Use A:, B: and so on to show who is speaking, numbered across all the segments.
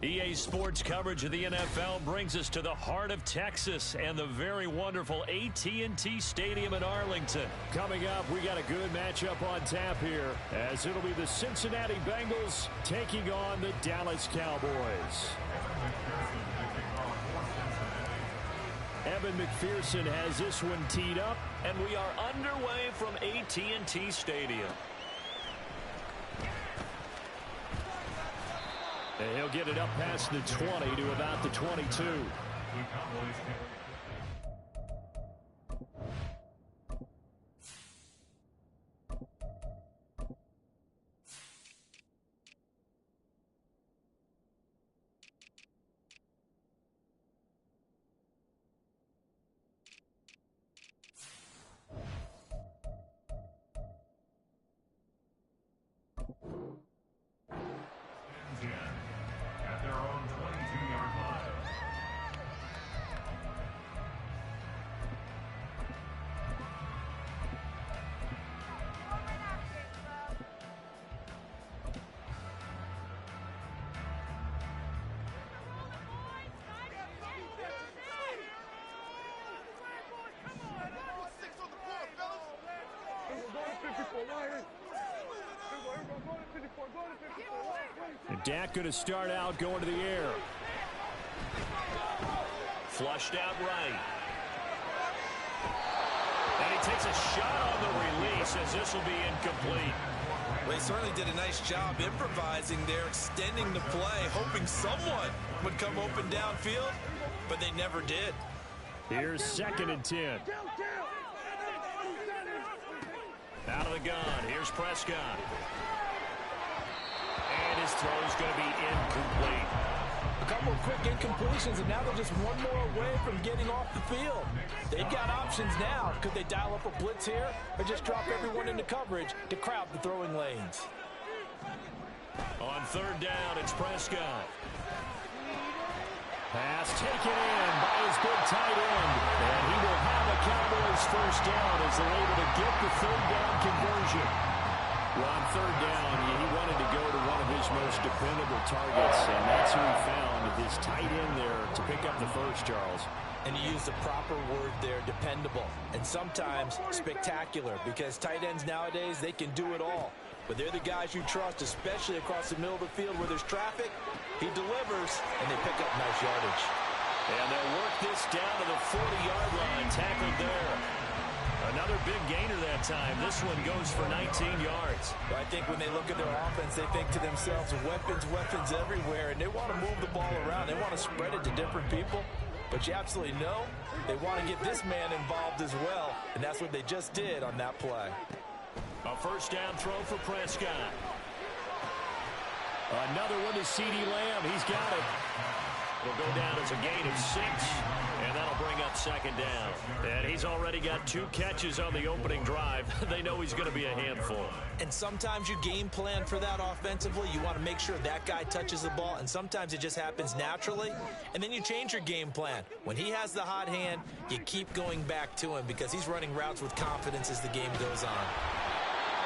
A: EA Sports coverage of the NFL brings us to the heart of Texas and the very wonderful AT&T Stadium in Arlington.
B: Coming up, we got a good matchup on tap here, as it'll be the Cincinnati Bengals taking on the Dallas Cowboys. Evan McPherson has this one teed up,
A: and we are underway from AT&T Stadium.
B: And he'll get it up past the 20 to about the 22.
C: At their own 22-yard line.
B: And Dak going to start out going to the air.
A: Flushed out right. And he takes a shot on the release as this will be incomplete.
D: Well, he certainly did a nice job improvising there, extending the play, hoping someone would come open downfield, but they never did.
B: Here's 2nd and 10.
A: Out of the gun, here's Prescott. And his throw's going to be incomplete.
E: A couple of quick incompletions, and now they're just one more away from getting off the field. They've got options now. Could they dial up a blitz here or just drop everyone into coverage to crowd the throwing lanes?
A: On 3rd down, it's Prescott.
B: Pass taken in by his big tight end. And he will have a Cowboys first down as they're able to get the 3rd down conversion. Well, on 3rd down, he wanted to go to one of his most dependable targets, and that's who he found, his tight end there, to pick up the first, Charles.
E: And you use the proper word there, dependable, and sometimes spectacular, because tight ends nowadays, they can do it all. But they're the guys you trust, especially across the middle of the field where there's traffic. He delivers, and they pick up nice yardage.
A: And they'll work this down to the 40-yard line, tackled there. Another big gainer that time. This one goes for 19 yards.
E: Well, I think when they look at their offense, they think to themselves, weapons everywhere, and they want to move the ball around. They want to spread it to different people. But you absolutely know they want to get this man involved as well, and that's what they just did on that play.
A: A first down throw for Prescott.
B: Another one to CeeDee Lamb. He's got it.
A: It'll go down as a gain of 6, and that'll bring up 2nd down. And he's already got 2 catches on the opening drive. They know he's going to be a handful.
E: And sometimes you game plan for that offensively. You want to make sure that guy touches the ball, and sometimes it just happens naturally. And then you change your game plan. When he has the hot hand, you keep going back to him because he's running routes with confidence as the game goes on.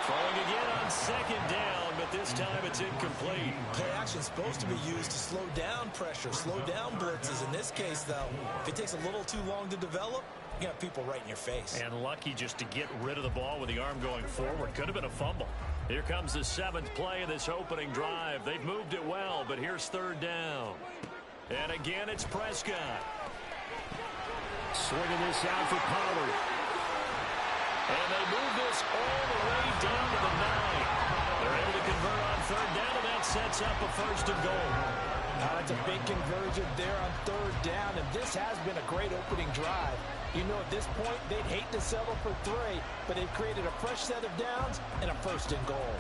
A: Throwing again on 2nd down, but this time it's incomplete.
E: Play action's supposed to be used to slow down pressure, slow down blitzes. In this case, though, if it takes a little too long to develop, you got people right in your face.
A: And lucky just to get rid of the ball with the arm going forward. Could have been a fumble. Here comes the 7th play of this opening drive. They've moved it well, but here's 3rd down. And again, it's Prescott.
B: Swinging this out for Pollard.
A: And they move this all the way down to the 9. They're able to convert on 3rd down, and that sets up a 1st and goal.
E: That's a big conversion there on 3rd down, and this has been a great opening drive. You know, at this point, they'd hate to settle for 3, but they've created a fresh set of downs and a 1st and goal.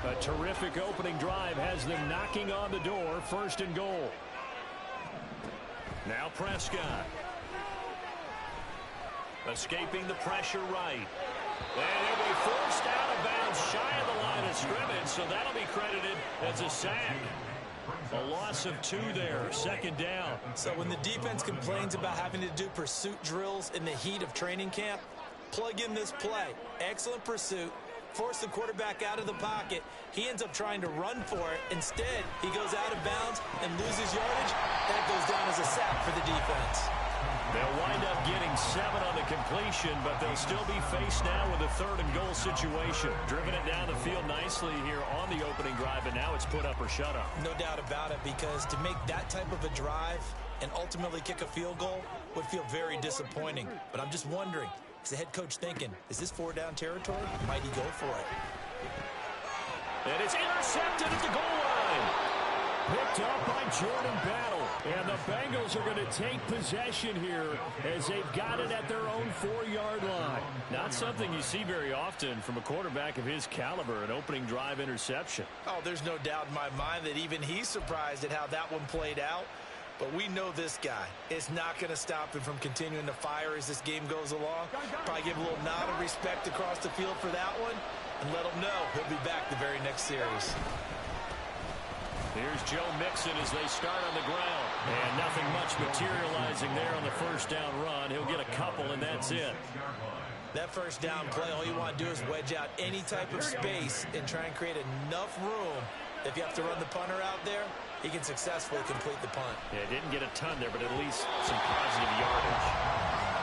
B: A terrific opening drive has them knocking on the door, 1st and goal.
A: Now Prescott. Escaping the pressure right. And he'll be forced out of bounds shy of the line of scrimmage, so that'll be credited as a sack. A loss of 2 there, 2nd down.
E: So when the defense complains about having to do pursuit drills in the heat of training camp, plug in this play. Excellent pursuit, force the quarterback out of the pocket. He ends up trying to run for it. Instead, he goes out of bounds and loses yardage. That goes down as a sack for the defense.
A: They'll wind up getting 7 on the completion, but they'll still be faced now with a 3rd and goal situation. Driven it down the field nicely here on the opening drive, and now it's put up or shut up.
E: No doubt about it, because to make that type of a drive and ultimately kick a field goal would feel very disappointing. But I'm just wondering, is the head coach thinking, is this 4-down territory? Might he go for it?
A: And it's intercepted at the goal line.
B: Picked up by Jordan Battle. And the Bengals are going to take possession here as they've got it at their own 4-yard line.
A: Not something you see very often from a quarterback of his caliber, an opening drive interception.
E: Oh, there's no doubt in my mind that even he's surprised at how that one played out. But we know this guy is not going to stop him from continuing to fire as this game goes along. Probably give a little nod of respect across the field for that one and let him know he'll be back the very next series.
A: Here's Joe Mixon as they start on the ground. And nothing much materializing there on the 1st down run. He'll get a couple, and that's it.
E: That 1st down play, all you want to do is wedge out any type of space and try and create enough room. If you have to run the punter out there, he can successfully complete the punt.
A: Yeah, didn't get a ton there, but at least some positive yardage.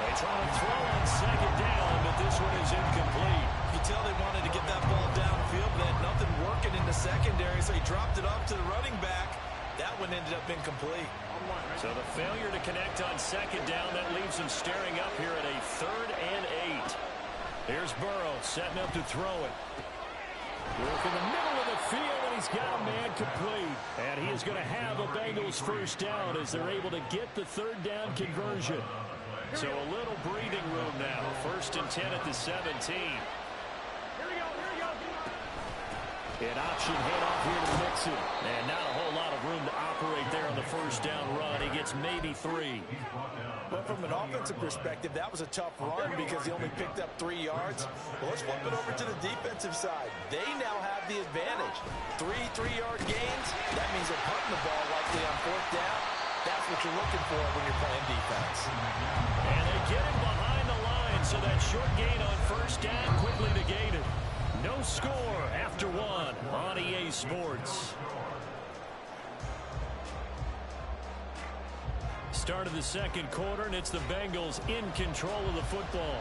A: They try to throw on 2nd down, but this one is incomplete.
E: You can tell they wanted to get that ball downfield, but they had nothing working in the secondary, so he dropped it off to the running back. That one ended up incomplete.
A: So the failure to connect on 2nd down, that leaves them staring up here at a 3rd and 8. Here's Burrow setting up to throw it.
B: Work in the middle of the field, and he's got a man complete. And he is going to have a Bengals 1st down as they're able to get the 3rd down conversion.
A: So a little breathing room now. 1st and 10 at the 17. An option handoff here to Mixon. And not a whole lot of room to operate there on the 1st down run. He gets maybe 3.
E: But from an offensive perspective, that was a tough run because he only picked up 3 yards. Well, let's flip it over to the defensive side. They now have the advantage. 3 3-yard gains. That means they're punting the ball likely on 4th down. That's what you're looking for when you're playing defense.
A: And they get him behind the line, so that short gain on 1st down quickly negated. No score after 1 on EA Sports. Start of the 2nd quarter, and it's the Bengals in control of the football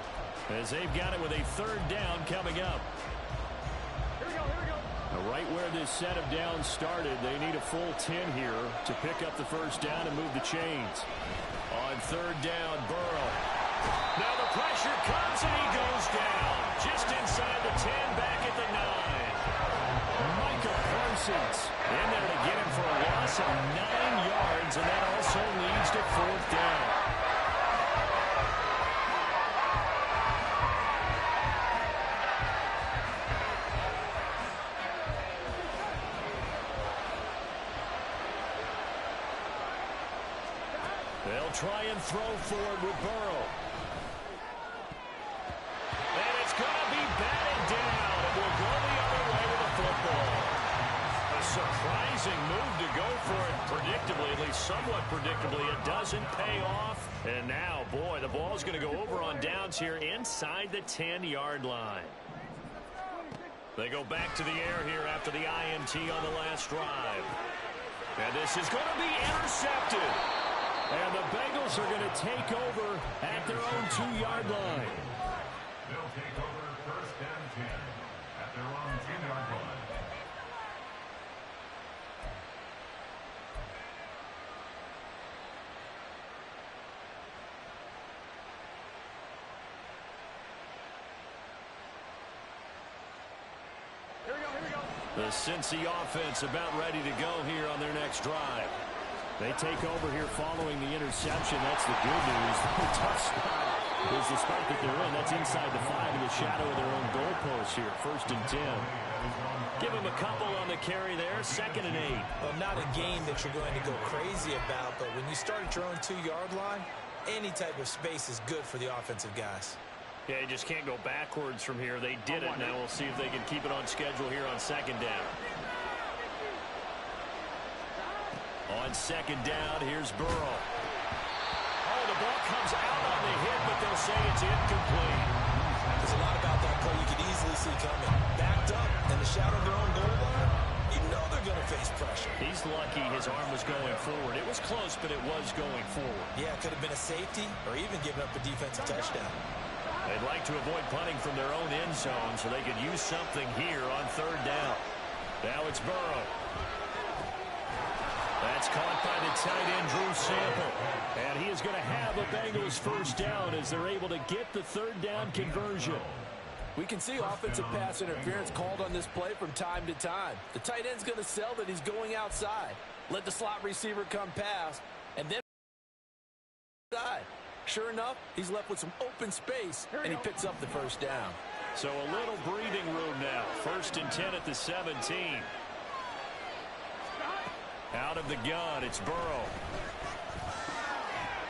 A: as they've got it with a 3rd down coming up.
B: Right where this set of downs started, they need a full 10 here to pick up the 1st down and move the chains.
A: On 3rd down, Burrow. Now the pressure comes, and he goes down. Just inside the 10, back at the 9.
B: Micah Parsons
A: in there to get him for a loss of 9 yards, and that also leads to 4th down. They'll try and throw forward with Burrow. And it's going to be batted down. It will go the other way with the football. A surprising move to go for it predictably, at least somewhat predictably. It doesn't pay off. And now, boy, the ball's going to go over on downs here inside the 10-yard line. They go back to the air here after the INT on the last drive. And this is going to be intercepted.
B: And the Bengals are going to take over at their own 2-yard line.
C: They'll take over 1st and 10 at their own 2-yard line.
A: The Cincy offense about ready to go here on their next drive.
B: They take over here following the interception. That's the good news. The tough spot is the spot that they're in. That's inside the 5 in the shadow of their own goalpost here. 1st and 10.
A: Give him a couple on the carry there. 2nd and 8.
E: Well, not a game that you're going to go crazy about, but when you start at your own 2-yard line, any type of space is good for the offensive guys.
A: Yeah, you just can't go backwards from here. They did it. Now we'll see if they can keep it on schedule here on 2nd down. On 2nd down, here's Burrow. Oh, the ball comes out on the hit, but they'll say it's incomplete.
E: There's a lot about that
D: play you could easily see coming. Backed up in the shadow of their own goal line, you know they're going to face pressure.
A: He's lucky his arm was going forward. It was close, but it was going forward.
D: Yeah, it could have been a safety or even given up a defensive touchdown.
A: They'd like to avoid punting from their own end zone so they could use something here on third down. Now it's Burrow. That's caught by the tight end, Drew Sample. And he is going to have a Bengals first down as they're able to get the third down conversion.
F: We can see offensive pass interference called on this play from time to time. The tight end's going to sell that he's going outside. Let the slot receiver come past, and then side. Sure enough, he's left with some open space, and he picks up the first down.
A: So a little breathing room now. 1st and 10 at the 17. Out of the gun, it's Burrow.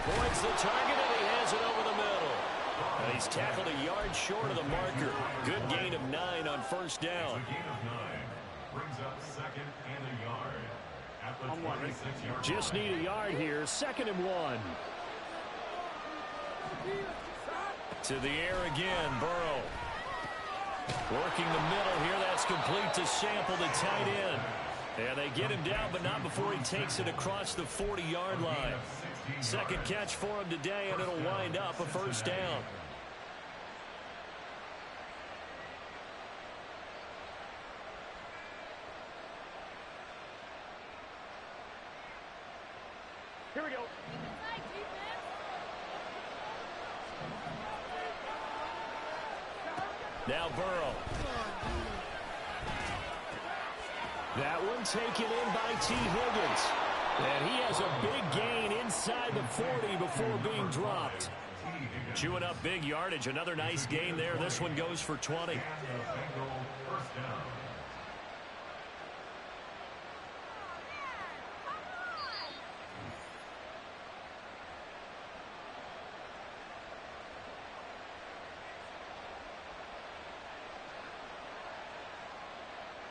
A: Points the target, and he has it over the middle. And he's tackled a yard short of the marker. Good gain of 9 on first down.
C: A gain of 9 brings up 2nd and a yard. At the 26-yard
B: Just need a yard here. 2nd and 1.
A: To the air again, Burrow. Working the middle here. That's complete to Sample, the tight end. And they get him down, but not before he takes it across the 40-yard line. 2nd catch for him today, and it'll wind up a first down.
B: Here we go.
A: Now Burrow.
B: That one taken in by T. Higgins. And he has a big gain inside the 40 before being dropped.
A: Chewing up big yardage. Another nice gain there. This one goes for 20.
C: first down.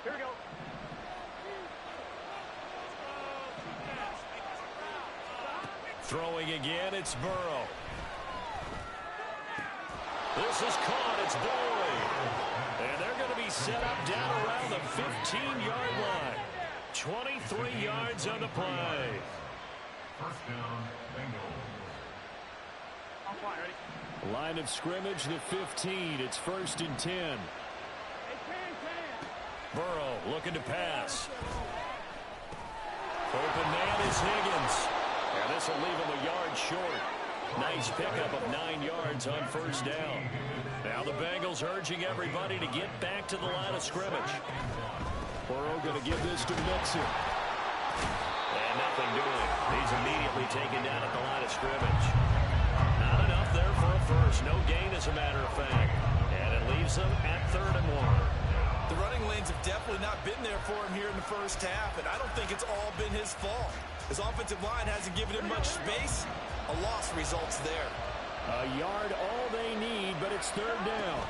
B: Here we go.
A: Throwing again, it's Burrow. This is caught, it's Boyd. And they're going to be set up down around the 15-yard line. 23 yards on the play.
C: First down, Bengals.
B: Line of scrimmage, the 15. It's 1st and 10.
A: Burrow looking to pass. Open man is Higgins. And this will leave him a yard short. Nice pickup of 9 yards on first down. Now the Bengals urging everybody to get back to the line of scrimmage.
B: Burrow going to give this to Mixon.
A: And nothing doing. He's immediately taken down at the line of scrimmage. Not enough there for a first. No gain, as a matter of fact. And it leaves them at 3rd and 1.
D: The running lanes have definitely not been there for him here in the first half, and I don't think it's all been his fault. His offensive line hasn't given him much space. A loss results there.
B: A yard all they need, but it's 3rd down.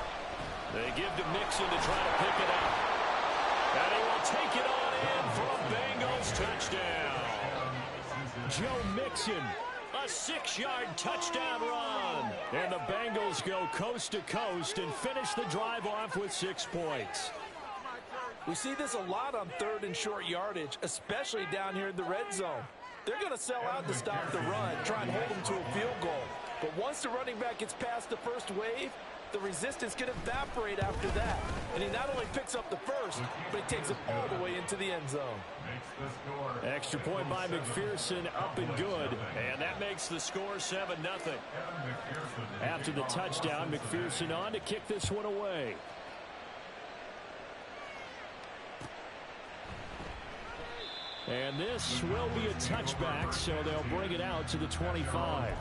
A: They give to Mixon to try to pick it up. And he will take it on in for a Bengals touchdown.
B: Joe Mixon.
A: A 6-yard touchdown run.
B: And the Bengals go coast to coast and finish the drive off with 6 points.
F: We see this a lot on 3rd and short yardage, especially down here in the red zone. They're going to sell out to stop the run, try and hold them to a field goal. But once the running back gets past the first wave, the resistance can evaporate after that. And he not only picks up the first, but he takes it all the way into the end zone.
B: Extra point by McPherson, up and good.
A: And that makes the score 7-0.
B: After the touchdown, McPherson on to kick this one away. And this will be a touchback, so they'll bring it out to the 25.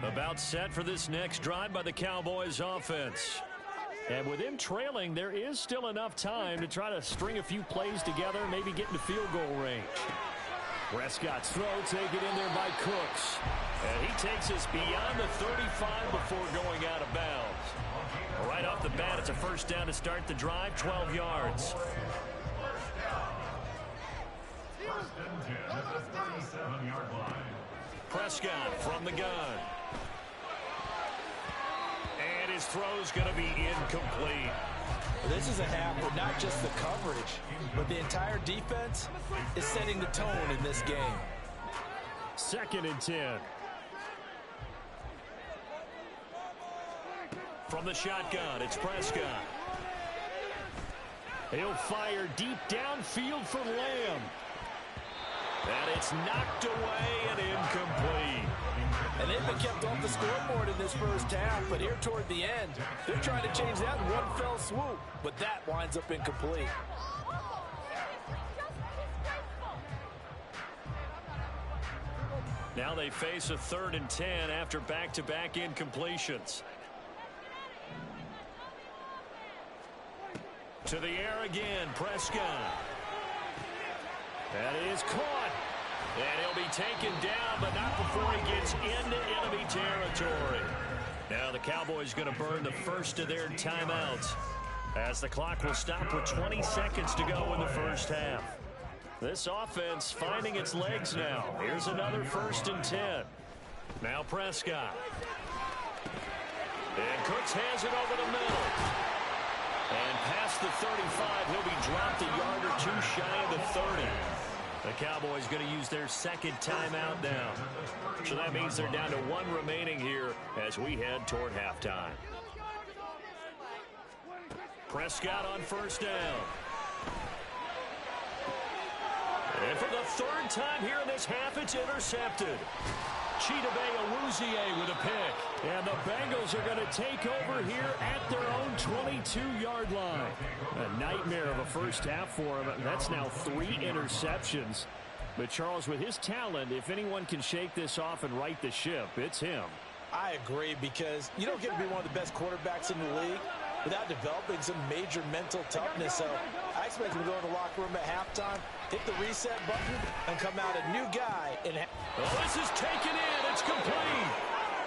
A: About set for this next drive by the Cowboys offense.
B: And with him trailing, there is still enough time to try to string a few plays together, maybe get into field goal range. Prescott's throw taken in there by Cooks.
A: And he takes us beyond the 35 before going out of bounds. Right off the bat, it's a first down to start the drive, 12 yards.
C: First and 10 at the 37-yard line.
A: Prescott from the gun. And his throw's going to be incomplete.
F: This is a half where not just the coverage, but the entire defense is setting the tone in this game.
B: 2nd and 10.
A: From the shotgun, it's Prescott.
B: He'll fire deep downfield for Lamb.
A: And it's knocked away and incomplete.
F: And they've been kept off the scoreboard in this first half, but here toward the end, they're trying to change that in one fell swoop, but that winds up incomplete.
A: Now they face a 3rd and 10 after back-to-back incompletions. To the air again, Prescott.
B: That is caught.
A: And he'll be taken down, but not before he gets into enemy territory. Now the Cowboys going to burn the first of their timeouts as the clock will stop with 20 seconds to go in the first half. This offense finding its legs now. Here's another 1st and 10. Now Prescott. And Cooks has it over the middle. And past the 35, he'll be dropped a yard or two shy of the 30. The Cowboys going to use their 2nd timeout now. So that means they're down to 1 remaining here as we head toward halftime. Prescott on 1st down. And for the 3rd time here in this half, it's intercepted. Chidobe Awuzie with a pick.
B: And the Bengals are going to take over here at their own 22-yard line. A nightmare of a first half for him. That's now 3 interceptions. But Charles, with his talent, if anyone can shake this off and right the ship, it's him.
F: I agree, because you don't get to be one of the best quarterbacks in the league without developing some major mental toughness. So I expect him to go in the locker room at halftime, hit the reset button, and come out a new guy.
A: This is taken in. It's complete.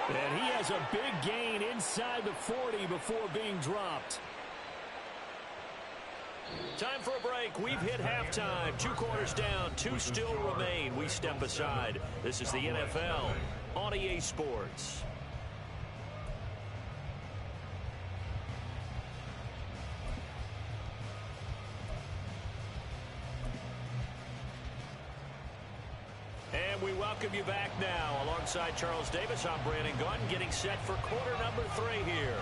B: And he has a big gain inside the 40 before being dropped.
A: Time for a break. We've hit halftime. 2 quarters down. 2 still remain. We step aside. This is the NFL on EA Sports. And we welcome you back now. Alongside Charles Davis, I'm Brandon Gaudin, getting set for quarter number 3 here.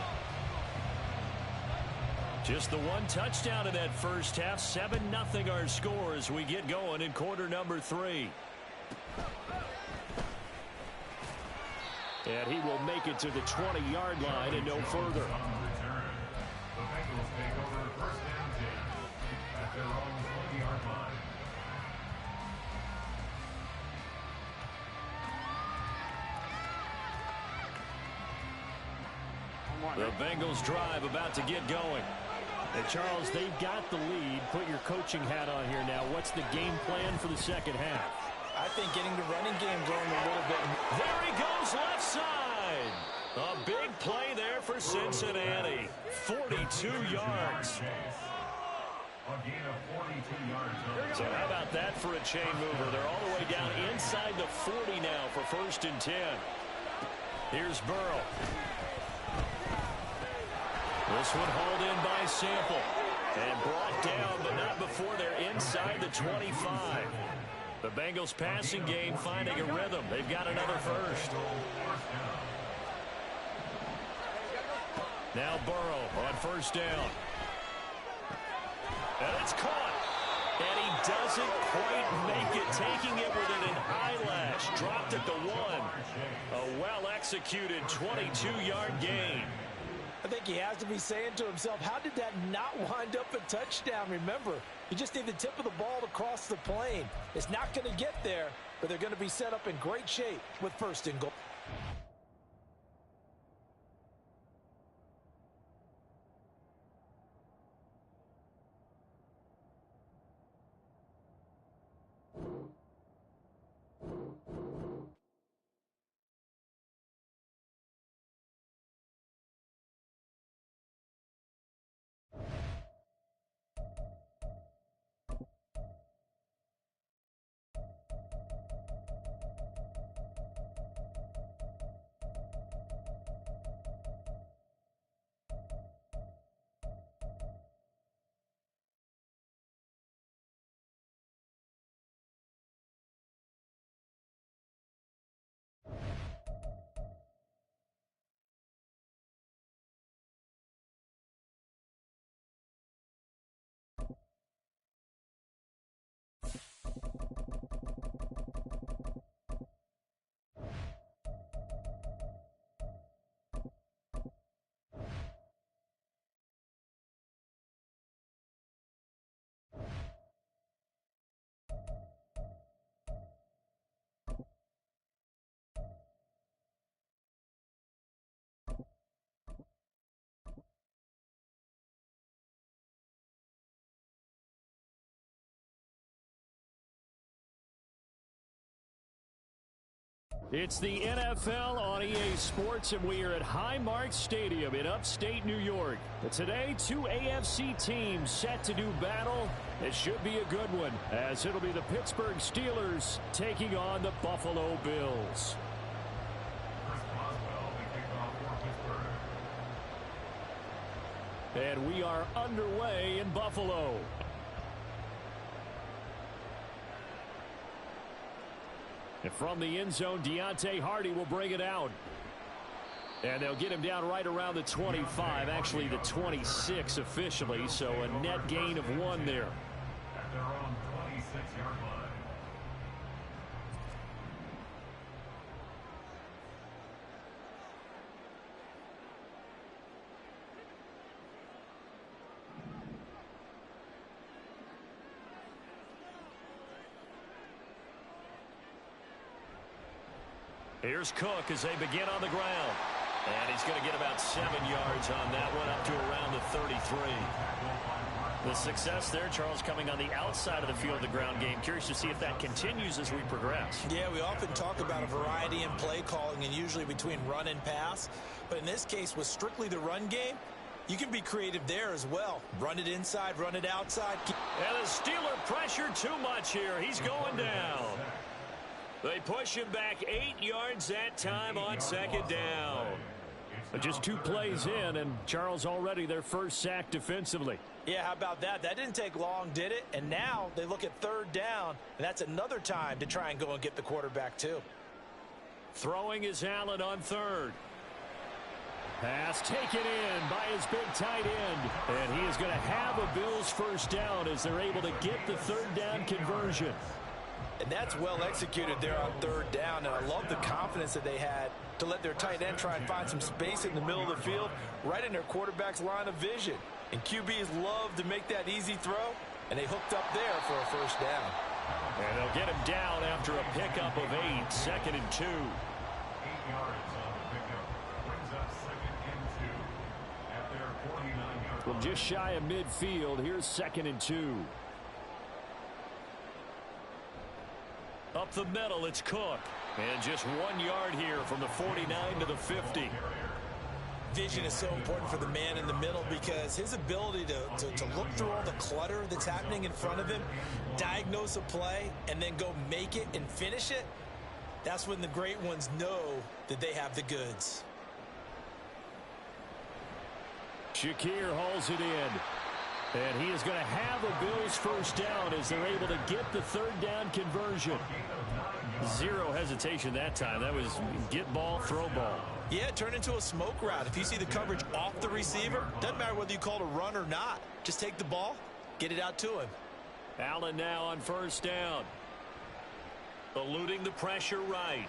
A: Just the 1 touchdown in that first half. 7-0 our score as we get going in quarter number 3.
B: And he will make it to the 20-yard line and no further.
C: The Bengals take over 1st and 10 at their own 20-yard line.
A: The Bengals drive about to get going.
B: And Charles, they've got the lead. Put your coaching hat on here now. What's the game plan for the second half?
F: I think getting the running game going a little bit.
A: There he goes, left side. A big play there for Cincinnati. 42 yards.
C: A gain of 42 yards.
A: So how about that for a chain mover? They're all the way down inside the 40 now for 1st and 10. Here's Burrow. This one hauled in by Sample and brought down, but not before they're inside the 25. The Bengals passing game finding a rhythm. They've got another first. Now Burrow on 1st down. And it's caught. And he doesn't quite make it, taking it within an eyelash. Dropped at the 1. A well-executed 22-yard gain.
F: I think he has to be saying to himself, how did that not wind up a touchdown? Remember, you just need the tip of the ball to cross the plane. It's not going to get there, but they're going to be set up in great shape with 1st and goal.
B: It's the NFL on EA Sports, and we are at Highmark Stadium in upstate New York. But today, two AFC teams set to do battle. It should be a good one, as it'll be the Pittsburgh Steelers taking on the Buffalo Bills. And we are underway in Buffalo. And from the end zone, Deontay Hardy will bring it out. And they'll get him down right around the 25, actually the 26 officially, so a net gain of 1 there.
C: At their own 26-yard line.
A: Here's Cook as they begin on the ground. And he's going to get about 7 yards on that one, up to around the 33. The success there, Charles, coming on the outside of the field of the ground game. Curious to see if that continues as we progress.
E: Yeah, we often talk about a variety in play calling and usually between run and pass. But in this case, with strictly the run game, you can be creative there as well. Run it inside, run it outside.
A: And the Steeler pressure too much here. He's going down. They push him back 8 yards that time on second down.
B: But just 2 plays in, and Charles already their first sack defensively.
E: Yeah, how about that? That didn't take long, did it? And now they look at 3rd down, and that's another time to try and go and get the quarterback too.
A: Throwing is Allen on 3rd.
B: Pass taken in by his big tight end. And he is going to have a Bills first down as they're able to get the 3rd down conversion.
E: And that's well executed there on 3rd down. And I love the confidence that they had to let their tight end try and find some space in the middle of the field, right in their quarterback's line of vision. And QBs love to make that easy throw, and they hooked up there for a first down.
A: And they'll get him down after a pickup of 8, 2nd and 2.
C: 8 yards on the pickup. Brings up 2nd and 2 at their 49-yard line.
B: Well, just shy of midfield. Here's 2nd and 2.
A: Up the middle, it's Cook. And just 1 yard here from the 49 to the 50.
E: Vision is so important for the man in the middle because his ability to look through all the clutter that's happening in front of him, diagnose a play, and then go make it and finish it, that's when the great ones know that they have the goods.
B: Shakir hauls it in. And he is going to have a Bills first down as they're able to get the 3rd down conversion. 0 hesitation that time. That was get ball, throw ball.
E: Yeah, it turned into a smoke route. If you see the coverage off the receiver, doesn't matter whether you call it a run or not. Just take the ball, get it out to him.
A: Allen now on first down. Eluding the pressure right.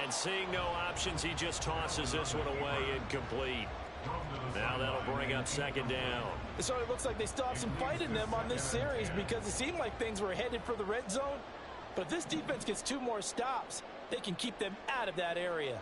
A: And seeing no options, he just tosses this one away, incomplete. Now that'll bring up 2nd down.
F: It sort of looks like they still have some fight in them on this series because it seemed like things were headed for the red zone. But if this defense gets 2 more stops, they can keep them out of that area.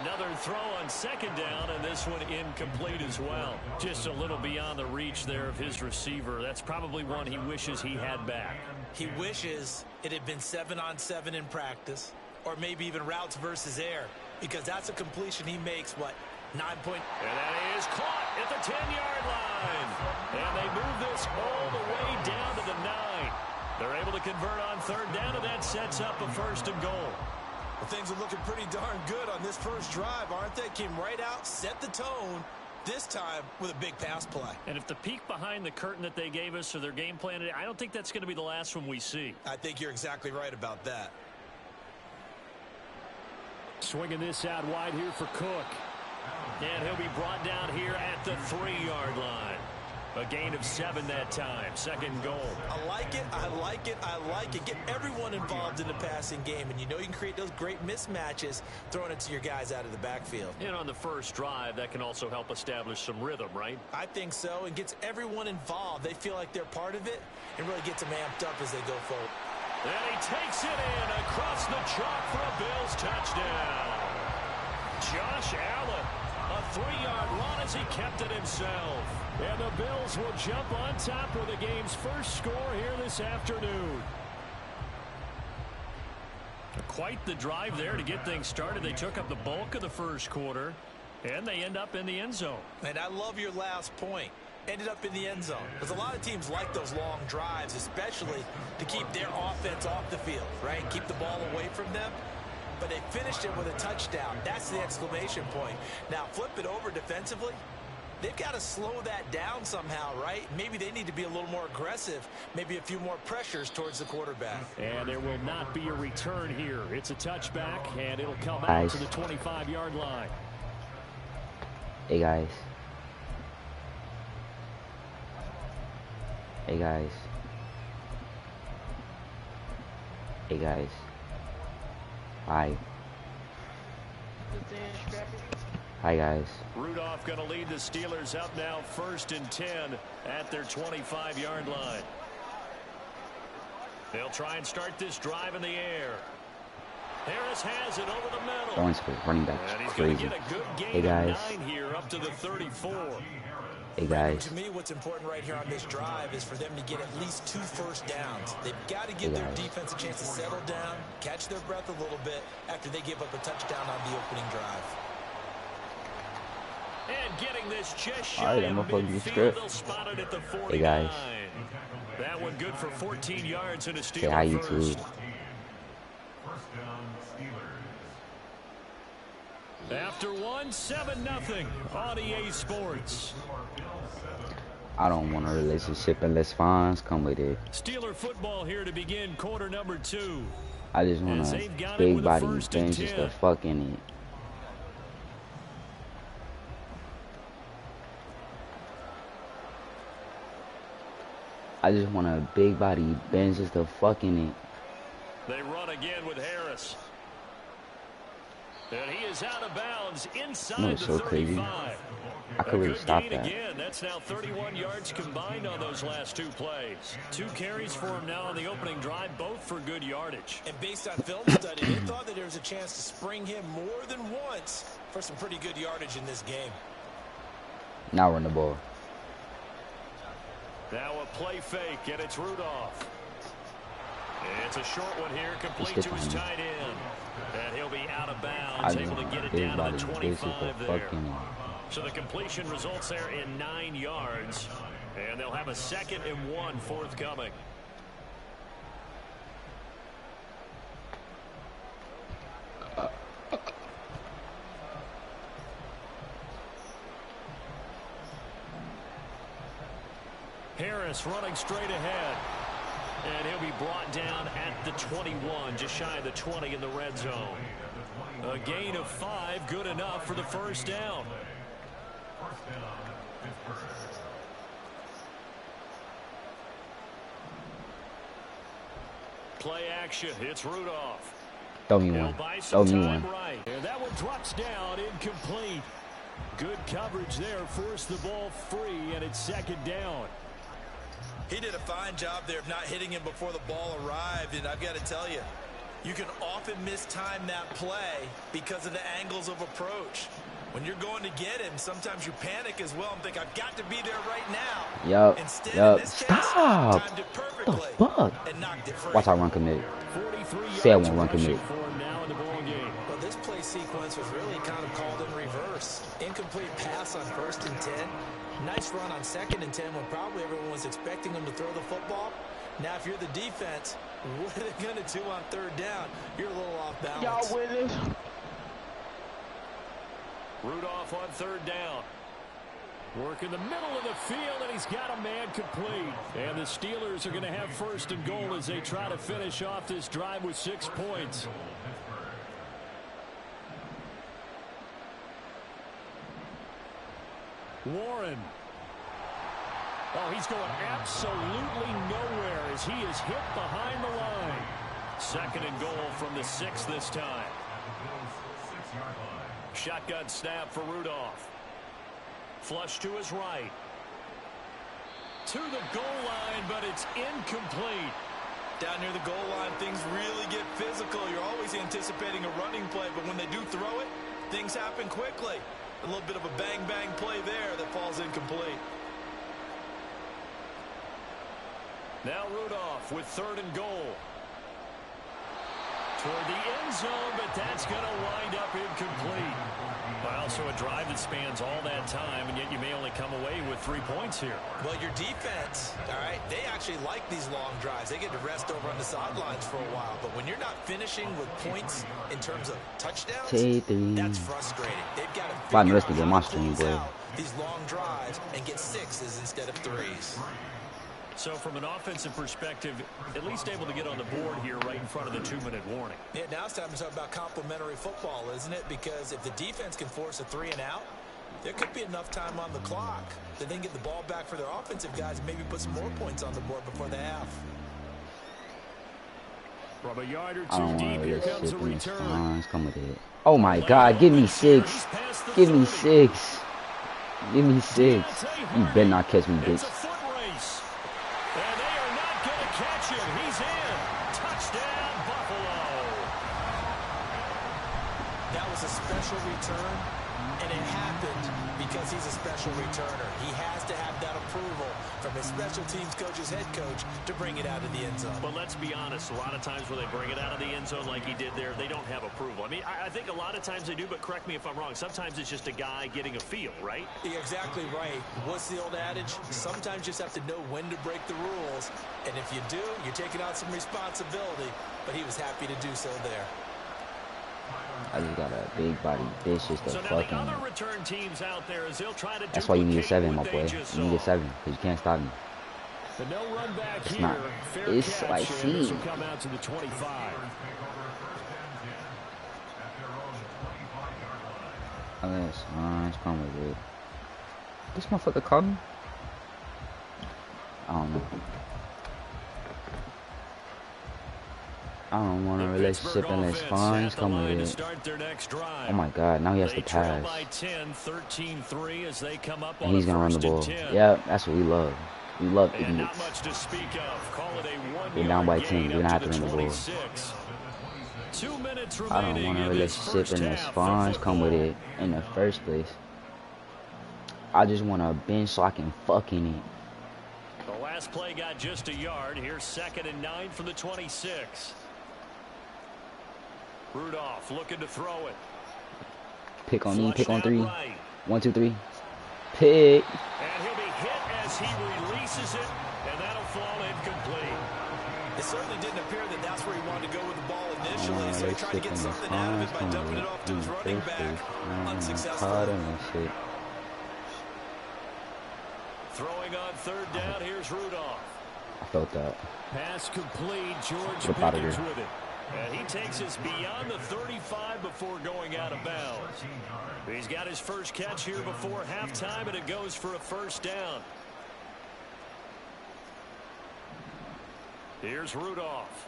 A: Another throw on 2nd down, and this one incomplete as well. Just a little beyond the reach there of his receiver. That's probably one he wishes he had back.
E: He wishes it had been 7-on-7 in practice, or maybe even routes versus air, because that's a completion he makes, what, 9 point.
A: And that is caught at the 10-yard line. And they move this all the way down to the 9. They're able to convert on 3rd down, and that sets up a 1st and goal.
E: Well, things are looking pretty darn good on this first drive, aren't they? Came right out, set the tone, this time with a big pass play.
A: And if the peek behind the curtain that they gave us or their game plan, I don't think that's going to be the last one we see.
E: I think you're exactly right about that.
B: Swinging this out wide here for Cook.
A: And he'll be brought down here at the 3-yard line. A gain of 7 that time. 2nd goal.
E: I like it. I like it. I like it. Get everyone involved in the passing game. And you know you can create those great mismatches throwing it to your guys out of the backfield.
A: And on the first drive, that can also help establish some rhythm, right?
E: I think so. And gets everyone involved. They feel like they're part of it and really gets them amped up as they go forward.
A: And he takes it in across the chalk for a Bills touchdown. Josh Allen, a 3-yard run as he kept it himself.
B: And the Bills will jump on top with the game's first score here this afternoon.
A: quite the drive there to get things started. They took up the bulk of the first quarter, and they end up in the end zone.
E: And I love your last point. Ended up in the end zone. Because a lot of teams like those long drives, especially to keep their offense off the field, right? Keep the ball away from them. But they finished it with a touchdown. That's the exclamation point. Now, flip it over defensively. They've got to slow that down somehow, right? Maybe they need to be a little more aggressive. Maybe a few more pressures towards the quarterback.
A: And there will not be a return here. It's a touchback, and it'll come out to the 25-yard line.
G: Hey, guys. Hey, guys. Hey, guys. Hi. Hi, guys.
A: Rudolph going to lead the Steelers up now 1st and 10 at their 25-yard line. They'll try and start this drive in the air. Harris has it over the middle.
G: Going to the running back.
A: And he's
G: Crazy.
A: going to get a good gain
G: Hey, guys.
A: of 9 here up to the 34.
G: Hey, guys.
E: To me, what's important right here on this drive is for them to get at least 2 first downs. They've got to give their defense a chance to settle down, catch their breath a little bit after they give up a touchdown on the opening drive.
A: And getting this just shy of midfield, they'll spot it at the 49.
G: Hey, guys.
A: That one good for 14 yards and a
G: Say hi,
A: Steeler
G: YouTube.
A: first. After 7-0 on EA Sports.
G: I don't want a relationship unless fines come with it.
A: Steeler football here to begin quarter number 2.
G: I just want a big body and just the fuck in it. I just want a big body bench just the fuck in it.
A: They run again with Harris. And he is out of bounds inside the 35.
G: Crazy. I could really stop that.
A: Again. That's now 31 yards combined on those last 2 plays. 2 carries for him now on the opening drive, both for good yardage.
E: And based on film study, they thought that there was a chance to spring him more than once for some pretty good yardage in this game.
G: Now run the ball.
A: Now a play fake, and it's Rudolph. It's a short one here, complete to his tight end. And he'll be out of bounds, able to get it down to the 25 there. So the completion results there in 9 yards. And they'll have a 2nd and 1 forthcoming. Harris running straight ahead. And he'll be brought down at the 21, just shy of the 20 in the red zone. A gain of 5, good enough for the first down. Play action, it's Rudolph.
G: Throw me one. Throw me one.
A: Right. And that one drops down, incomplete. Good coverage there, forced the ball free, and it's 2nd down.
E: He did a fine job there of not hitting him before the ball arrived, and I've got to tell you, you can often mistime that play because of the angles of approach. When you're going to get him, sometimes you panic as well and think, I've got to be there right now.
G: Yup.
E: Instead,
G: Yup.
E: in this case,
G: Stop.
E: timed it perfectly.
G: What the fuck?
E: And knocked it free.
G: Watch I run committed. Say I won't run committed.
E: Well, this play sequence was really kind of called in reverse. Incomplete pass on 1st and 10. Nice run on 2nd and 10 when probably everyone was expecting him to throw the football. Now, if you're the defense, what are they going to do on 3rd down? You're a little off balance.
F: Y'all with it?
A: Rudolph on 3rd down. Work in the middle of the field, and he's got a man complete. And the Steelers are going to have 1st and goal as they try to finish off this drive with 6 points. Warren. Oh, he's going absolutely nowhere as he is hit behind the line. 2nd and goal from the 6 this time. Shotgun snap for Rudolph. Flush to his right. To the goal line, but it's incomplete.
E: Down near the goal line, things really get physical. You're always anticipating a running play, but when they do throw it, things happen quickly. A little bit of a bang-bang play there that falls incomplete.
A: Now Rudolph with 3rd and goal. toward the end zone, but that's going to wind up incomplete. Well, so a drive that spans all that time, and yet you may only come away with 3 points here.
E: Well, your defense, all right, they actually like these long drives. They get to rest over on the sidelines for a while. But when you're not finishing with points in terms of touchdowns, that's frustrating. They've got to figure out how to close out these long drives and get 6s instead of 3s.
A: So from an offensive perspective, at least able to get on the board here right in front of the 2-minute warning.
E: Yeah, now it's time to talk about complementary football, isn't it? Because if the defense can force a 3 and out, there could be enough time on the clock that they can get the ball back for their offensive guys and maybe put some more points on the board before the half.
A: From a yard or two deep, here comes a return.
G: Oh my God, give me 6. Give me 6. Give me 6. You better not catch me, bitch.
A: And they are not going to catch him. He's in. Touchdown, Buffalo.
E: That was a special return, and it happened because he's a special returner. He has to have that approval from his special teams coach's head coach to bring it out of the end zone.
A: But let's be honest, a lot of times when they bring it out of the end zone like he did there, they don't have approval. I mean, I think a lot of times they do, but correct me if I'm wrong. Sometimes it's just a guy getting a feel, right?
E: You're exactly right. What's the old adage? Sometimes you just have to know when to break the rules. And if you do, you're taking on some responsibility. But he was happy to do so there.
G: I just got a big body. This is the fucking.
A: Other return teams out there as they'll try to
G: That's why you need a 7, my boy. You need a 7 because you can't stop me.
A: The no run back
G: it's
A: here.
G: not. It's like
A: this will come out to the 25.
G: Unless, it's probably good. This motherfucker called me. I don't know. I don't want a relationship unless funds come with it. Oh my God, now he has to pass. And he's gonna run the ball. Yeah, that's what we love. We love idiots. We're down by 10. We're gonna have to run the ball. I don't want a relationship unless funds come with it in the first place. I just want a bench so I can fuck in it.
A: The last play got just a yard. Here's 2nd and 9 from the 26. Rudolph looking to throw it.
G: Pick on me, pick on 3. 1, 2, 3. Pick.
A: And he'll be hit as he releases it, and that'll fall incomplete.
E: It certainly didn't appear that that's where he wanted to go with the ball initially, so he tried to get something out of it by dumping it off to his running back. Unsuccessful. Throwing on 3rd down, here's Rudolph.
G: I felt that.
A: Pass complete, George Pickens with it. And he takes us beyond the 35 before going out of bounds. He's got his first catch here before halftime, and it goes for a 1st down. Here's Rudolph.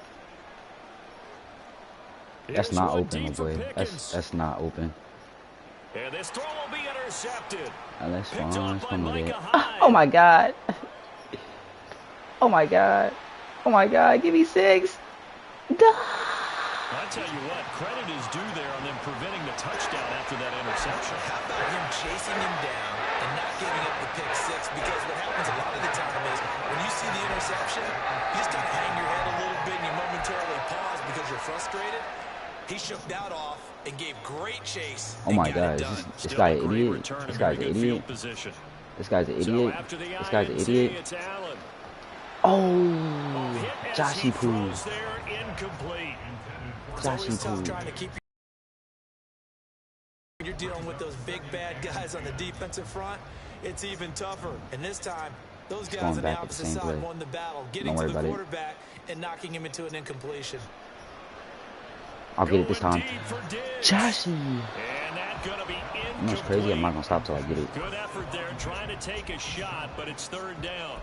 G: That's not open, my boy. That's not open.
A: And this throw will be intercepted.
G: Unless Fonz come with it. Oh my God. Oh my God. Oh my God. Give me 6.
A: I tell you what, credit is due there on them preventing the touchdown after that interception.
E: How about him chasing him down and not giving up the pick 6? Because what happens a lot of the time is when you see the interception, you just kind of hang your head a little bit and you momentarily pause because you're frustrated. He shook that off and gave great chase.
G: Oh my God, this guy an idiot. This guy's an idiot. This guy's an idiot. This guy's an idiot. Oh, Joshy Poo. Joshy Poo.
E: When you're dealing with those big bad guys on the defensive front, it's even tougher. And this time, those guys on the opposite side won the battle, getting to the quarterback and knocking him into an incompletion.
G: I'll get it this time. Joshy. You know what's crazy? I'm not going to stop till I get it.
A: Good effort there trying to take a shot, but it's 3rd down.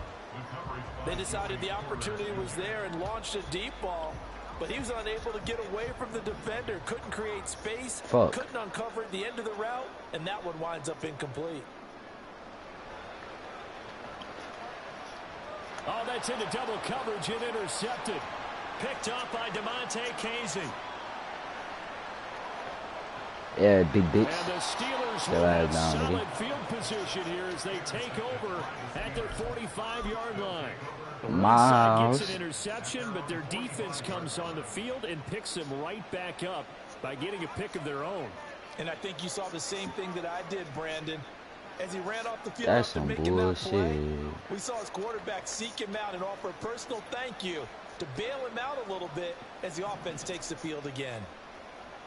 F: They decided the opportunity was there and launched a deep ball, but he was unable to get away from the defender. Couldn't create space. Couldn't uncover the end of the route, and that one winds up incomplete.
A: Oh, that's into double coverage and intercepted. Picked up by DeMonte Casey.
G: Yeah, big bitch.
A: And the Steelers
G: Still
A: will
G: has
A: have
G: down,
A: solid
G: nigga.
A: field position here as they take over at their 45-yard line. The right
G: Miles.
A: side gets an interception, but their defense comes on the field and picks them right back up by getting a pick of their own.
F: And I think you saw the same thing that I did, Brandon. As he ran off the field
G: That's
F: after
G: some
F: making that play,
G: bullshit.
F: we saw his quarterback seek him out and offer a personal thank you to bail him out a little bit as the offense takes the field again.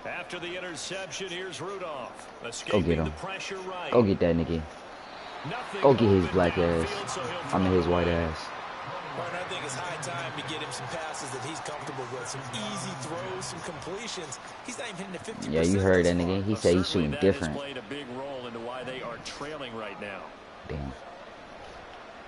A: After the interception, here's Rudolph.
G: Go get him.
A: The pressure right.
G: Go get that nigga. Go get his black ass. I mean his white ass.
E: Martin, I think it's high time to get him some passes that he's comfortable with. Some easy throws, some completions. He's not even hitting the 50%.
G: Yeah, you heard that nigga. He said he's shooting different.
A: That has played a big role into why they are trailing right now.
G: Damn.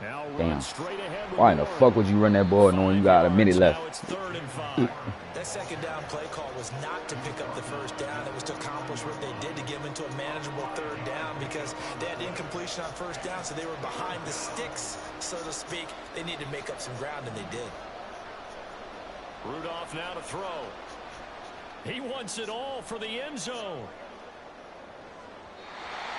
A: Now
G: Damn.
A: straight ahead with
G: Why in the fuck would you run that ball knowing you got a minute left?
A: Now it's 3rd and 5.
E: That second down play call was not to pick up the first down. It was to accomplish what they did to get them into a manageable 3rd down because they had incompletion on first down, so they were behind the sticks, so to speak. They needed to make up some ground, and they did.
A: Rudolph now to throw. He wants it all for the end zone.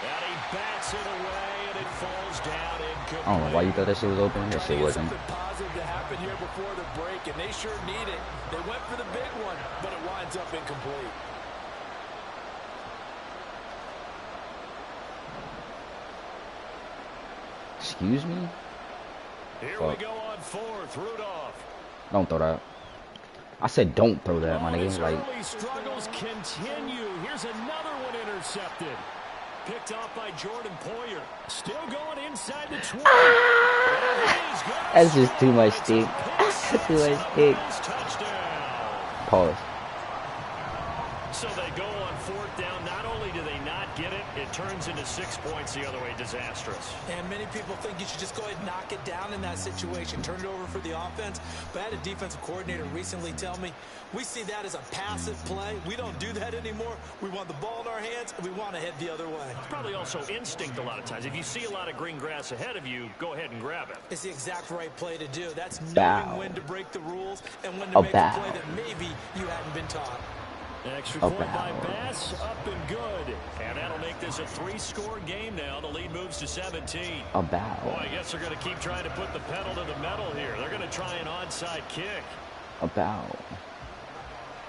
A: And he bats it away, and it falls down incomplete.
G: I don't know why you thought that shit was open. That shit wasn't.
F: Something positive to happen here before the break, and they sure need it. They went for the big one, but it winds up incomplete.
G: Excuse me?
A: Here we go on 4th. Rudolph.
G: Don't throw that. I said don't throw that, my nigga. Like,
A: early struggles continue. Here's another one intercepted. Picked off by Jordan Poyer. Still going inside the 20.
G: that's just too much stick. Too much stick. Pause.
A: So they go on 4th down. Not only do they not get it, it turns into 6 points the other way. Disastrous.
E: And many people think you should just go ahead and knock it down in that situation. Turn it over for the offense. But I had a defensive coordinator recently tell me, we see that as a passive play. We don't do that anymore. We want the ball in our hands, and we want to head the other way.
A: It's probably also instinct a lot of times. If you see a lot of green grass ahead of you, go ahead and grab it.
E: It's the exact right play to do. That's
G: Bow.
E: knowing when to break the rules and when to make a play that maybe you hadn't been taught.
A: Extra point by Bass, up and good. And that'll make this a 3-score game now. The lead moves to 17.
G: About.
A: Boy, I guess they're going to keep trying to put the pedal to the metal here. They're going to try an onside kick.
G: About.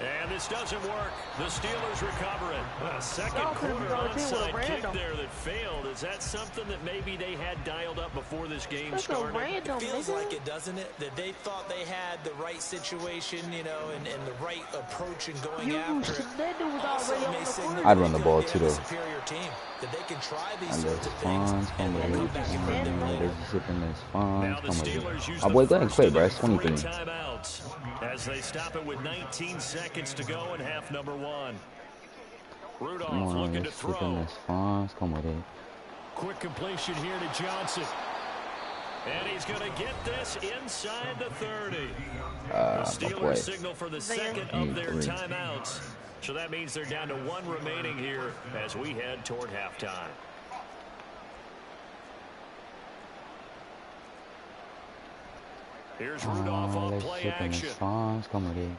A: And this doesn't work. The Steelers recover it. A second quarter onside kick there that failed. Is that something that maybe they had dialed up before this game started?
E: It feels like it, doesn't it? That they thought they had the right situation, you know, and the right approach in going after it.
G: I'd run the ball too, though.
E: Superior team that they can try these
G: And
E: sorts
G: there's
E: of things
G: funds,
E: and then come back and win them later.
A: Now the Steelers use
G: Oh boy, go ahead and quit, bro. It's 23.
A: timeouts as they stop it with 19 seconds to go in half number 1. Rudolph looking to throw.
G: Come with it.
A: Quick completion here to Johnson. And he's going to get this inside the 30. The Steelers signal for the second of their timeouts. So that means they're down to 1 remaining here as we head toward halftime. Here's Rudolph on play action.
G: Come with it.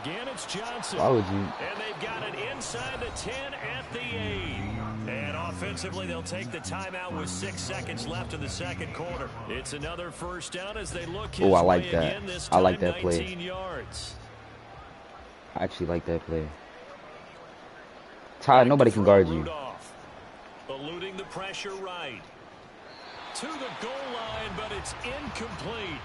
A: Again, it's Johnson.
G: Why would you?
A: And they've got it inside the 10 at the 8. And offensively, they'll take the timeout with 6 seconds left in the second quarter. It's another first down as they look his
G: I like
A: way
G: that.
A: again, this
G: I like
A: time
G: that play.
A: 19 yards.
G: I actually like that play. Ty, nobody can guard you.
A: Rudolph, eluding the pressure right. To the goal line, but it's incomplete.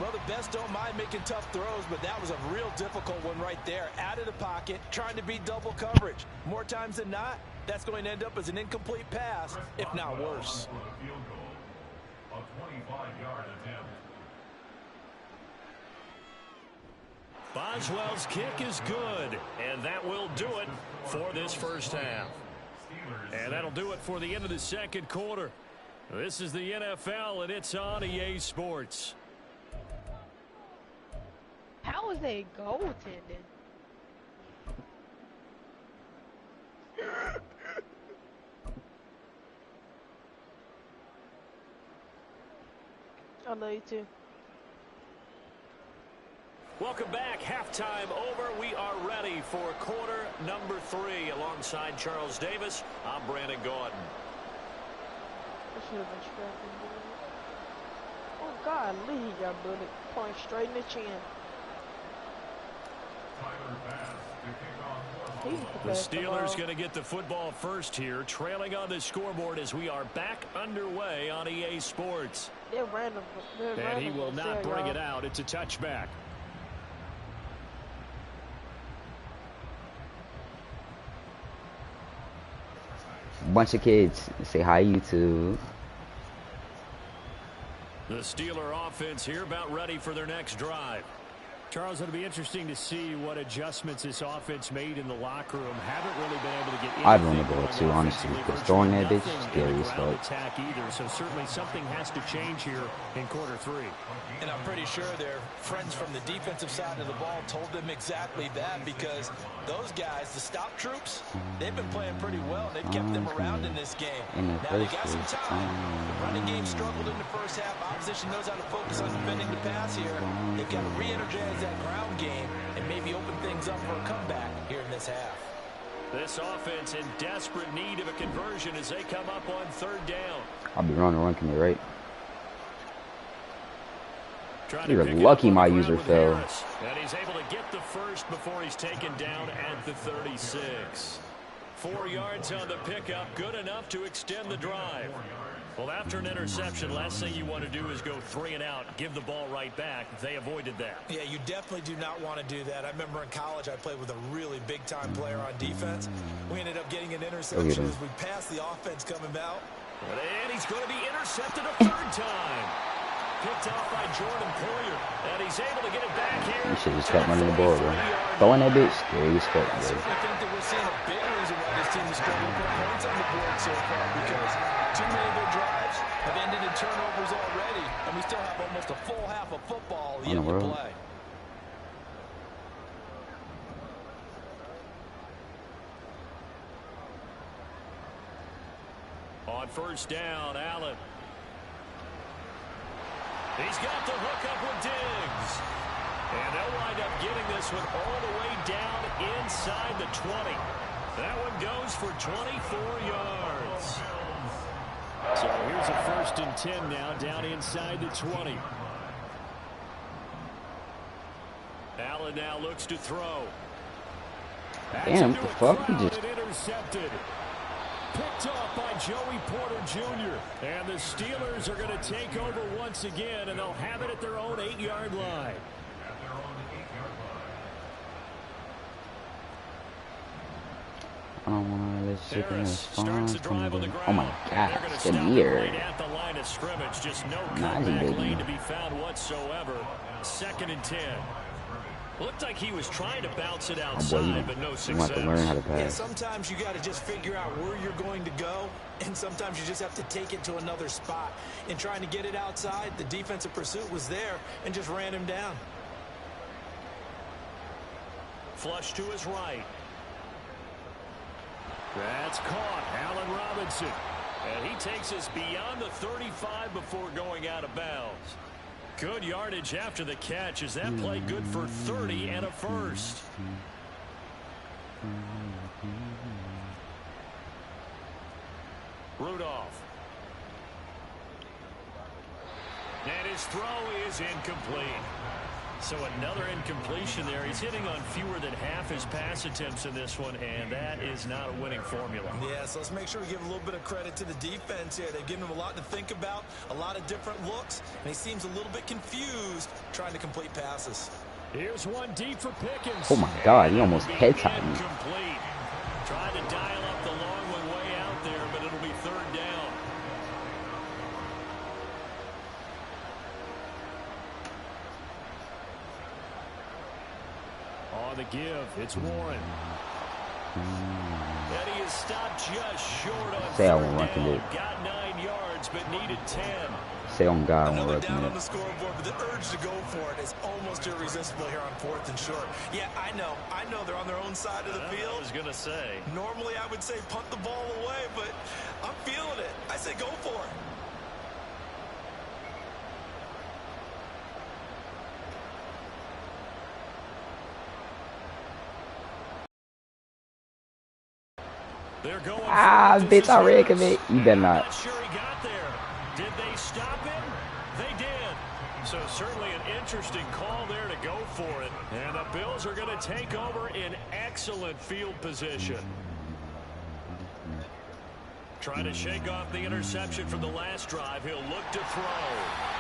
F: Well, the best don't mind making tough throws, but that was a real difficult one right there. Out of the pocket, trying to beat double coverage. More times than not, that's going to end up as an incomplete pass, if not worse.
C: A 25-yard attempt.
A: Boswell's kick is good, and that will do it for this first half. And that'll do it for the end of the second quarter. This is the NFL, and it's on EA Sports.
H: How is they goaltending? I love you too.
A: Welcome back. Halftime over. We are ready for quarter number 3. Alongside Charles Davis, I'm Brandon Gordon.
H: Oh, God, Lee, he got bullet. Point straight in the chin.
A: The Steelers going to get the football first here, trailing on the scoreboard as we are back underway on EA Sports.
H: They're random.
A: And he will not bring it out. It's a touchback.
G: Bunch of kids say hi, YouTube.
A: The Steeler offense here about ready for their next drive.
B: Charles, it'll be interesting to see what adjustments this offense made in the locker room. Haven't really been able to get
G: I'd run the ball too, honestly, because throwing that bitch is scary as fuck.
B: Attack either, so certainly something has to change here in quarter 3.
E: And I'm pretty sure their friends from the defensive side of the ball told them exactly that, because those guys, the stop troops, they've been playing pretty well. They've kept them around in this game. Now they got some time. The running game struggled in the first half. Opposition knows how to focus on defending the pass here. They've got to re-energize that ground game and maybe open things up for a comeback here in this half.
A: This offense in desperate need of a conversion as they come up on 3rd down.
G: I'll be running run to me, right? You're lucky my user fell.
A: And he's able to get the first before he's taken down at the 36. 4 yards on the pickup, good enough to extend the drive. Well, after an interception, last thing you want to do is go 3 and out, give the ball right back. They avoided that.
E: Yeah, you definitely do not want to do that. I remember in college I played with a really big-time player on defense. We ended up getting an interception as we passed the offense coming out.
A: And he's going to be intercepted a 3rd time. Picked off by Jordan Poyer, and he's able to get it back here.
G: You should just kept running the ball, bro. Throwing that bitch, scary as fuck, bro.
E: I certainly think that we're seeing a big reason why this team is struggling to put points on the board so far, because too many of their drives have ended in turnovers already, and we still have almost a full half of football yet to play.
A: On 1st down, Allen. He's got the hook up with Diggs. And they'll wind up getting this one all the way down inside the 20. That one goes for 24 yards.
B: So here's a 1st and 10 now, down inside the 20.
A: Allen now looks to throw.
G: Damn, what the fuck? He just
A: intercepted. Picked off by Joey Porter Jr. And the Steelers are going to take over once again, and they'll have it at their own 8-yard line.
G: I don't want to let shit in response. Oh my God, it's good here.
A: At the line of scrimmage, just no cutback lane to be found whatsoever. 2nd and 10. Looked like he was trying to bounce it outside, but no success.
G: You have to learn how to pass.
E: Yeah, sometimes you got to just figure out where you're going to go, and sometimes you just have to take it to another spot. In trying to get it outside, the defensive pursuit was there and just ran him down.
A: Flush to his right. That's caught. Allen Robinson. And he takes us beyond the 35 before going out of bounds. Good yardage after the catch. Is that play good for 30 and a 1st? Rudolph. And his throw is incomplete. So another incompletion there. He's hitting on fewer than half his pass attempts in this one, and that is not a winning formula.
E: Yeah, so let's make sure we give a little bit of credit to the defense here. They've given him a lot to think about, a lot of different looks, and he seems a little bit confused trying to complete passes.
A: Here's one deep for Pickens.
G: Oh my God, he almost head-topped me.
A: Tried to dial up the long one way out there, but it'll be 3rd down. On the give, it's Warren. And he is stopped just short on 3rd down. Got 9 yards, but needed 10.
G: Say on God,
E: I know they're down on the scoreboard, but the urge to go for it is almost irresistible here on 4th and short. Yeah, I know they're on their own side of the field.
A: I was going to say.
E: Normally I would say punt the ball away, but I'm feeling it. I say go for it.
A: They're going
G: Ah,
A: for it.
G: bitch, I ran commit. You better
A: I'm
G: not.
A: not sure he got there. Did they stop him? They did. So certainly an interesting call there to go for it. And the Bills are going to take over in excellent field position. Trying to shake off the interception from the last drive. He'll look to throw.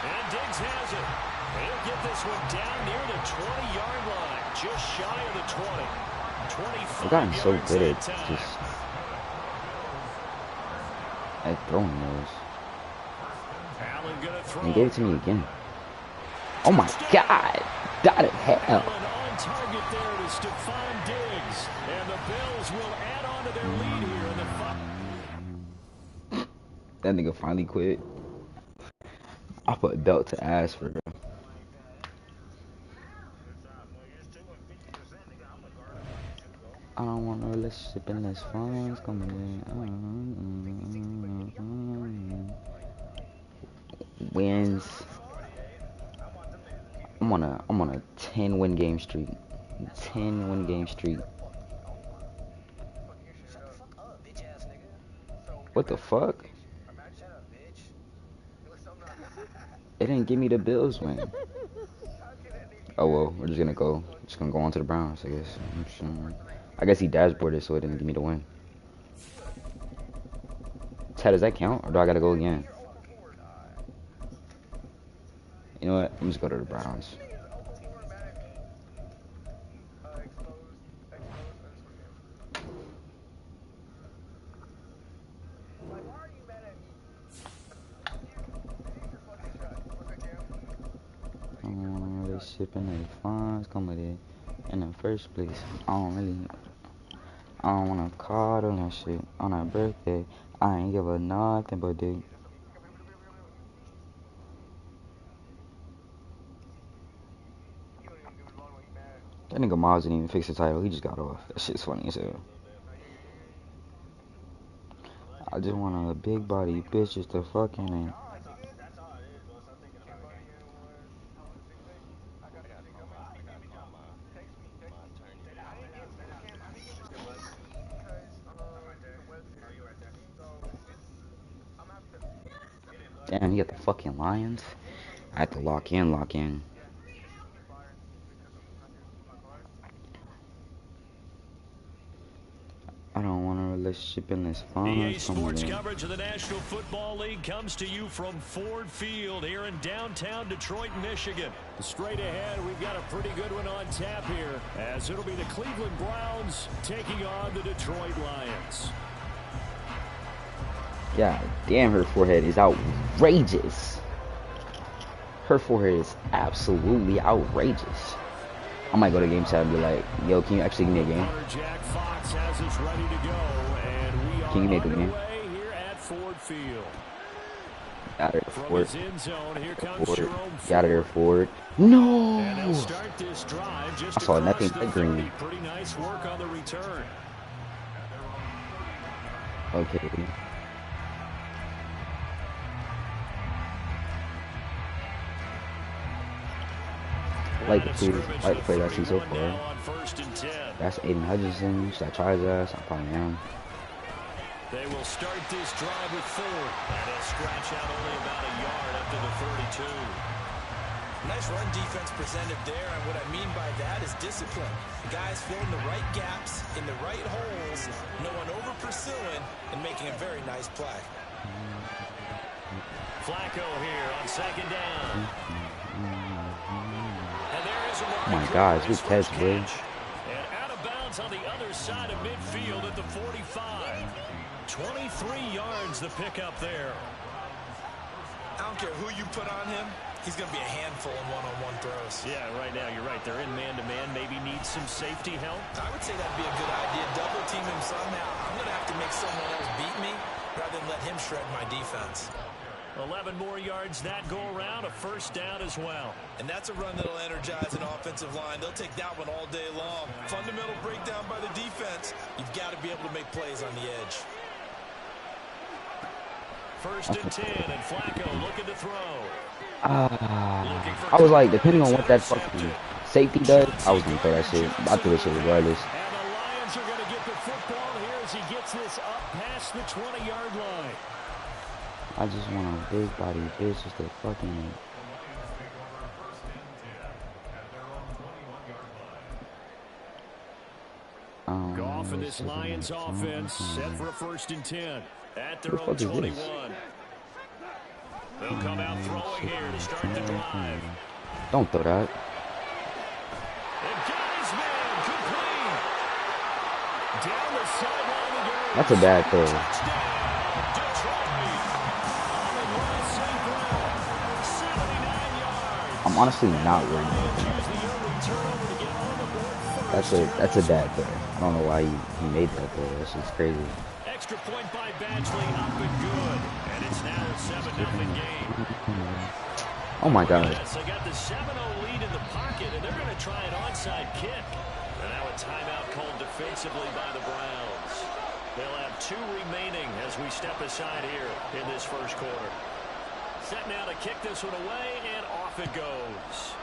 A: And Diggs has it. He'll get this one down near the 20-yard line. Just shy of the 20. 25
G: I've gotten so
A: yards
G: good
A: that
G: at
A: time.
G: just at throwing those.
A: Allen gonna throw.
G: And he gave it to me again. Oh my God! Got it, hell.
A: Allen on target there to Stephon Diggs. And the Bills will add on to their lead here in the
G: That nigga finally quit. I put belt to ass for real. I don't want a relationship unless funds coming in. Wins. I'm on a 10-win game streak. 10-win game streak. What the fuck? It didn't give me the Bills win. Oh well, we're just gonna go on to the Browns, I guess. I guess he dashboarded, so it didn't give me the win. Ted, does that count, or do I gotta go again? You know what? I'm just go to the Browns. I don't want a relationship and the funds come with it in the first place. I don't want a card or that shit on her birthday. I ain't give her nothing but dick. That nigga Miles didn't even fix the title. He just got off. That shit's funny as hell. I just want a big body bitch just to fucking and damn, you got the fucking Lions. I had to lock in. I don't want a relationship in this fun.
A: EA Sports coverage of the National Football League comes to you from Ford Field here in downtown Detroit, Michigan. Straight ahead, we've got a pretty good one on tap here, as it'll be the Cleveland Browns taking on the Detroit Lions.
G: Yeah, damn, her forehead is outrageous. Her forehead is absolutely outrageous. I might go to game chat and be like, yo, can you actually give me a game?
A: Jack Fox has us ready to go, and we are
G: Can you make a game?
A: here at Ford Field.
G: Got her, Ford.
A: Here comes Jerome
G: Got her, Ford. No!
A: And they'll start this drive just
G: I saw nothing
A: across
G: but
A: the 30.
G: green.
A: Pretty nice work on the return.
G: Okay. Like the play that I see so far. That's Aiden Hutchinson. Should I try his ass? I probably am.
A: They will start this drive with Ford. And he'll scratch out only about a yard up to the 32.
E: Nice run defense presented there, and what I mean by that is discipline. The guys filling the right gaps in the right holes, no one over pursuing, and making a very nice play.
A: Flacco here on second down.
G: Oh my God, good catch, boy.
A: And out of bounds on the other side of midfield at the 45. 23 yards the pickup there.
E: I don't care who you put on him. He's going to be a handful in one-on-one throws.
A: Yeah, right now you're right. They're in man-to-man. Maybe needs some safety help.
E: I would say that'd be a good idea. Double team him somehow. I'm going to have to make someone else beat me rather than let him shred my defense.
A: 11 more yards that go around, a first down as well.
E: And that's a run that'll energize an offensive line. They'll take that one all day long. Fundamental breakdown by the defense. You've got to be able to make plays on the edge.
A: First and 10, and Flacco looking to throw.
G: I was like, depending on what that fucking safety does, I was gonna throw that shit. I threw that shit regardless.
A: And the
B: Lions are going to get the football here as he gets this up past the 20-yard line.
G: I just want a big body bitch just to fucking...
B: Goff and this Lions offense set for a 1st and 10 at their own 21. They'll come out throwing here to start the drive.
G: Don't throw that.
B: And got his man complete. Down the sideline he goes.
G: That's a bad throw.
B: Touchdown, Detroit. Amon-Ra St. Brown, 79 yards.
G: I'm honestly not worried about that.
B: Choose the early turnover to get on the board first.
G: That's a bad throw. I don't know why he made that throw. That's just crazy.
A: Extra point by Badgley, up and good. And it's now a 7-0 game.
G: Oh my God.
A: Yes, they got the 7-0 lead in the pocket, and they're going to try an onside kick. And now a timeout called defensively by the Browns. They'll have 2 remaining as we step aside here in this first quarter. Set now to kick this one away, and off it goes.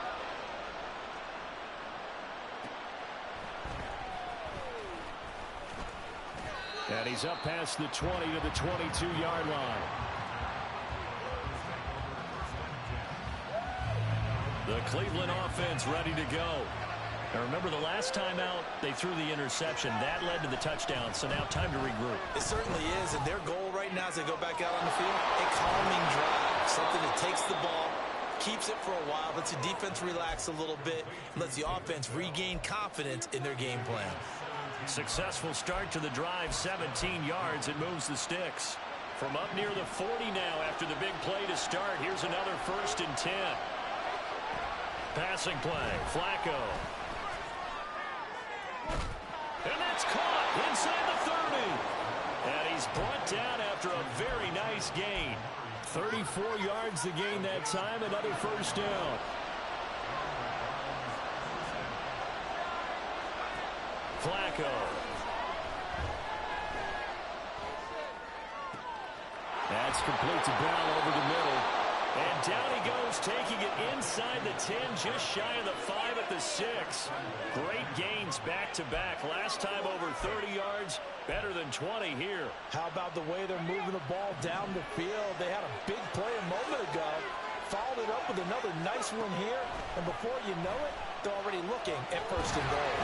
B: And he's up past the 20 to the 22-yard line.
A: The Cleveland offense ready to go. Now remember, the last time out, they threw the interception. That led to the touchdown, so now time to regroup.
E: It certainly is, and their goal right now as they go back out on the field, a calming drive. Something that takes the ball, keeps it for a while, lets the defense relax a little bit, and lets the offense regain confidence in their game plan.
A: Successful start to the drive, 17 yards. It moves the sticks. From up near the 40 now after the big play to start. Here's another 1st and 10. Passing play, Flacco. And that's caught inside the 30. And he's brought down after a very nice gain.
B: 34 yards to gain that time, another 1st down.
A: Flacco.
B: That's complete to Brown over the middle.
A: And down he goes, taking it inside the 10, just shy of the 5 at the 6. Great gains back-to-back. Last time over 30 yards, better than 20 here.
F: How about the way they're moving the ball down the field? They had a big play a moment ago. Followed it up with another nice one here. And before you know it, they're already looking at 1st and goal.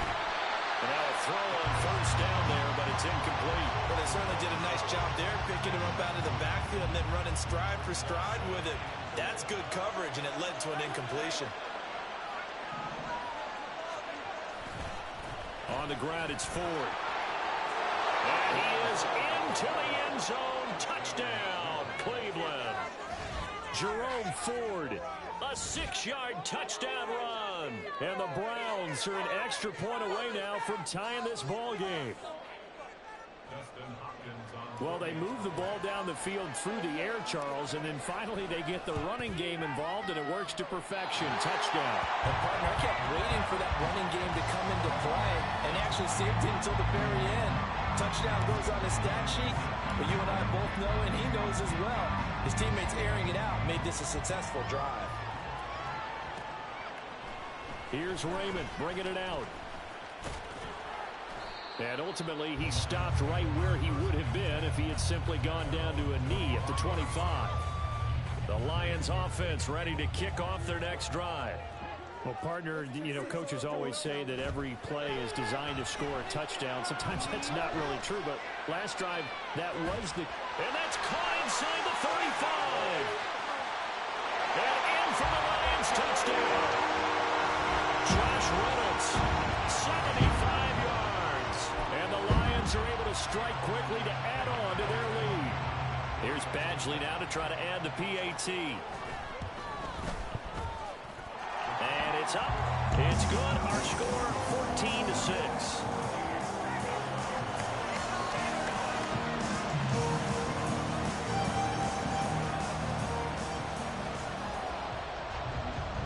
A: And now a throw on 1st down there, but it's incomplete.
E: Well, they certainly did a nice job there, picking him up out of the backfield and then running stride for stride with it. That's good coverage, and it led to an incompletion.
A: On the ground, it's Ford. And he is into the end zone. Touchdown, Cleveland.
B: Jerome Ford.
A: A 6-yard touchdown run.
B: And the Browns are an extra point away now from tying this ball game. Well, they move the ball down the field through the air, Charles, and then finally they get the running game involved, and it works to perfection. Touchdown.
F: And partner, I kept waiting for that running game to come into play and actually saved it until the very end. Touchdown goes on his stat sheet, but you and I both know, and he knows as well, his teammates airing it out made this a successful drive.
B: Here's Raymond bringing it out. And ultimately, he stopped right where he would have been if he had simply gone down to a knee at the 25.
A: The Lions offense ready to kick off their next drive.
B: Well, partner, you know, coaches always say that every play is designed to score a touchdown. Sometimes that's not really true, but last drive, that was the...
A: And that's caught inside the 35. And in for the Lions touchdown. Josh Reynolds, 75 yards. And the Lions are able to strike quickly to add on to their lead. Here's Badgley now to try to add the PAT. And it's up. It's good. Our score, 14-6.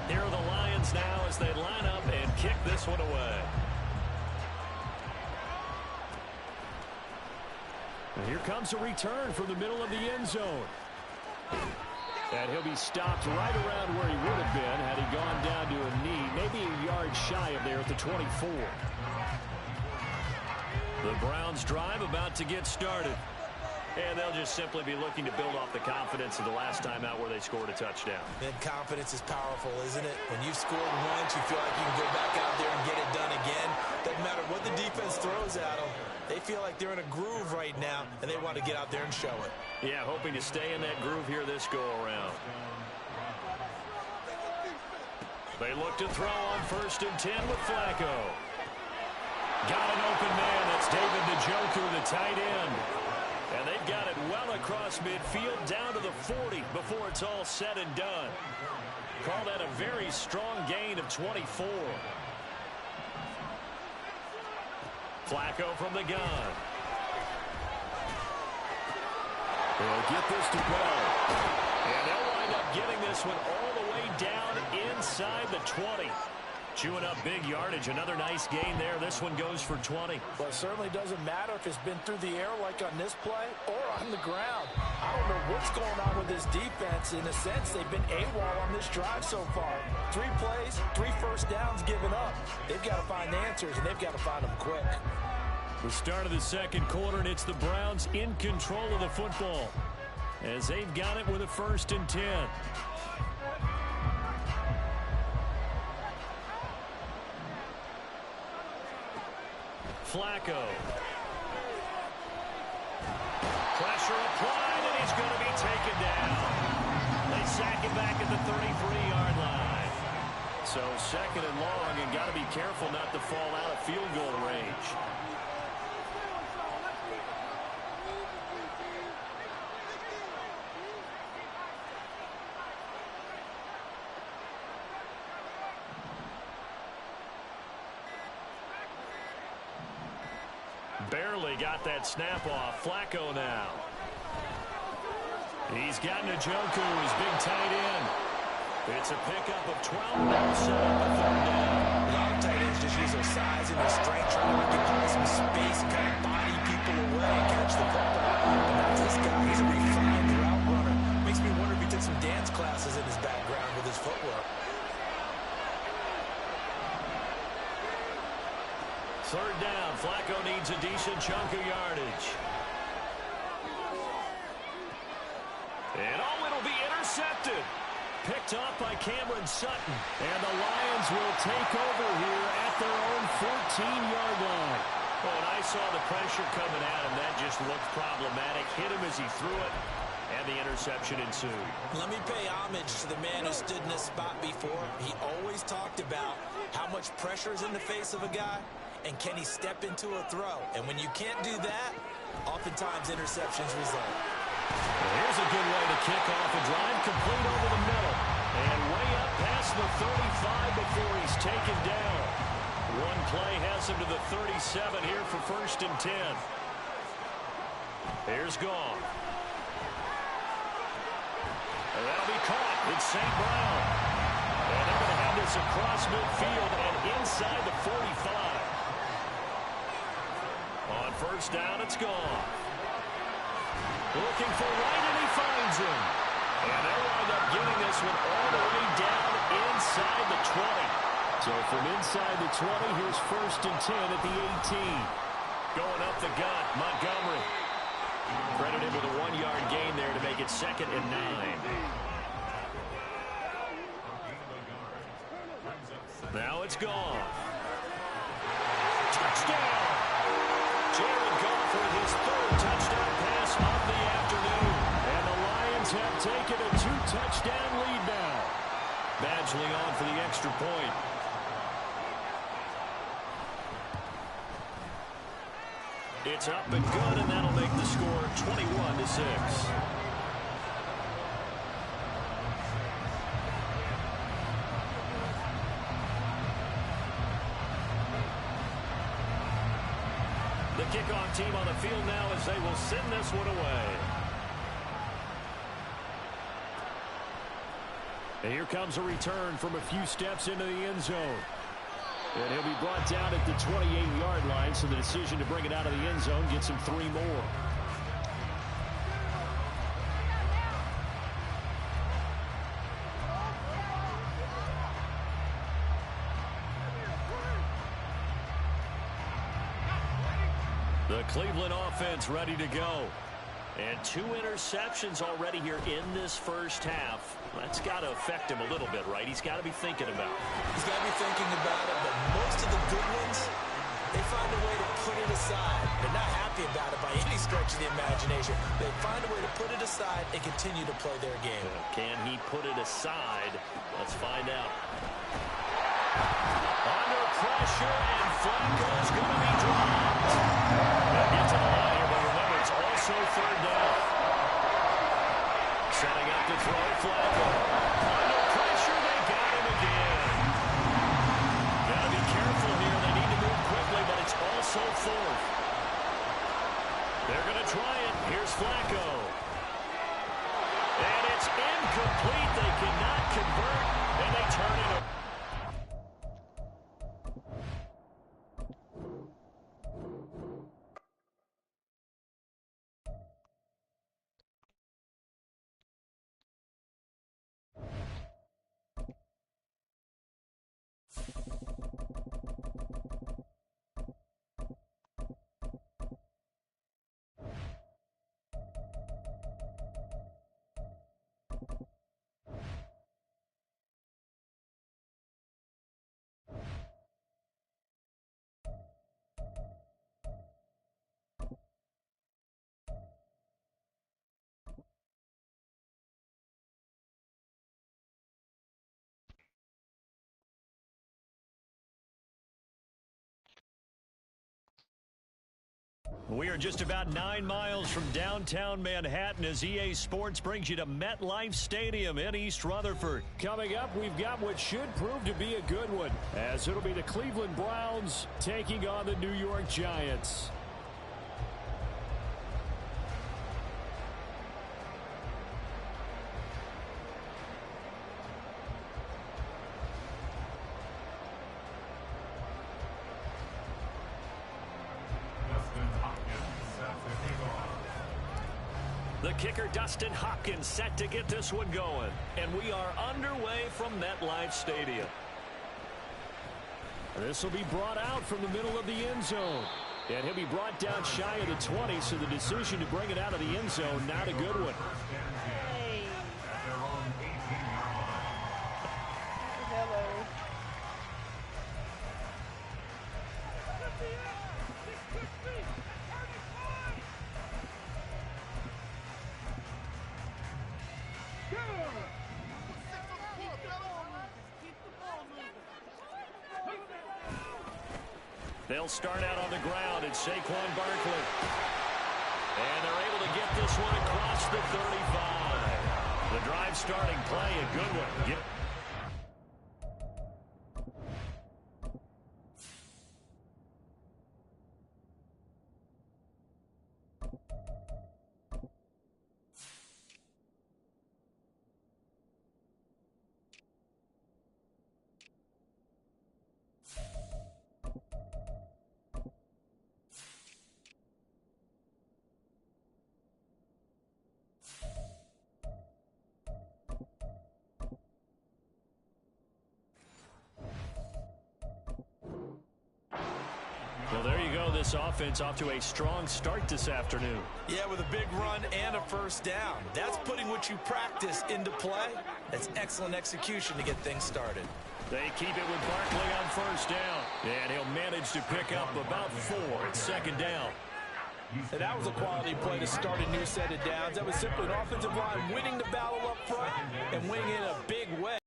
A: Here are the Lions now as they line up and kick this one away.
B: And here comes a return from the middle of the end zone. And he'll be stopped right around where he would have been had he gone down to a knee, maybe a yard shy of there at the 24.
A: The Browns drive about to get started. And they'll just simply be looking to build off the confidence of the last time out where they scored a touchdown.
E: And confidence is powerful, isn't it? When you've scored once, you feel like you can go back out there and get it done again. Doesn't matter what the defense throws at them. They feel like they're in a groove right now, and they want to get out there and show it.
A: Yeah, hoping to stay in that groove here this go-around. They look to throw on 1st and 10 with Flacco. Got an open man. That's David Njoku, the tight end. And they've got it well across midfield down to the 40 before it's all said and done. Call that a very strong gain of 24. Flacco from the gun. They'll get this to go. And they'll wind up getting this one all the way down inside the 20. Chewing up big yardage. Another nice gain there. This one goes for 20.
F: Well, it certainly doesn't matter if it's been through the air like on this play or on the ground. I don't know what's going on with this defense. In a sense, they've been AWOL on this drive so far. 3 plays, 3 first downs given up. They've got to find answers, and they've got to find them quick.
A: The start of the second quarter, and it's the Browns in control of the football as they've got it with a 1st and 10. Flacco. Pressure applied, and he's going to be taken down. They sack him back at the 33-yard line. So 2nd and long, and got to be careful not to fall out of field goal range. Barely got that snap off. Flacco now. He's got Njoku, his big tight end. It's a pickup of 12. Set up a 3rd down.
E: A lot of tight ends just use their size and their strength, trying to occupy some space and kind of body people away and catch the ball. But not this guy. He's a refined route runner. Makes me wonder if he took some dance classes in his background with his footwork.
A: 3rd down. Flacco needs a decent chunk of yardage. And it'll be intercepted. Picked off by Cameron Sutton. And the Lions will take over here at their own 14-yard line. Oh, and I saw the pressure coming at him. That just looked problematic. Hit him as he threw it. And the interception ensued.
E: Let me pay homage to the man who stood in this spot before. He always talked about how much pressure is in the face of a guy. And can he step into a throw? And when you can't do that, oftentimes interceptions result.
A: Well, here's a good way to kick off a drive, complete over the middle. And way up past the 35 before he's taken down. One play has him to the 37 here for 1st and 10. Here's Goff. And that'll be caught. It's St. Brown. And they're going to have this across midfield and inside the 45. On 1st down, it's Goff. Looking for White, and he finds him. And they'll wind up getting this one all the way down inside the 20. So from inside the 20, here's 1st and 10 at the 18. Going up the gut, Montgomery. Credited with a 1-yard gain there to make it 2nd and 9. Now it's Goff. Touchdown! Jared Goff with his 3rd touchdown pass of the afternoon. And the Lions have taken a 2-touchdown lead now. Badgley on for the extra point. It's up and good, and that'll make the score 21-6. The kickoff team on the field now as they will send this one away. And here comes a return from a few steps into the end zone. And he'll be brought down at the 28-yard line, so the decision to bring it out of the end zone gets him 3 more. The Cleveland offense ready to go. And 2 interceptions already here in this first half. That's got to affect him a little bit, right? He's got to be thinking about it.
E: He's got to be thinking about it, but most of the good ones, they find a way to put it aside. They're not happy about it by any stretch of the imagination. They find a way to put it aside and continue to play their game.
A: Can he put it aside? Let's find out. Under pressure, and Flacco's going to be dropped. That gets to the line here, but remember, it's also third down. Setting up to throw, Flacco. Under pressure, they got him again. Got to be careful here. They need to move quickly, but it's also fourth. They're going to try it. Here's Flacco. And it's incomplete. They cannot convert, and they turn it over. We are just about 9 miles from downtown Manhattan as EA Sports brings you to MetLife Stadium in East Rutherford.
B: Coming up, we've got what should prove to be a good one, as it'll be the Cleveland Browns taking on the New York Giants.
A: The kicker, Dustin Hopkins, set to get this one going. And we are underway from MetLife Stadium.
B: This will be brought out from the middle of the end zone. And he'll be brought down shy of the 20, so the decision to bring it out of the end zone, not a good one.
H: Hey. Hello.
A: They'll start out on the ground. It's Saquon Barkley. And they're able to get this one across the 35. The drive starting play, a good one. Well, there you go. This offense off to a strong start this afternoon.
E: Yeah, with a big run and a first down. That's putting what you practice into play. That's excellent execution to get things started.
A: They keep it with Barkley on first down. And he'll manage to pick up about 4 at second down.
F: And that was a quality play to start a new set of downs. That was simply an offensive line winning the battle up front and winning in a big way.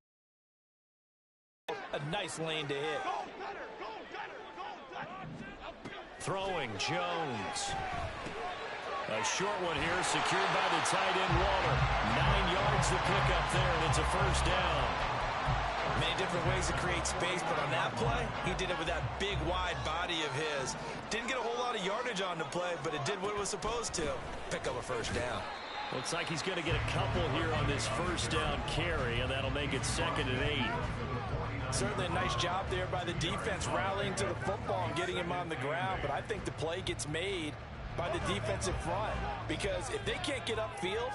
F: A nice lane to hit.
A: Throwing Jones. A short one here, secured by the tight end Waller. 9 yards to pick up there, and it's a first down.
E: Many different ways to create space, but on that play, he did it with that big, wide body of his. Didn't get a whole lot of yardage on the play, but it did what it was supposed to. Pick up a first down.
A: Looks like he's going to get a couple here on this first down carry, and that'll make it 2nd and 8.
F: Certainly a nice job there by the defense rallying to the football and getting him on the ground, but I think the play gets made by the defensive front because if they can't get upfield,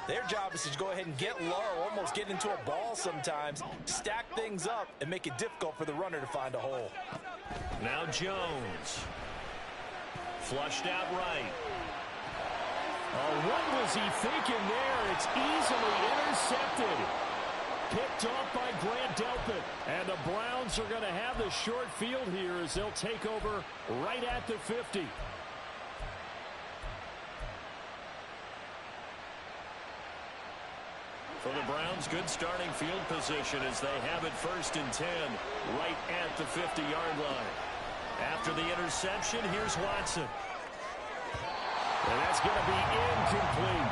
F: their job is to go ahead and get low, almost get into a ball sometimes, stack things up, and make it difficult for the runner to find a hole.
A: Now Jones. Flushed out right.
B: Oh, what was he thinking there? It's easily intercepted. Picked off by Grant Delpit. And the Browns are going to have the short field here as they'll take over right at the 50.
A: For the Browns, good starting field position as they have it 1st and 10 right at the 50-yard line. After the interception, here's Watson.
B: And that's going to be incomplete.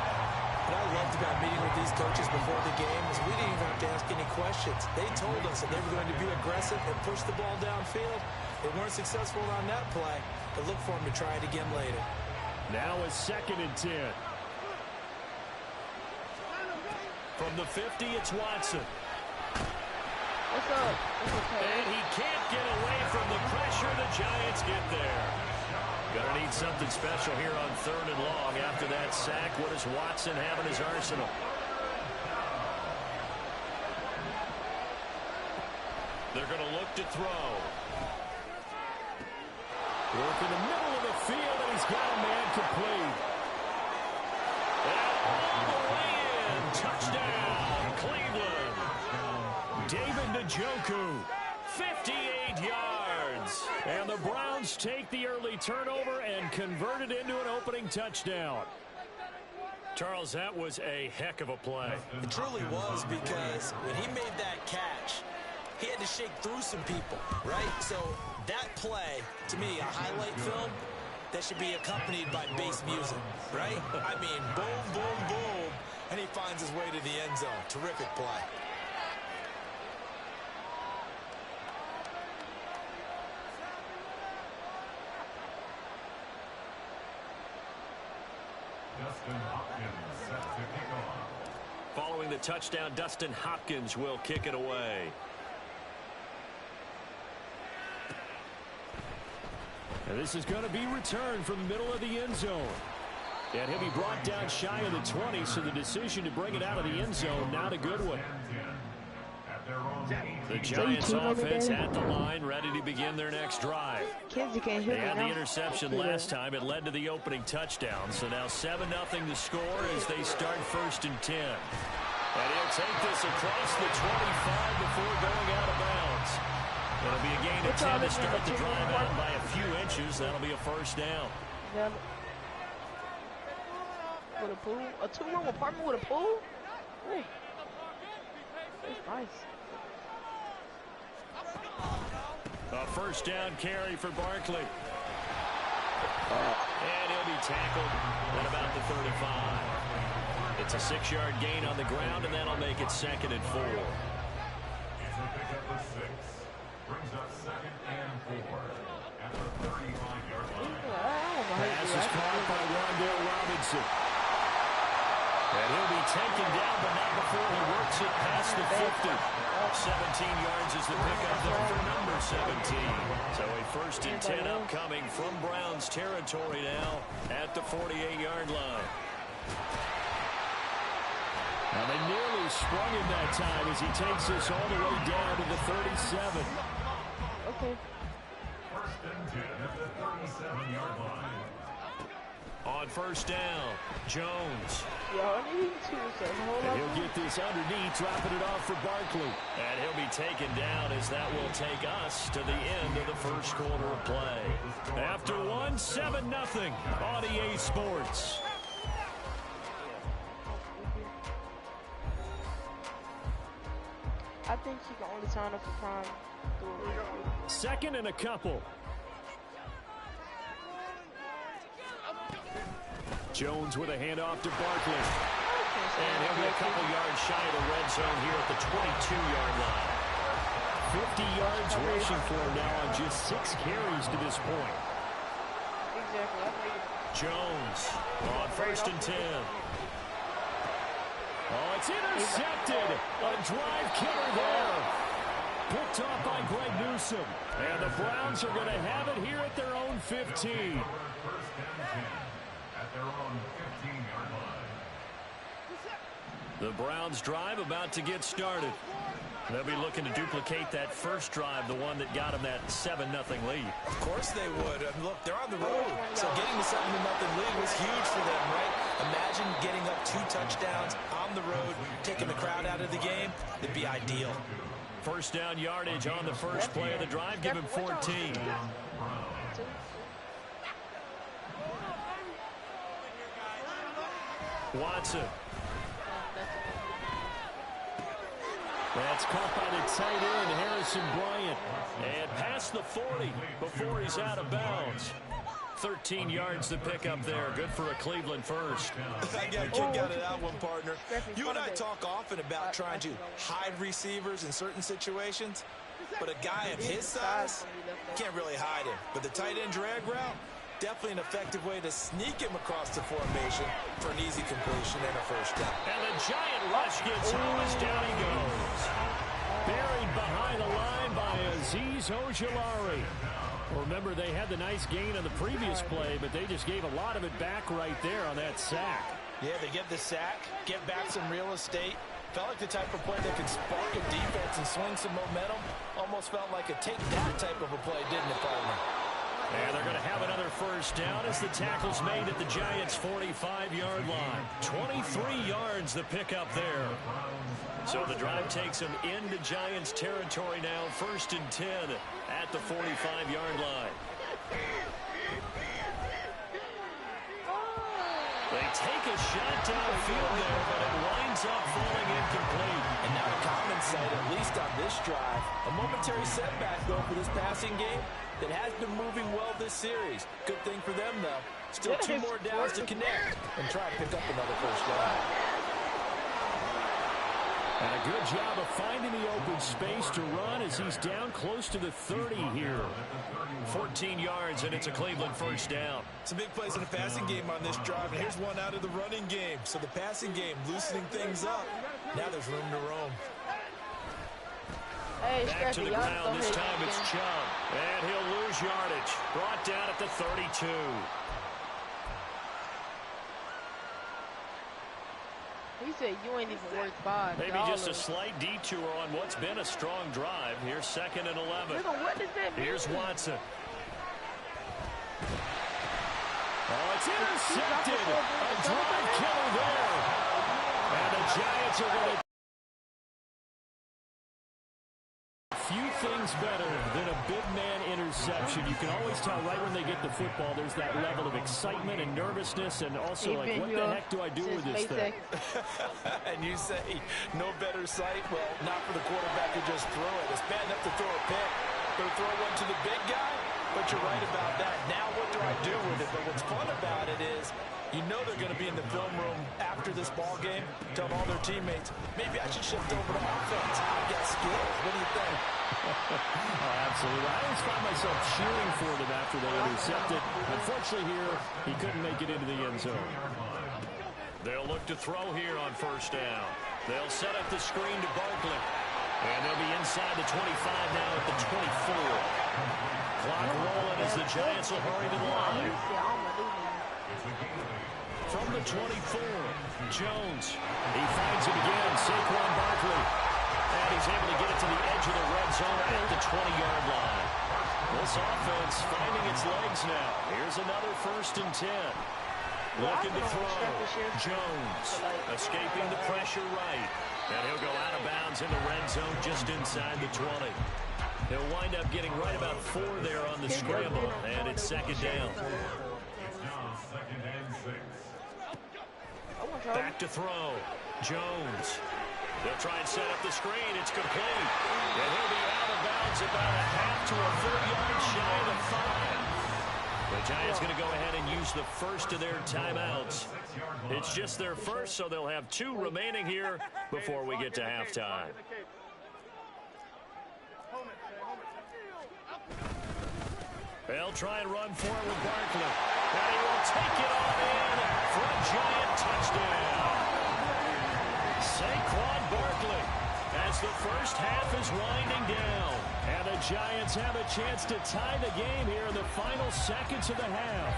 E: What I loved about meeting with these coaches before the game is we didn't even have to ask any questions. They told us that they were going to be aggressive and push the ball downfield. They weren't successful on that play, but look for them to try it again later.
B: Now it's 2nd and 10.
A: From the 50, it's Watson.
H: What's up? It's okay.
A: And he can't get away from the pressure. The Giants get there. Gonna need something special here on 3rd and long. After that sack, what does Watson have in his arsenal? They're gonna look to throw.
B: Work in the middle of the field, and he's got a man complete.
A: And all the way in. Touchdown, Cleveland. David Njoku, 58 yards.
B: And the Browns take the early turnover and convert it into an opening touchdown.
A: Charles, that was a heck of a play.
E: It truly was, because when he made that catch, he had to shake through some people, right? So that play, to me, a highlight film that should be accompanied by bass music, right? I mean, boom, boom, boom, and he finds his way to the end zone. Terrific play.
C: Dustin Hopkins set to kick off.
A: Following the touchdown, Dustin Hopkins will kick it away.
B: And this is going to be returned from the middle of the end zone. And he'll be brought down shy of the 20, so the decision to bring it out of the end zone, not a good one.
A: The Giants offense at the line, ready to begin their next drive.
H: Kenzie can't hear
A: They
H: me
A: had
H: now.
A: the interception last time. It led to the opening touchdown. So now 7-0 the score as they start 1st and 10. And he'll take this across the 25 before going out of bounds. It'll be a gain of 10 to start the drive out by a few inches. That'll be a 1st down.
H: With a pool? A 2-room apartment with a pool? Ooh. That's nice.
A: A 1st down carry for Barkley. And he'll be tackled at about the 35. It's a 6-yard gain on the ground, and that'll make it 2nd and 4.
C: It's a pickup of 6. Brings up 2nd and 4 at the 35-yard line.
B: Pass is caught by Rondale Robinson.
A: And he'll be taken down, but not before he works it past the 50. 17 yards is the pickup there for number 17. So a 1st and 10 upcoming from Browns territory now at the 48-yard line.
B: Now they nearly sprung him that time as he takes this all the way down to the 37.
H: Okay.
C: 1st and 10 at the 37-yard line.
A: On 1st down, Jones.
H: Y'all need to say a whole
B: And
H: lot
B: he'll
H: more.
B: get this underneath, dropping it off for Barkley.
A: And he'll be taken down as that will take us to the end of the 1st quarter of play. After one, 7-0 on EA Sports.
H: I think he can only sign up for prime.
B: 2nd and a couple. Jones with a handoff to Barkley.
A: And he'll be a couple yards shy of the red zone here at the 22-yard line.
B: 50 yards rushing for him now on just 6 carries to this point.
H: Exactly.
A: Jones on 1st and 10.
B: Oh, it's intercepted. A drive killer there. Picked off by Greg Newsome. And the Browns are going to have it here at their own 15.
C: 1st and 10 at their own 15-yard line.
A: The Browns drive about to get started. They'll be looking to duplicate that first drive, the one that got them that 7-0 lead.
E: Of course they would. And look, they're on the road. So getting the 7-0 lead was huge for them, right? Imagine getting up 2 touchdowns on the road, taking the crowd out of the game. It'd be ideal.
A: First down yardage on the first play of the drive. Give him 14. Watson. That's caught by the tight end, Harrison Bryant. And past the 40 before he's out of bounds. 13 yards to pick up there. Good for a Cleveland first.
E: I got a kick out of that one, partner. You and I talk often about trying to hide receivers in certain situations, but a guy of his size can't really hide him. But the tight end drag route, definitely an effective way to sneak him across the formation for an easy completion and a first down.
A: And the giant rush gets home as down he goes. Buried behind the line by Azeez Ojulari. Remember, they had the nice gain on the previous play, but they just gave a lot of it back right there on that sack.
F: Yeah, they get the sack, get back some real estate. Felt like the type of play that could spark a defense and swing some momentum. Almost felt like a take-that type of a play, didn't it, partner?
A: And they're going to have another first down as the tackle's made at the Giants' 45-yard line. 23 yards the pickup there. So the drive takes them into Giants territory now. 1st and 10 at the 45-yard line. They take a shot downfield there, but it winds up falling incomplete.
F: And now a common sight, at least on this drive. A momentary setback, though, for this passing game that has been moving well this series. Good thing for them, though. Still 2 more downs to connect and try to pick up another first down.
A: And a good job of finding the open space to run as he's down close to the 30 here. 14 yards, and it's a Cleveland first down.
E: Some big plays in the passing game on this drive, and here's one out of the running game. So the passing game loosening things up. Now there's room to roam.
A: Back to the ground. This time it's Chubb. And he'll lose yardage. Brought down at the 32.
H: He said you ain't even worth $5.
A: Maybe just a slight detour on what's been a strong drive. Here's 2nd and 11.
H: What does that mean?
A: Here's Watson. Oh, it's intercepted. A drive killer there. And the Giants are going to few things better than a big man interception. You can always tell right when they get the football, there's that level of excitement and nervousness, and also like, what the heck do I do with this thing?
F: And you say, no better sight? Well, not for the quarterback to just throw it. It's bad enough to throw a pick, but throw one to the big guy? But you're right about that. Now what do I do with it? But what's fun about it is, you know they're going to be in the film room after this ball game, tell all their teammates, maybe I should shift over to offense. I've got skills. What do you think?
A: Oh, absolutely. I always find myself cheering for them after they intercept it. Unfortunately here, he couldn't make it into the end zone. They'll look to throw here on first down. They'll set up the screen to Barkley. And they'll be inside the 25 now at the 24. Clock rolling as the Giants will hurry to the line. From the 24, Jones. He finds him again, Saquon Barkley. And he's able to get it to the edge of the red zone at the 20-yard line. This offense finding its legs now. Here's another 1st and 10. Looking to throw. Jones escaping the pressure right. And he'll go out of bounds in the red zone just inside the 20. He'll wind up getting right about 4 there on the scramble. And it's 2nd down. Back to throw. Jones. They'll try and set up the screen. It's complete. And he'll be out of bounds about a half to a 4-yard shy of the 5. The Giants going to go ahead and use the first of their timeouts. It's just their first, so they'll have 2 remaining here before we get to halftime. They'll try and run forward with Barkley. And he will take it on in for a Giant touchdown. Saquon Barkley as the first half is winding down. And the Giants have a chance to tie the game here in the final seconds of the half.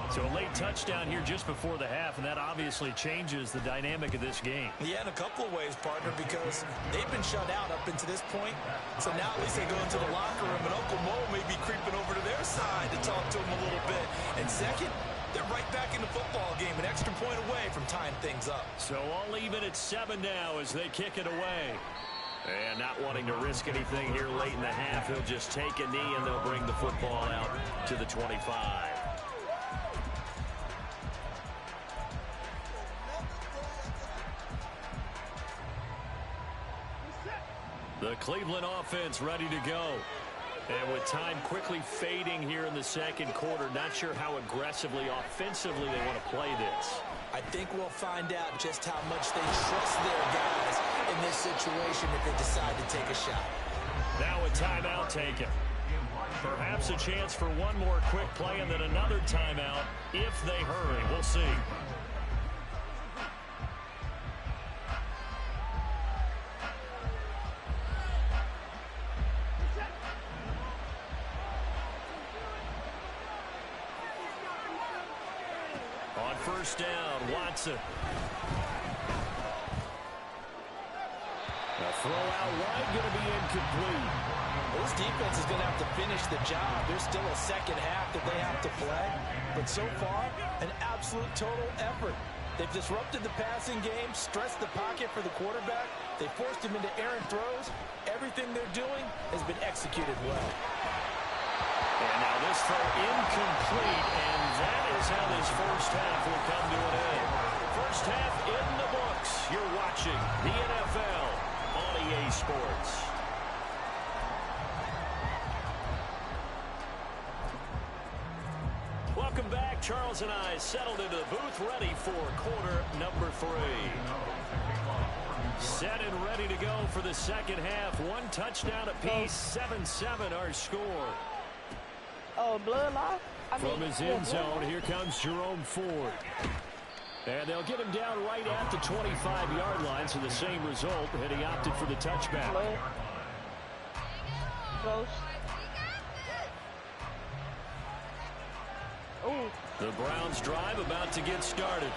A: So a late touchdown here just before the half, and that obviously changes the dynamic of this game.
E: Yeah, in a couple of ways, partner, because they've been shut out up until this point. So now at least they go into the locker room, and Uncle Mo may be creeping over to their side to talk to him a little bit. And second, they're right back in the football game, an extra point away from tying things up.
A: So all even at 7 now as they kick it away. And not wanting to risk anything here late in the half, he'll just take a knee, and they'll bring the football out to the 25. The Cleveland offense ready to go. And with time quickly fading here in the second quarter, not sure how aggressively, offensively they want to play this.
E: I think we'll find out just how much they trust their guys in this situation if they decide to take a shot.
A: Now a timeout taken. Perhaps a chance for one more quick play and then another timeout if they hurry. We'll see. On first down, Watson. A throw out wide, going to be incomplete.
E: This defense is going to have to finish the job. There's still a second half that they have to play. But so far, an absolute total effort. They've disrupted the passing game, stressed the pocket for the quarterback. They forced him into errant throws. Everything they're doing has been executed well.
A: And now this throw incomplete, and that is how this first half will come to an end. First half in the books. You're watching the NFL on EA Sports. Welcome back. Charles and I settled into the booth, ready for quarter number 3. Set and ready to go for the second half. One touchdown apiece, 7-7 our score.
H: Oh, blood loss?
A: From his end zone, here comes Jerome Ford. And they'll get him down right at the 25-yard line, so the same result, and he opted for the touchback.
H: Close. Ooh.
A: The Browns drive about to get started.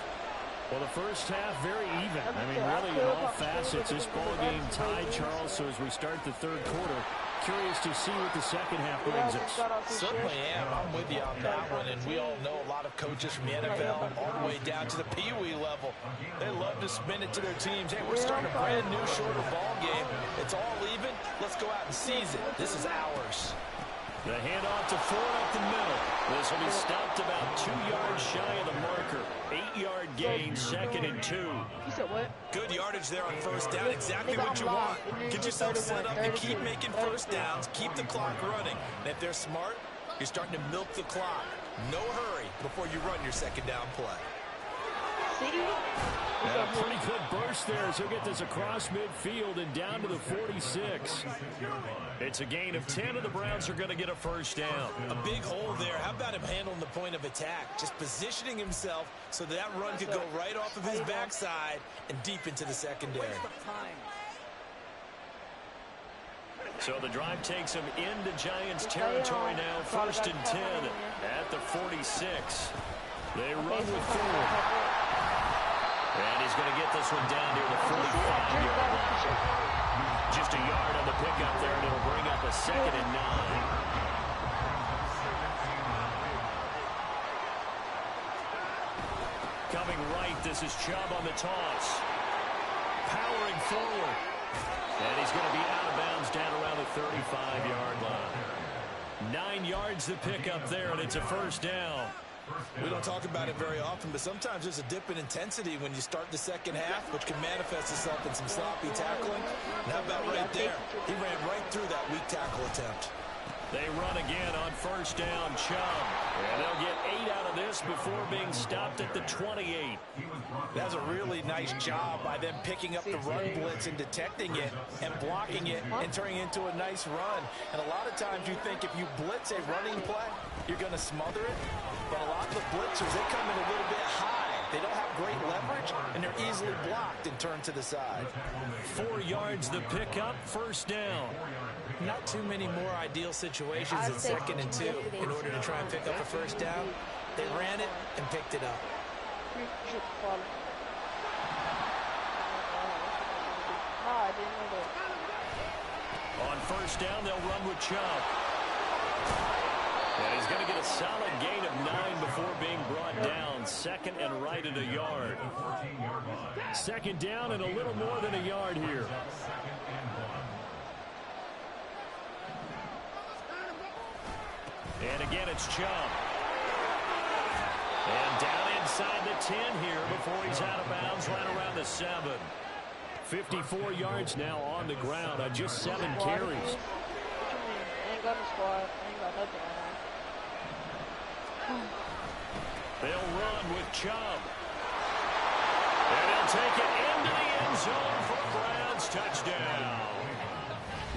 A: Well, the first half, very even. I mean, really, in all facets, this ball game tied, Charles. So as we start the third quarter, curious to see what the second half brings us.
E: Certainly am. I'm with you on that one. And we all know a lot of coaches from the NFL all the way down to the Pee-wee level. They love to spin it to their teams. Hey, we're starting a brand new, shorter ball game. It's all even. Let's go out and seize it. This is ours.
A: The handoff to Ford up the middle. This will be stopped about 2 yards shy of the marker. 8-yard gain, 2nd and 2.
H: You said what?
E: Good yardage there on first down. Exactly what you want. Get yourself set up to keep making first downs. Keep the clock running. And if they're smart, you're starting to milk the clock. No hurry before you run your second down play.
A: A pretty good burst there as he'll get this across midfield and down to the 46. It's a gain of 10, and the Browns are going to get a first down.
E: A big hole there. How about him handling the point of attack? Just positioning himself so that run could go right off of his backside and deep into the secondary.
A: So the drive takes him into Giants territory now. 1st and 10 at the 46. They run with Ford. And he's going to get this one down near the 45-yard line. Just a yard on the pickup there, and it'll bring up a 2nd and 9. Coming right, this is Chubb on the toss. Powering forward. And he's going to be out of bounds down around the 35-yard line. 9 yards the pickup there, and it's a first down.
E: We don't talk about it very often, but sometimes there's a dip in intensity when you start the second half, which can manifest itself in some sloppy tackling. And how about right there? He ran right through that weak tackle attempt.
A: They run again on first down, Chubb. And they'll get 8 out of this before being stopped at the 28.
E: That's a really nice job by them picking up the run blitz and detecting it and blocking it and turning it into a nice run. And a lot of times you think if you blitz a running play, you're going to smother it. But a lot of the blitzers, they come in a little bit high. They don't have great leverage, and they're easily blocked and turned to the side.
A: 4 yards the pickup, first down.
E: Not too many more ideal situations in 2nd and 2 in order to try and pick up a first down. They ran it and picked it up.
A: On first down, they'll run with Chubb. And he's going to get a solid gain of 9 before being brought down. 2nd and right at a yard.
B: 2nd down and a little more than a yard here.
A: And again, it's Chubb. And down inside the 10 here before he's out of bounds, right around the 7.
B: 54 yards now on the ground on just 7 carries.
H: Ain't got no squad. Ain't got nothing on.
A: They'll run with Chubb. And they'll take it into the end zone for a Browns touchdown.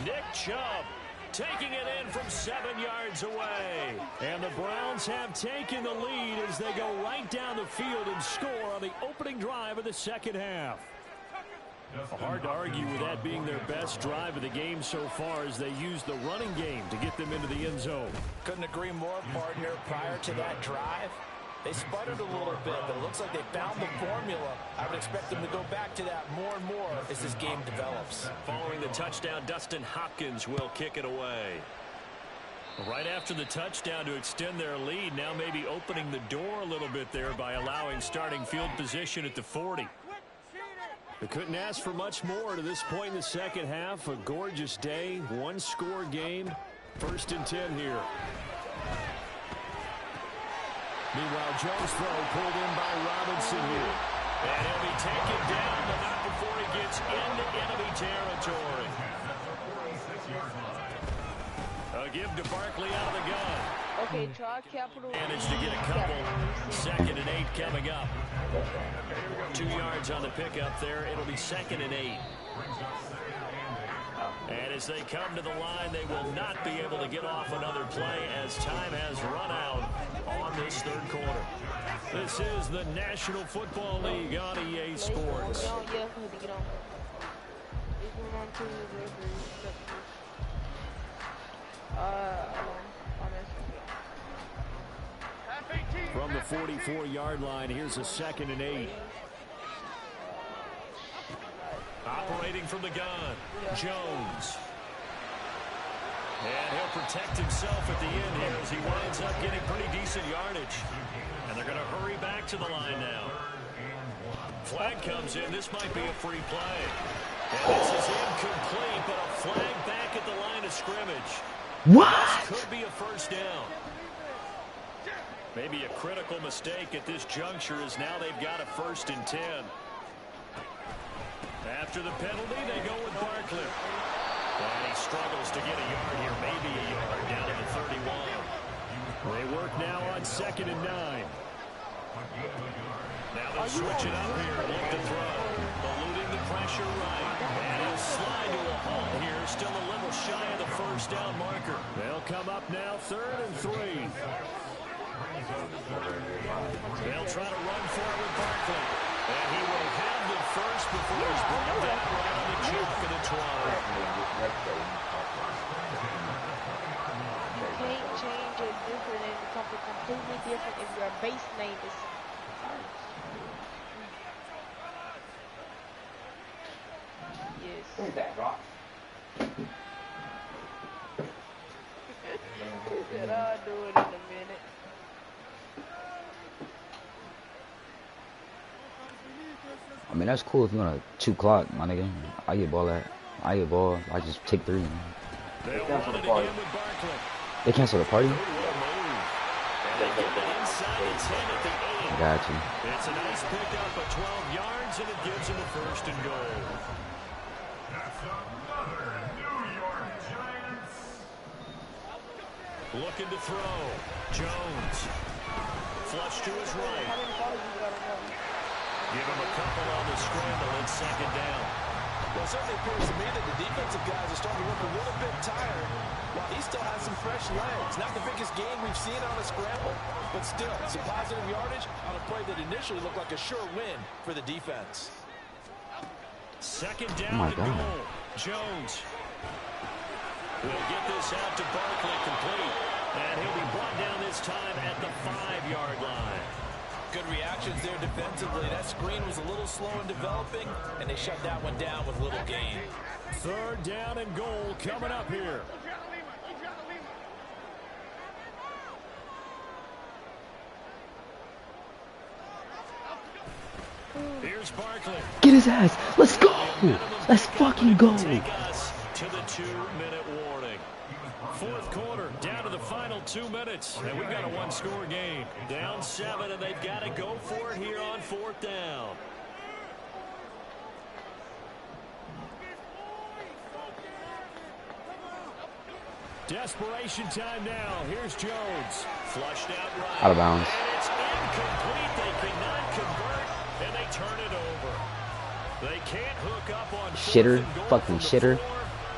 A: Nick Chubb taking it in from 7 yards away.
B: And the Browns have taken the lead as they go right down the field and score on the opening drive of the 2nd half. Hard to argue with that being their best drive of the game so far as they use the running game to get them into the end zone.
E: Couldn't agree more, partner. Prior to that drive, they sputtered a little bit, but it looks like they found the formula. I would expect them to go back to that more and more as this game develops.
A: Following the touchdown, Dustin Hopkins will kick it away.
B: Right after the touchdown to extend their lead, now maybe opening the door a little bit there by allowing starting field position at the 40. They couldn't ask for much more to this point in the 2nd half. A gorgeous day, 1-score game. 1st and 10 here. Meanwhile, Jones' throw pulled in by Robinson here.
A: And he'll be taken down, but not before he gets into enemy territory. A give to Barkley out of the gun.
H: Okay, try capital.
A: Managed to get a couple. 2nd and 8 coming up. 2 yards on the pickup there. It'll be 2nd and 8. And as they come to the line, they will not be able to get off another play as time has run out on this 3rd quarter.
B: This is the National Football League on EA Sports. From the 44-yard line, here's a 2nd and 8.
A: Operating from the gun, Jones. And he'll protect himself at the end here as he winds up getting pretty decent yardage. And they're going to hurry back to the line now. Flag comes in. This might be a free play. And this is incomplete, but a flag back at the line of scrimmage.
G: What?
A: This could be a first down. Maybe a critical mistake at this juncture as now they've got a 1st and 10. After the penalty, they go with Barkley. And he struggles to get a yard here, maybe a yard down to the 31.
B: They work now on 2nd and 9.
A: Now they'll switch it up here, look to throw. Eluding the pressure right. And he'll slide to a halt here, still a little shy of the first down marker.
B: They'll come up now 3rd and 3.
A: They'll try to run for it with Barkley. And he will have the first before he's brought down right on the chalk of the 12.
H: You can't change a different and become completely different if your base name is. Yes.
G: Where's that rock?
H: He said, I'll do it in a minute.
G: I mean, that's cool if you want to 2 clock, my nigga. I get ball. I just take 3.
A: They'll run it again with Barkley.
G: They cancel the party?
A: And they get it inside the 10 at the 8.
G: Got you.
A: It's a nice pickup of 12 yards, and it gives him a 1st and goal.
C: That's another New York Giants.
A: Looking to throw. Jones. Flush to his right. Give him a couple on the scramble and 2nd down.
E: Well, it certainly appears to me that the defensive guys are starting to look a little bit tired while he still has some fresh legs. Not the biggest game we've seen on a scramble, but still some positive yardage on a play that initially looked like a sure win for the defense.
A: 2nd down and goal. Jones. We'll get this out to Barkley, complete. And he'll be brought down this time at the 5-yard line.
E: Good reactions there defensively. That screen was a little slow in developing, and they shut that one down with little gain.
B: 3rd down and goal coming up here.
A: Here's Barkley.
G: Get his ass. Let's go. Let's fucking go.
A: Take us to the 2-minute warning. 4th quarter, down to the final 2 minutes. And we've got a 1-score game. Down 7, and they've got to go for it here on 4th down.
B: Desperation time now. Here's Jones.
A: Flushed out right.
G: Out of bounds.
A: And it's incomplete. They cannot convert, and they turn it over. They can't hook up on
G: Shitter.
A: 4th and goal
G: Fucking
A: from the
G: shitter.
A: 4,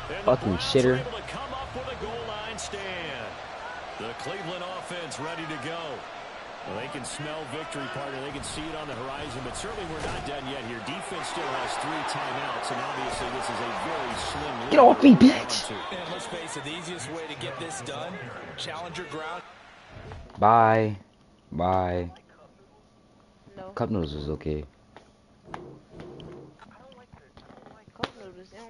A: and the
G: Fucking
A: Browns
G: shitter.
A: are able to come up with a goal line stand. The Cleveland offense ready to go.
B: Well, they can smell victory, partner. They can see it on the horizon, but certainly we're not done yet here. Defense still has 3 timeouts, and obviously this is a very slim lead.
G: Get off me, bitch.
E: And let's face it, the easiest way to get this done, challenger ground.
G: Bye. Bye.
H: No.
G: Cup noodles is okay.
H: Cup noodles, they don't.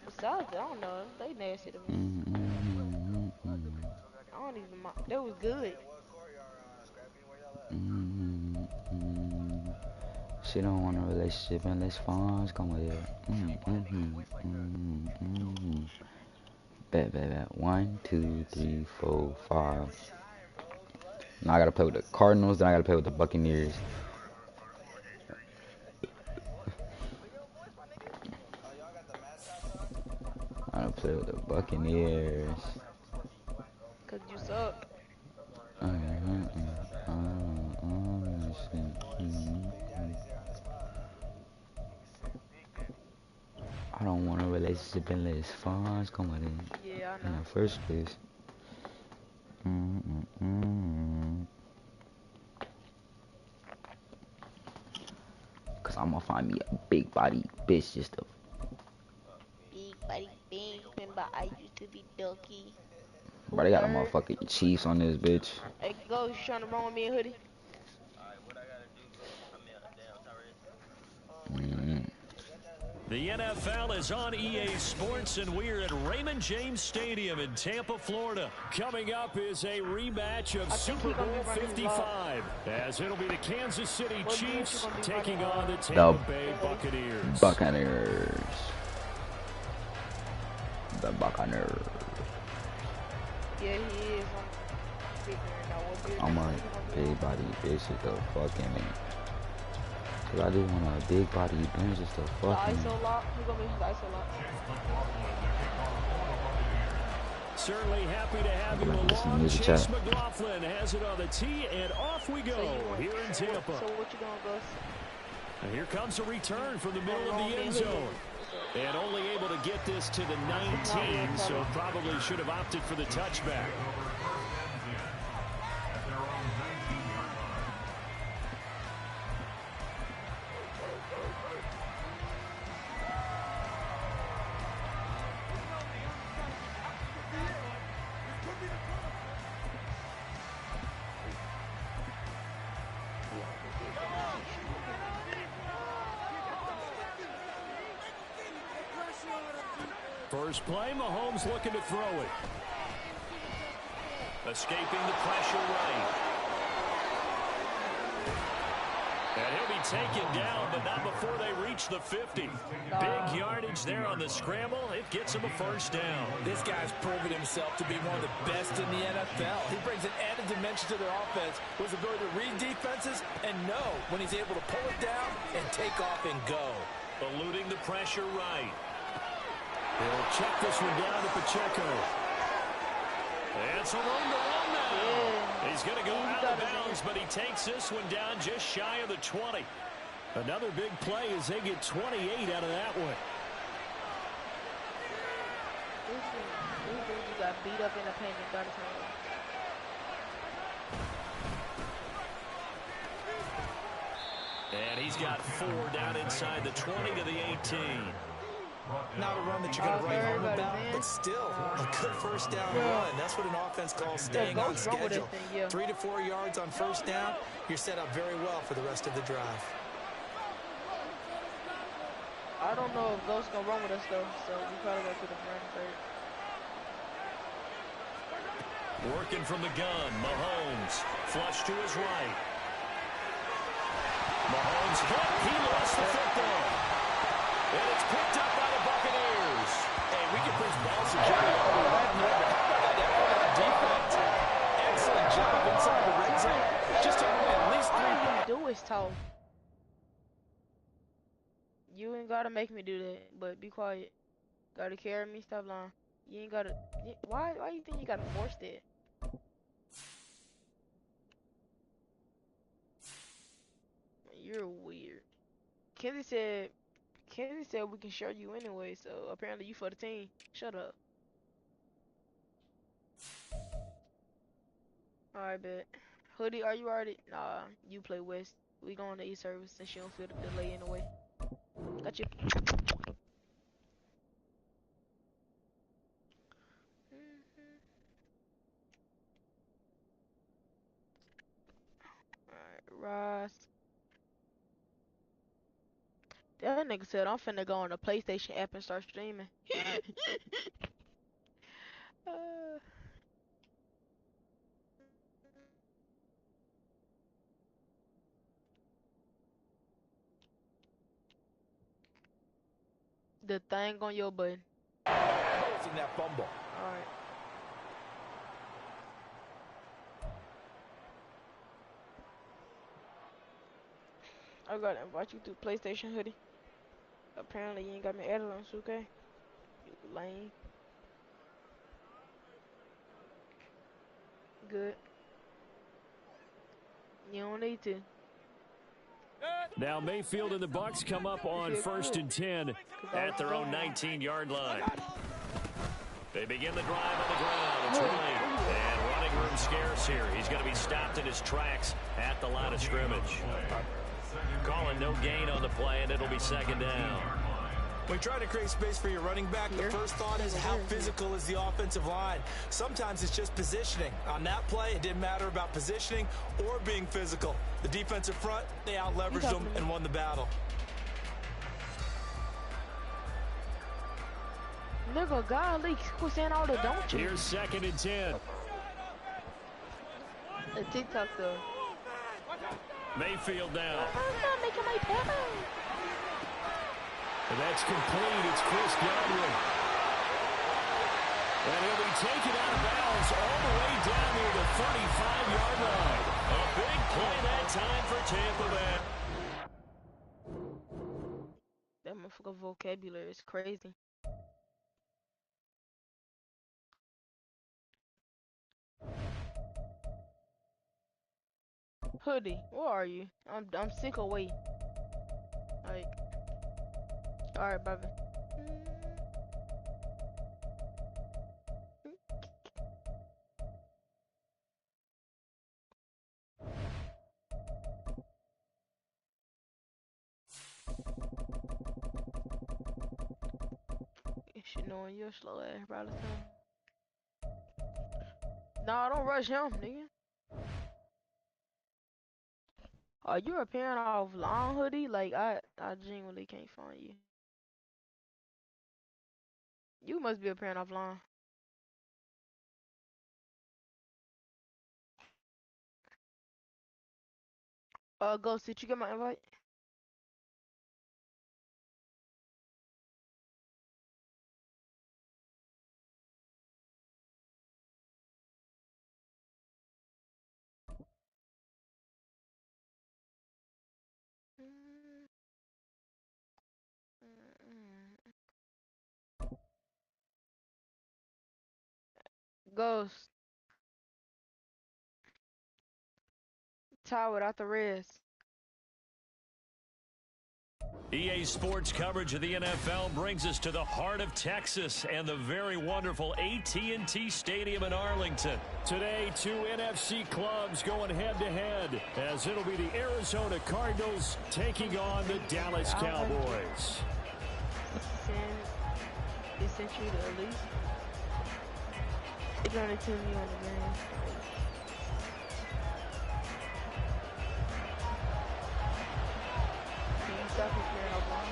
H: Besides, I don't know. They nasty to me. I don't even mind. That was good.
G: She don't want a relationship unless funds come with it. Bet. 1, 2, 3, 4, 5. Now I gotta play with the Cardinals, then I gotta play with the Buccaneers. I gotta play with the Buccaneers.
H: Cause you suck.
G: I don't want a relationship unless funds come with it.
H: Yeah, I
G: In
H: know.
G: the first place. Cause I'm gonna find me a big body bitch just to.
H: Big body, big. Remember, I used to be Ducky.
G: Bro, they got a motherfucking Chiefs on this bitch.
H: Hey, go. You trying to run with me and Hoodie?
A: The NFL is on EA Sports, and we're at Raymond James Stadium in Tampa, Florida.
B: Coming up is a rematch of
H: I think
B: Super
H: he gonna
B: Bowl
H: be running
B: 55, as it'll be the Kansas City
H: What do you think
B: Chiefs
H: he gonna be
B: taking
H: running
B: on the
H: on?
B: Tampa Bay Buccaneers.
G: Buccaneers. The Buccaneers.
H: Yeah, he is. I'm figuring out what business
G: I'm a
H: he gonna do.
G: big body bitch with the fucking me. Cause I just want a big body bitch just to
H: The
G: fucking me.
H: ISO lock. Who's gonna be his ISO lock?
B: Certainly happy to have you
G: I'm gonna listen to
B: along.
G: music
B: Chase
G: chat.
B: McLaughlin has it on the tee, and off we go here in Tampa.
H: So what you doing, Gus?
B: And here comes a return from the middle of the end zone.
A: And only able to get this to the 19, so probably should have opted for the touchback.
B: First play, Mahomes looking to throw it.
A: Escaping the pressure right. And he'll be taken down, but not before they reach the 50. Big yardage there on the scramble. It gets him a first down.
E: This guy's proven himself to be one of the best in the NFL. He brings an added dimension to their offense with his ability to read defenses and know when he's able to pull it down and take off and go.
A: Eluding the pressure right.
B: He'll check this one down to Pacheco.
A: And some room to run now. He's going to go out of bounds, but he takes this one down just shy of the 20.
B: Another big play as they get 28 out of that one.
H: This dude got beat up in the paint and got his hand.
A: And he's got 4 down inside the 20 to the 18.
E: Not a run that you're going to write home about, but still a good first down run. That's what an offense calls staying on schedule. 3 to 4 yards on first down, you're set up very well for the rest of the drive.
H: I don't know if Ghost gonna run with us though, so we probably go to the run first.
A: Working from the gun, Mahomes. Flush to his right. Mahomes hit. He lost the football. And it's picked up by the Buccaneers.
E: Hey, we can push ball security all we want there, but how about that effort on defense? Excellent job inside the red zone. Just took away at least 3
H: All you do is talk. You ain't gotta make me do that, but be quiet. Gotta carry me, stop lying. You ain't gotta. Why you think you gotta force that? You're weird. Kenzie said we can share you anyway, so apparently you for the team. Shut up. Alright, bet. Hoodie, are you already? Nah, you play West. We going to East service since you don't feel the delay anyway. Got you. Alright, Ross. That nigga said I'm finna go on the PlayStation app and start streaming. The thing on your button.
E: Closing that fumble.
H: Alright. I gotta invite you to PlayStation, Hoodie. Apparently you ain't got me added on 2K. You lame. Good. You don't need to.
B: Now Mayfield and the Bucks come up on 1st and 10
A: at their own 19-yard line. They begin the drive on the ground. It's Ray. And running room scarce here. He's going to be stopped in his tracks at the line of scrimmage. Calling no gain on the play, and it'll be 2nd down.
E: When trying to create space for your running back, the first thought is how physical is the offensive line. Sometimes it's just positioning. On that play, it didn't matter about positioning or being physical. The defensive front, they out-leveraged them and won the battle.
H: Nigga, golly, quit saying all the don't you.
B: Here's 2nd and 10.
H: The TikTok though.
B: Mayfield now.
H: I'm not making my pepper.
B: And that's complete. It's Chris Godwin. And he'll be taken out of bounds all the way down near the 35-yard line.
A: A big play that time for Tampa Bay.
H: That motherfucker vocabulary is crazy. Hoodie, where are you? I'm sick of waiting. Like, all right, baby. You should know you're slow ass, probably. Nah, don't rush him, nigga. Are you appearing offline, Hoodie? Like, I genuinely can't find you. You must be appearing offline. Ghost, did you get my invite? Ghost. Tie without the rest.
A: EA Sports coverage of the NFL brings us to the heart of Texas and the very wonderful AT&T Stadium in Arlington.
B: Today, 2 NFC clubs going head-to-head, as it'll be the Arizona Cardinals taking on the Dallas Cowboys.
H: They sent you to at least. They're trying to tell me on the game. Can you stop comparing our ball?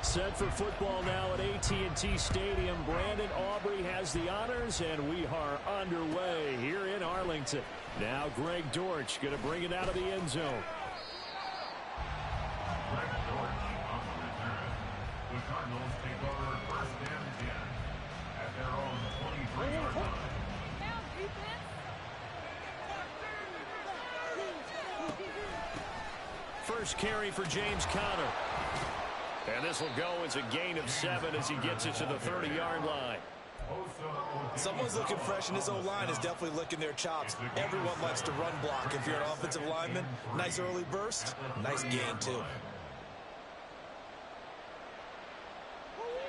B: Set for football now at AT&T Stadium. Brandon Aubrey has the honors, and we are underway here in Arlington. Now Greg Dortch going to bring it out of the end zone.
C: Greg Dortch on the return. The Cardinals take over first and 10 at their own 23-yard line.
B: First carry for James Conner. And this will go as a gain of 7 as he gets it to the 30-yard line.
D: Someone's looking fresh, and his O-line is definitely licking their chops. Everyone likes to run block. If you're an offensive lineman, nice early burst, nice gain, too.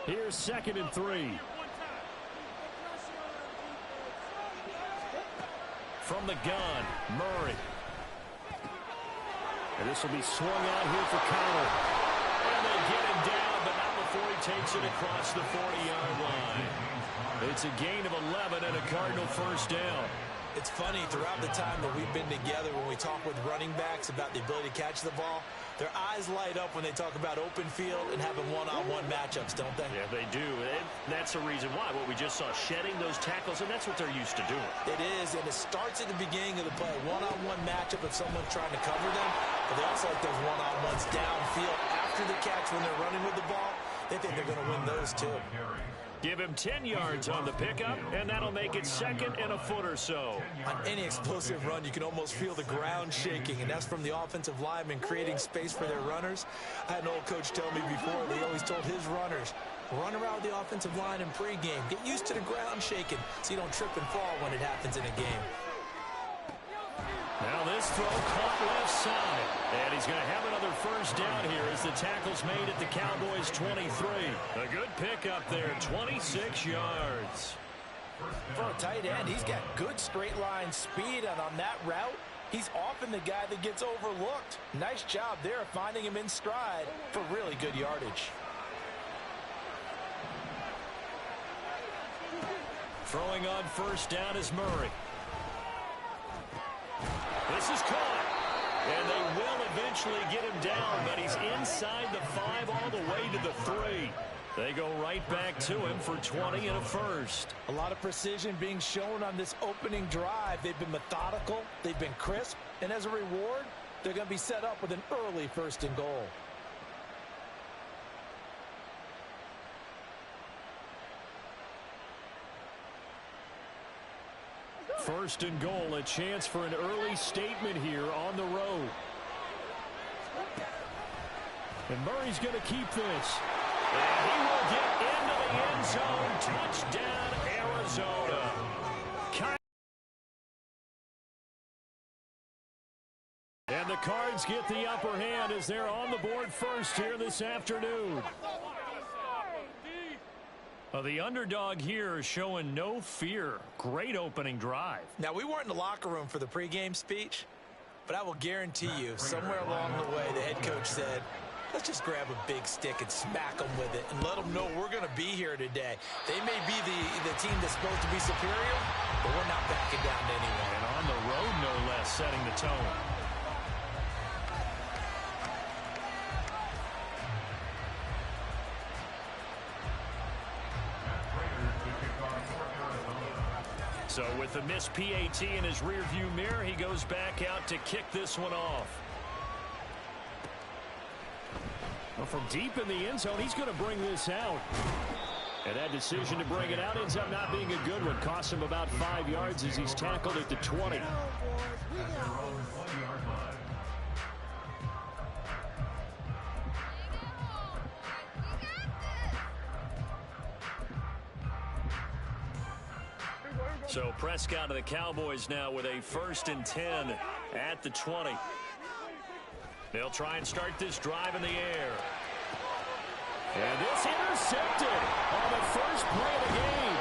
B: Here's 2nd and 3. From the gun, Murray. And this will be swung out here for Conner. And they get him down, but not before he takes it across the 40-yard line. It's a gain of 11 and a Cardinal first down.
E: It's funny, throughout the time that we've been together, when we talk with running backs about the ability to catch the ball, their eyes light up when they talk about open field and having one-on-one matchups, don't they?
A: Yeah, they do. And that's the reason why. What we just saw, shedding those tackles, and that's what they're used to doing.
E: It is, and it starts at the beginning of the play. One-on-one matchup if someone's trying to cover them, but they also like those one-on-ones downfield after the catch when they're running with the ball. They think they're going to win those, too.
B: Give him 10 yards on the pickup, and that'll make it 2nd and a foot or so.
E: On any explosive run, you can almost feel the ground shaking, and that's from the offensive linemen creating space for their runners. I had an old coach tell me before, they always told his runners, run around with the offensive line in pregame. Get used to the ground shaking so you don't trip and fall when it happens in a game.
B: Now this throw caught left side. And he's going to have another first down here as the tackle's made at the Cowboys' 23. A good pickup there, 26 yards.
F: For a tight end, he's got good straight line speed, and on that route, he's often the guy that gets overlooked. Nice job there of finding him in stride for really good yardage.
B: Throwing on first down is Murray. This is caught. And they will eventually get him down, but he's inside the 5 all the way to the 3. They go right back to him for 20 and a first.
F: A lot of precision being shown on this opening drive. They've been methodical, they've been crisp, and as a reward, they're going to be set up with an early 1st and goal.
B: First and goal, a chance for an early statement here on the road. And Murray's going to keep this. And he will get into the end zone. Touchdown, Arizona. And the Cards get the upper hand as they're on the board first here this afternoon. The underdog here is showing no fear. Great opening drive.
E: Now, we weren't in the locker room for the pregame speech, but I will guarantee you, somewhere along the way, the head coach said, let's just grab a big stick and smack them with it and let them know we're going to be here today. They may be the team that's supposed to be superior, but we're not backing down to anyone.
B: And on the road, no less, setting the tone. So with the missed PAT in his rearview mirror, he goes back out to kick this one off. Well, from deep in the end zone, he's going to bring this out. And that decision to bring it out ends up not being a good one. Costs him about 5 yards as he's tackled at the 20. So Prescott of the Cowboys now with a 1st and 10 at the 20. They'll try and start this drive in the air. And this intercepted on the first play of the game.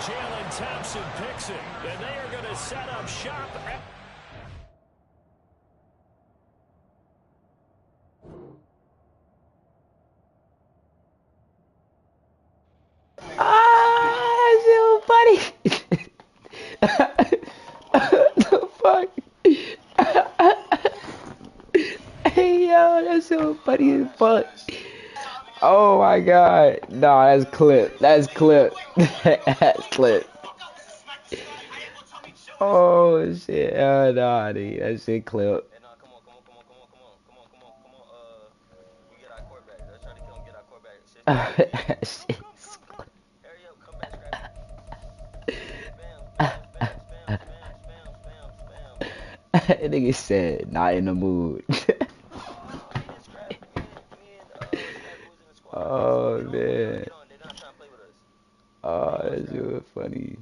B: Jalen Thompson picks it, and they are going to set up shop.
G: funny as fuck. Oh my god. Nah, that's clip. That's clip. That's clip. Oh shit. Nah, dude. That shit clip. Shit. That nigga said, not in the mood. Oh man. Oh, that's really funny.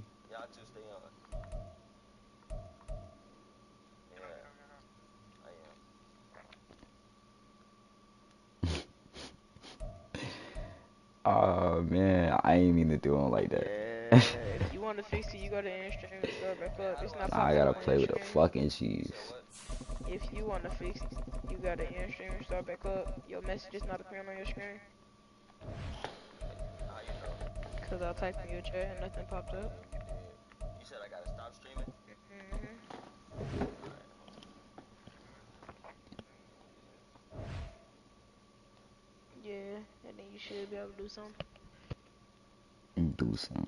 G: Oh man, I ain't mean to do him like that.
H: Yeah, if you want to fix it, you go to end stream and start back up. It's not
G: Nah, I
H: popping
G: gotta
H: up on
G: play
H: your
G: with the
H: screen.
G: fucking cheese.
H: If you want to fix it, you got to end stream and start back up. Your message is not appearing on your screen. Cause I typed in your chat and nothing popped up. Mhm. Yeah, and then you should be able to do something.
G: Do some.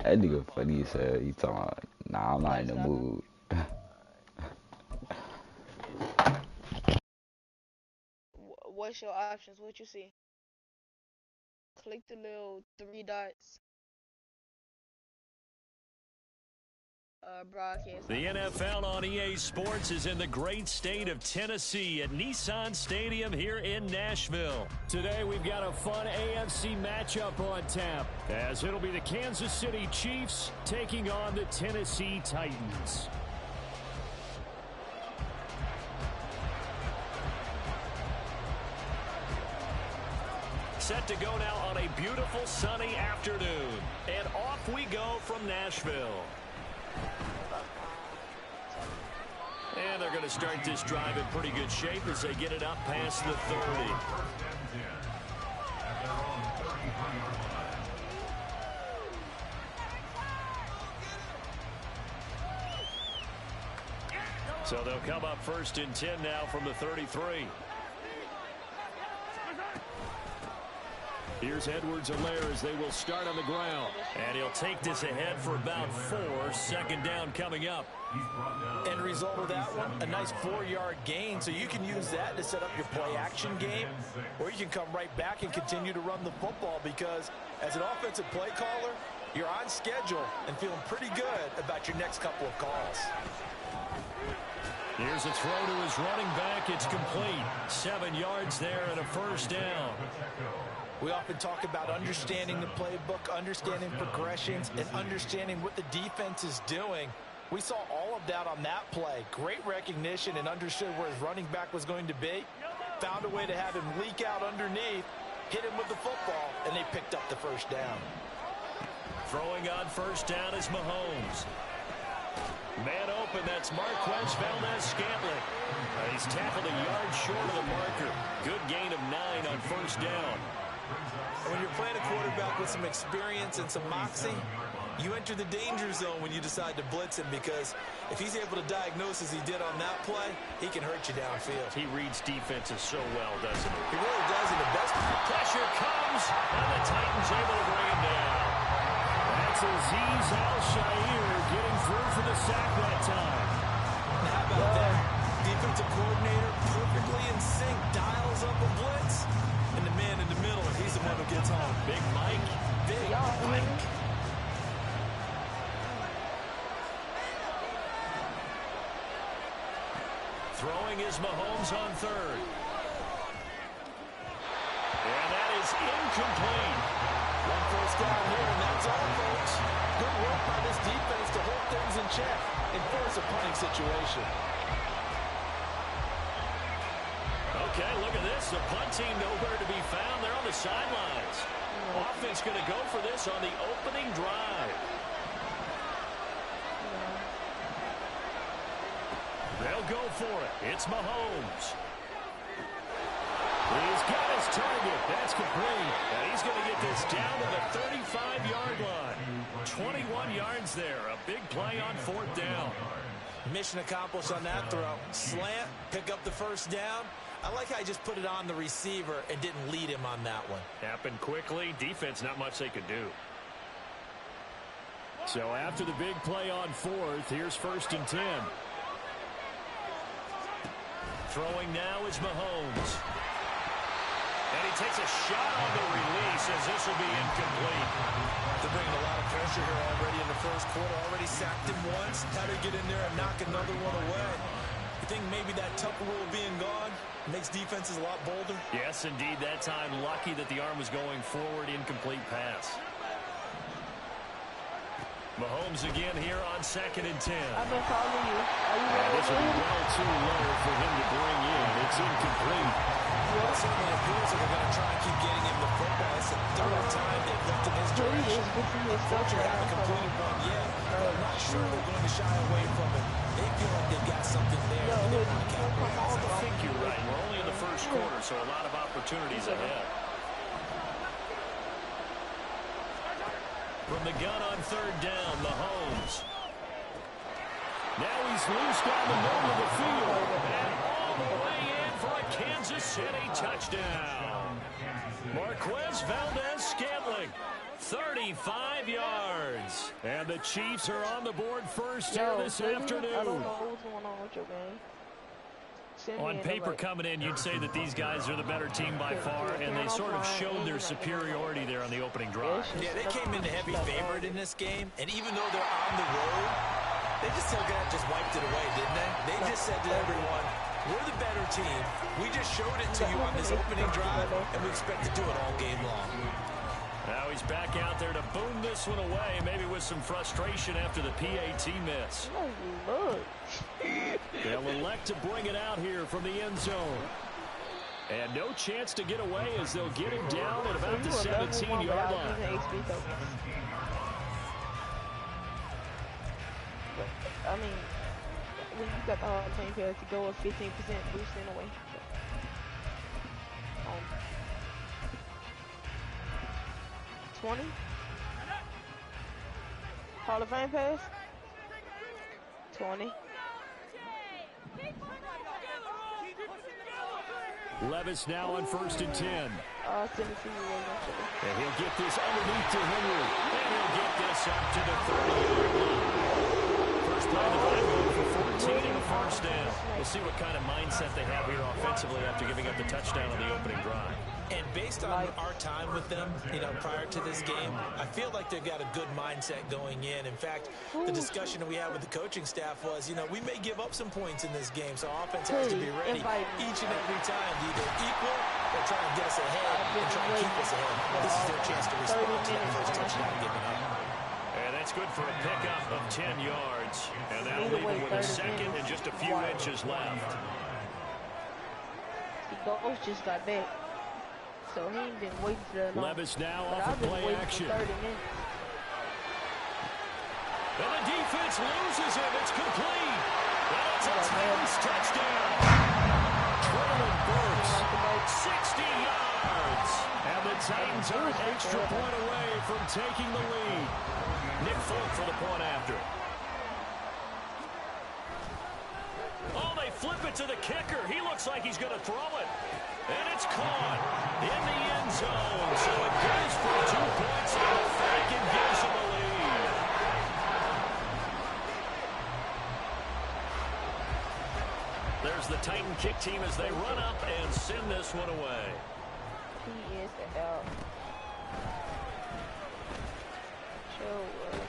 G: That nigga funny as hell. He talking about, nah, I'm not in the mood.
H: What's your options? What you see? Click the little three dots. Broadcast.
A: The NFL on EA Sports is in the great state of Tennessee at Nissan Stadium here in Nashville. Today we've got a fun AFC matchup on tap, as it'll be the Kansas City Chiefs taking on the Tennessee Titans. Set to go now on a beautiful sunny afternoon. And off we go from Nashville. And they're going to start this drive in pretty good shape as they get it up past the 30. So they'll come up 1st and 10 now from the 33. Here's Edwards-Helaire as they will start on the ground. And he'll take this ahead for about 4. 2nd down coming up.
E: End result of that one, a nice 4-yard gain. So you can use that to set up your play-action game, or you can come right back and continue to run the football, because as an offensive play caller, you're on schedule and feeling pretty good about your next couple of calls.
A: Here's a throw to his running back. It's complete. 7 yards there and a 1st down.
E: We often talk about understanding the playbook, understanding progressions, and understanding what the defense is doing. We saw all of that on that play. Great recognition and understood where his running back was going to be. Found a way to have him leak out underneath, hit him with the football, and they picked up the 1st down.
A: Throwing on 1st down is Mahomes. Man open, that's Marquez Valdez-Scantling. He's tackled a yard short of the marker. Good gain of 9 on 1st down.
E: When you're playing a quarterback with some experience and some moxie, you enter the danger zone when you decide to blitz him, because if he's able to diagnose as he did on that play, he can hurt you downfield.
A: He reads defenses so well, doesn't he?
E: He really does, and the best
A: pressure comes, and the Titans able to bring him down. That's Azeez Al-Shaair getting through for the sack that time.
E: How about that? Defensive coordinator perfectly in sync, dials up a blitz, and the man in the middle, he's the one who gets home.
A: Big Mike.
E: Big Mike.
A: Throwing is Mahomes on 3rd. And that is incomplete.
E: 1 1st down here, and that's all, folks. Good work by this defense to hold things in check and force a punting situation.
A: Okay, look at this. The punt team nowhere to be found. They're on the sidelines. Offense going to go for this on the opening drive. They'll go for it. It's Mahomes. He's got his
B: target. That's complete. And he's going to get this down to the 35-yard line. 21 yards there. A big play on 4th down.
E: Mission accomplished on that throw. Slant, pick up the first down. I like how he just put it on the receiver and didn't lead him on that one.
B: Happened quickly. Defense, not much they could do. So after the big play on 4th, here's 1st and 10.
A: Throwing now is Mahomes. And he takes a shot on the release as this will be incomplete.
E: They're bringing a lot of pressure here already in the first quarter. Already sacked him once. Had to get in there and knock another one away. You think maybe that Tucker rule being gone makes defenses a lot bolder?
A: Yes, indeed. That time, lucky that the arm was going forward. Incomplete pass. Mahomes again here on 2nd and 10.
H: I've been calling you. Are you ready?
B: This is well too low for him to bring in. It's incomplete.
E: Well, it certainly appears that they're going to try and keep getting him the football. It's the 3rd time they've looked in his direction. Fortunately, haven't completed one yet. But I'm not sure they're going to shy away from it. They feel like they've got something there. They want to capitalize.
A: I think you're right. We're only in the first quarter, so a lot of opportunities ahead. From the gun on 3rd down, Mahomes.
B: Now he's loose down the middle of the field.
A: And all the way in for a Kansas City touchdown. Marquez Valdez-Scantling, 35 yards.
B: And the Chiefs are on the board first
H: Yo,
B: here this
H: I don't
B: afternoon.
H: know what's going on with your game.
A: On paper coming in, you'd say that these guys are the better team by far, and they sort of showed their superiority there on the opening drive.
E: Yeah, they came in the heavy favorite in this game, and even though they're on the road, they just just wiped it away, didn't they? They just said to everyone, we're the better team. We just showed it to you on this opening drive, and we expect to do it all game long.
A: Now he's back out there to boom this one away, maybe with some frustration after the PAT miss.
H: Oh, look.
B: They'll elect to bring it out here from the end zone. And no chance to get away as they'll get him down at about the 17-yard line.
H: I mean, when you got the hard team pass to go a 15% boost anyway. 20? Hall of Fame pass? 20.
B: Levis now on 1st and 10.
H: Tennessee
B: And he'll get this underneath to Henry.
A: And he'll get this up to the 30-yard line. First play of the drive going for 14 and a first down. We'll see what kind of mindset they have here offensively after giving up the touchdown on the opening drive.
E: And based on our time with them, prior to this game, I feel like they've got a good mindset going in. In fact, the discussion that we had with the coaching staff was, we may give up some points in this game, so offense has to be ready each and every time to either equal or try and get us ahead and try and keep us ahead. This is their chance to respond to that first touchdown given up.
A: And that's good for a pickup of 10 yards. And that'll leave him with a second and just a few inches left.
H: The goals just got back. So he ain't been waiting for that long.
B: Levis now
H: But
B: off
H: I've
B: of
H: been
B: play
H: waiting
B: action.
H: for 30 minutes.
A: And the defense loses him. It's complete. And it's a Titans touchdown.
B: Traylon Burks.
A: 60 yards.
B: And the Titans are an extra point away from taking the lead.
A: Nick Folk for the point after. Oh, they flip it to the kicker. He looks like he's going to throw it. And it's caught in the end zone. So it goes for 2 points and the Falcon gives him a lead. There's the Titan kick team as they run up and send this one away.
H: He is the L. Show us.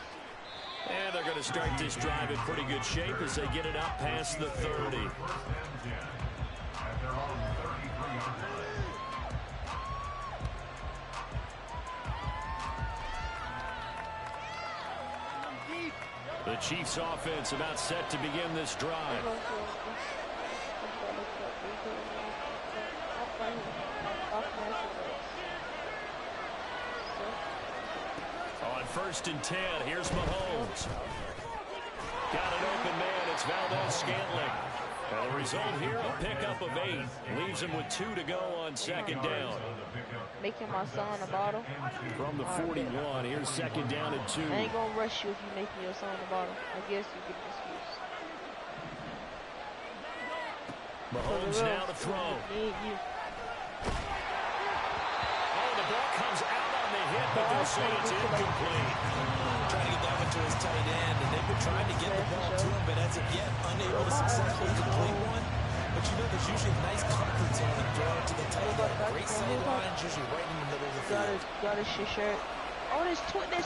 A: And they're going to start this drive in pretty good shape as they get it out past the 30. The Chiefs offense about set to begin this drive. On 1st and 10, here's Mahomes. Got an open man, it's Valdez-Scantling. And the result here, a pickup of 8. Leaves him with 2 to go on second down.
H: Making my son a bottle.
B: From the 41, here's second down and 2.
H: I ain't gonna rush you if you make me your son a bottle. I guess you get an excuse.
A: Mahomes now to throw. Oh, the ball comes out on the hit, but they'll say it's incomplete.
E: Trying to get that one to his tight end, and they've been trying to get the ball to him, but as of yet, unable to successfully complete one. But you know, there's usually a nice comfort zone to throw it to the tight end. Great sight lines, usually right in the middle of the field.
H: Got his shirt. Oh, that's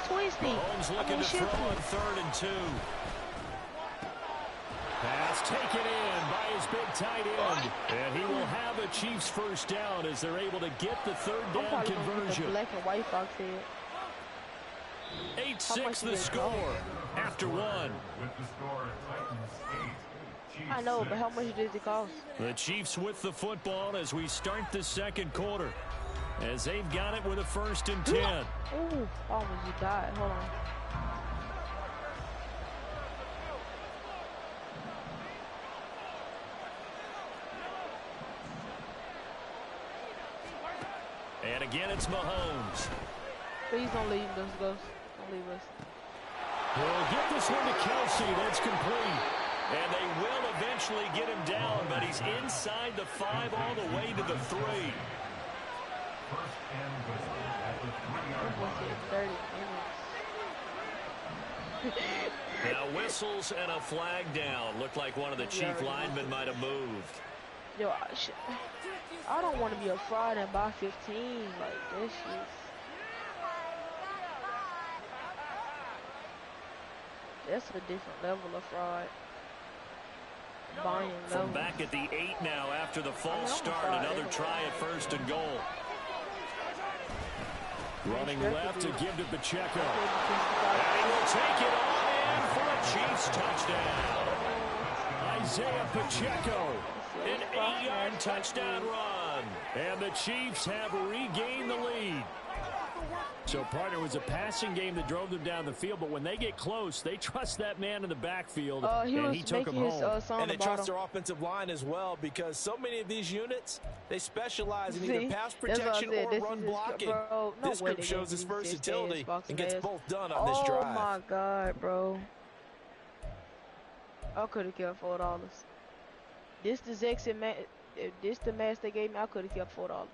H: twisty.
A: Mahomes looking to throw on 3rd and 2.
B: Pass taken in by his big tight end. And he will have a Chiefs first down as they're able to get the 3rd down conversion.
H: Black and white fox head.
A: 8-6 the score after 1.
C: With the score, Titans 8.
H: I know, but how much does it cost?
A: The Chiefs with the football as we start the second quarter. As they've got it with a 1st and 10.
H: Ooh, almost just died. Hold on.
A: And again, it's Mahomes.
H: Please don't leave us, Ghost. Don't leave us.
A: We'll get this one to Kelsey. That's complete. And they will eventually get him down, but he's inside the 5 all the way to the 3.
C: First and goal at the 3-yard line.
H: 30 minutes.
A: Now whistles and a flag down. Looked like one of the chief linemen might have moved.
H: Yo, I don't want to be a fraud and buy 15. Like, this shit. That's a different level of fraud. Buying
A: From back at the 8 now after the false start. Another try at 1st and goal.
B: Running left to give to Pacheco.
A: And he will take it on in for a Chiefs touchdown.
B: Isaiah Pacheco.
A: An 8-yard touchdown run.
B: And the Chiefs have regained the lead. So, partner, it was a passing game that drove them down the field, but when they get close, they trust that man in the backfield, and he took him home.
E: And they trust their offensive line as well, because so many of these units, they specialize in either pass protection or run blocking. This group shows its versatility and gets both done on this drive.
H: Oh, my God, bro. I could have kept $4. This the exit match. If this the match they gave me, I could have kept $4.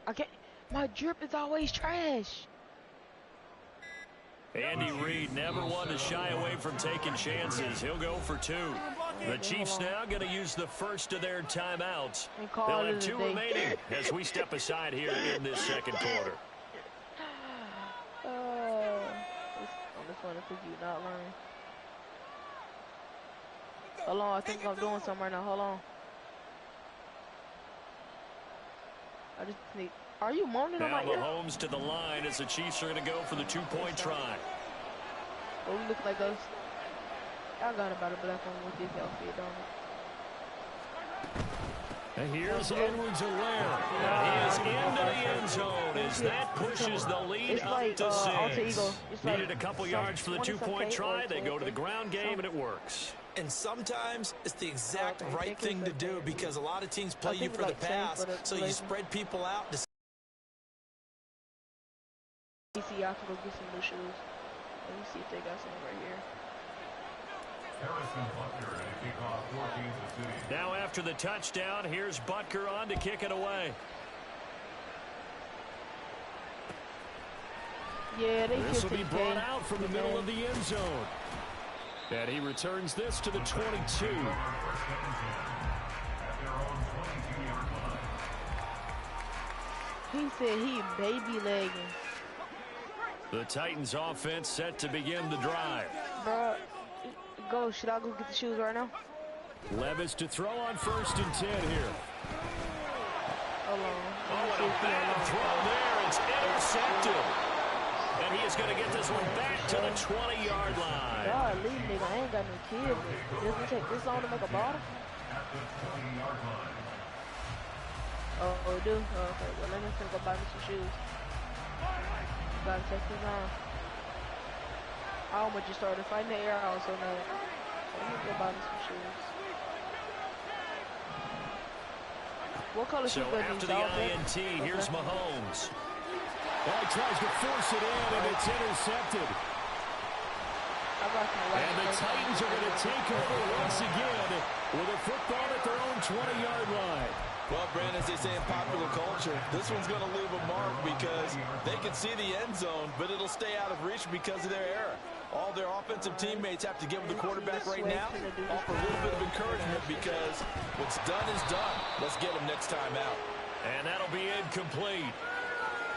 H: I can't. My drip is always trash.
A: Andy Reid never one to shy away from taking chances. He'll go for 2. The Chiefs now going to use the first of their timeouts. They'll have 2 remaining as we step aside here in this second quarter.
H: It's only funny because you not learning. Hold on, I think I'm doing something right now. Hold on. I just need. Are you moaning on my ear?
A: Now Mahomes to the line as the Chiefs are going to go for the 2-point try.
H: Oh, we look like us. I got about a black one with this outfit, don't it?
B: And here's Edwards-Helaire.
A: He is into the end zone as that pushes the lead up to 6. Needed a couple yards for the 2-point try. They go to the ground game, and it works.
E: And sometimes it's the exact right thing to do, because a lot of teams play you for the pass, so you spread people out.
H: Let me see, I can go get some new shoes. Let me see if they got some right here.
C: Harrison Butker to kick off for Kansas City.
A: Now after the touchdown, here's Butker on to kick it away.
H: Yeah,
B: this will be brought out from the middle of the end zone. And he returns this to the 22.
H: He said he baby legging.
A: The Titans offense set to begin the drive.
H: Bro, go. Should I go get the shoes right now?
B: Levis to throw on 1st and 10 here.
H: Hold on.
A: Oh, what a bad throw there. It's intercepted. And he is going to get this one back to the 20-yard line.
H: God, leave nigga. I ain't got no kids. Doesn't take this long to make a bottle? Oh, it do? Oh, okay, well, let me go buy me some shoes. Gotta take this on. I almost just started fighting the air. I was so mad. Let me go buy me some shoes. What color
A: So
H: shoes
A: after the INT, here's Mahomes.
B: Well, he tries to force it in, and it's intercepted. And the Titans are going to take over once again with a football at their own 20-yard line.
D: Well, Brandon, as they say in popular culture, this one's going to leave a mark because they can see the end zone, but it'll stay out of reach because of their error. All their offensive teammates have to give the quarterback right now, offer a little bit of encouragement because what's done is done. Let's get them next time out.
A: And that'll be incomplete.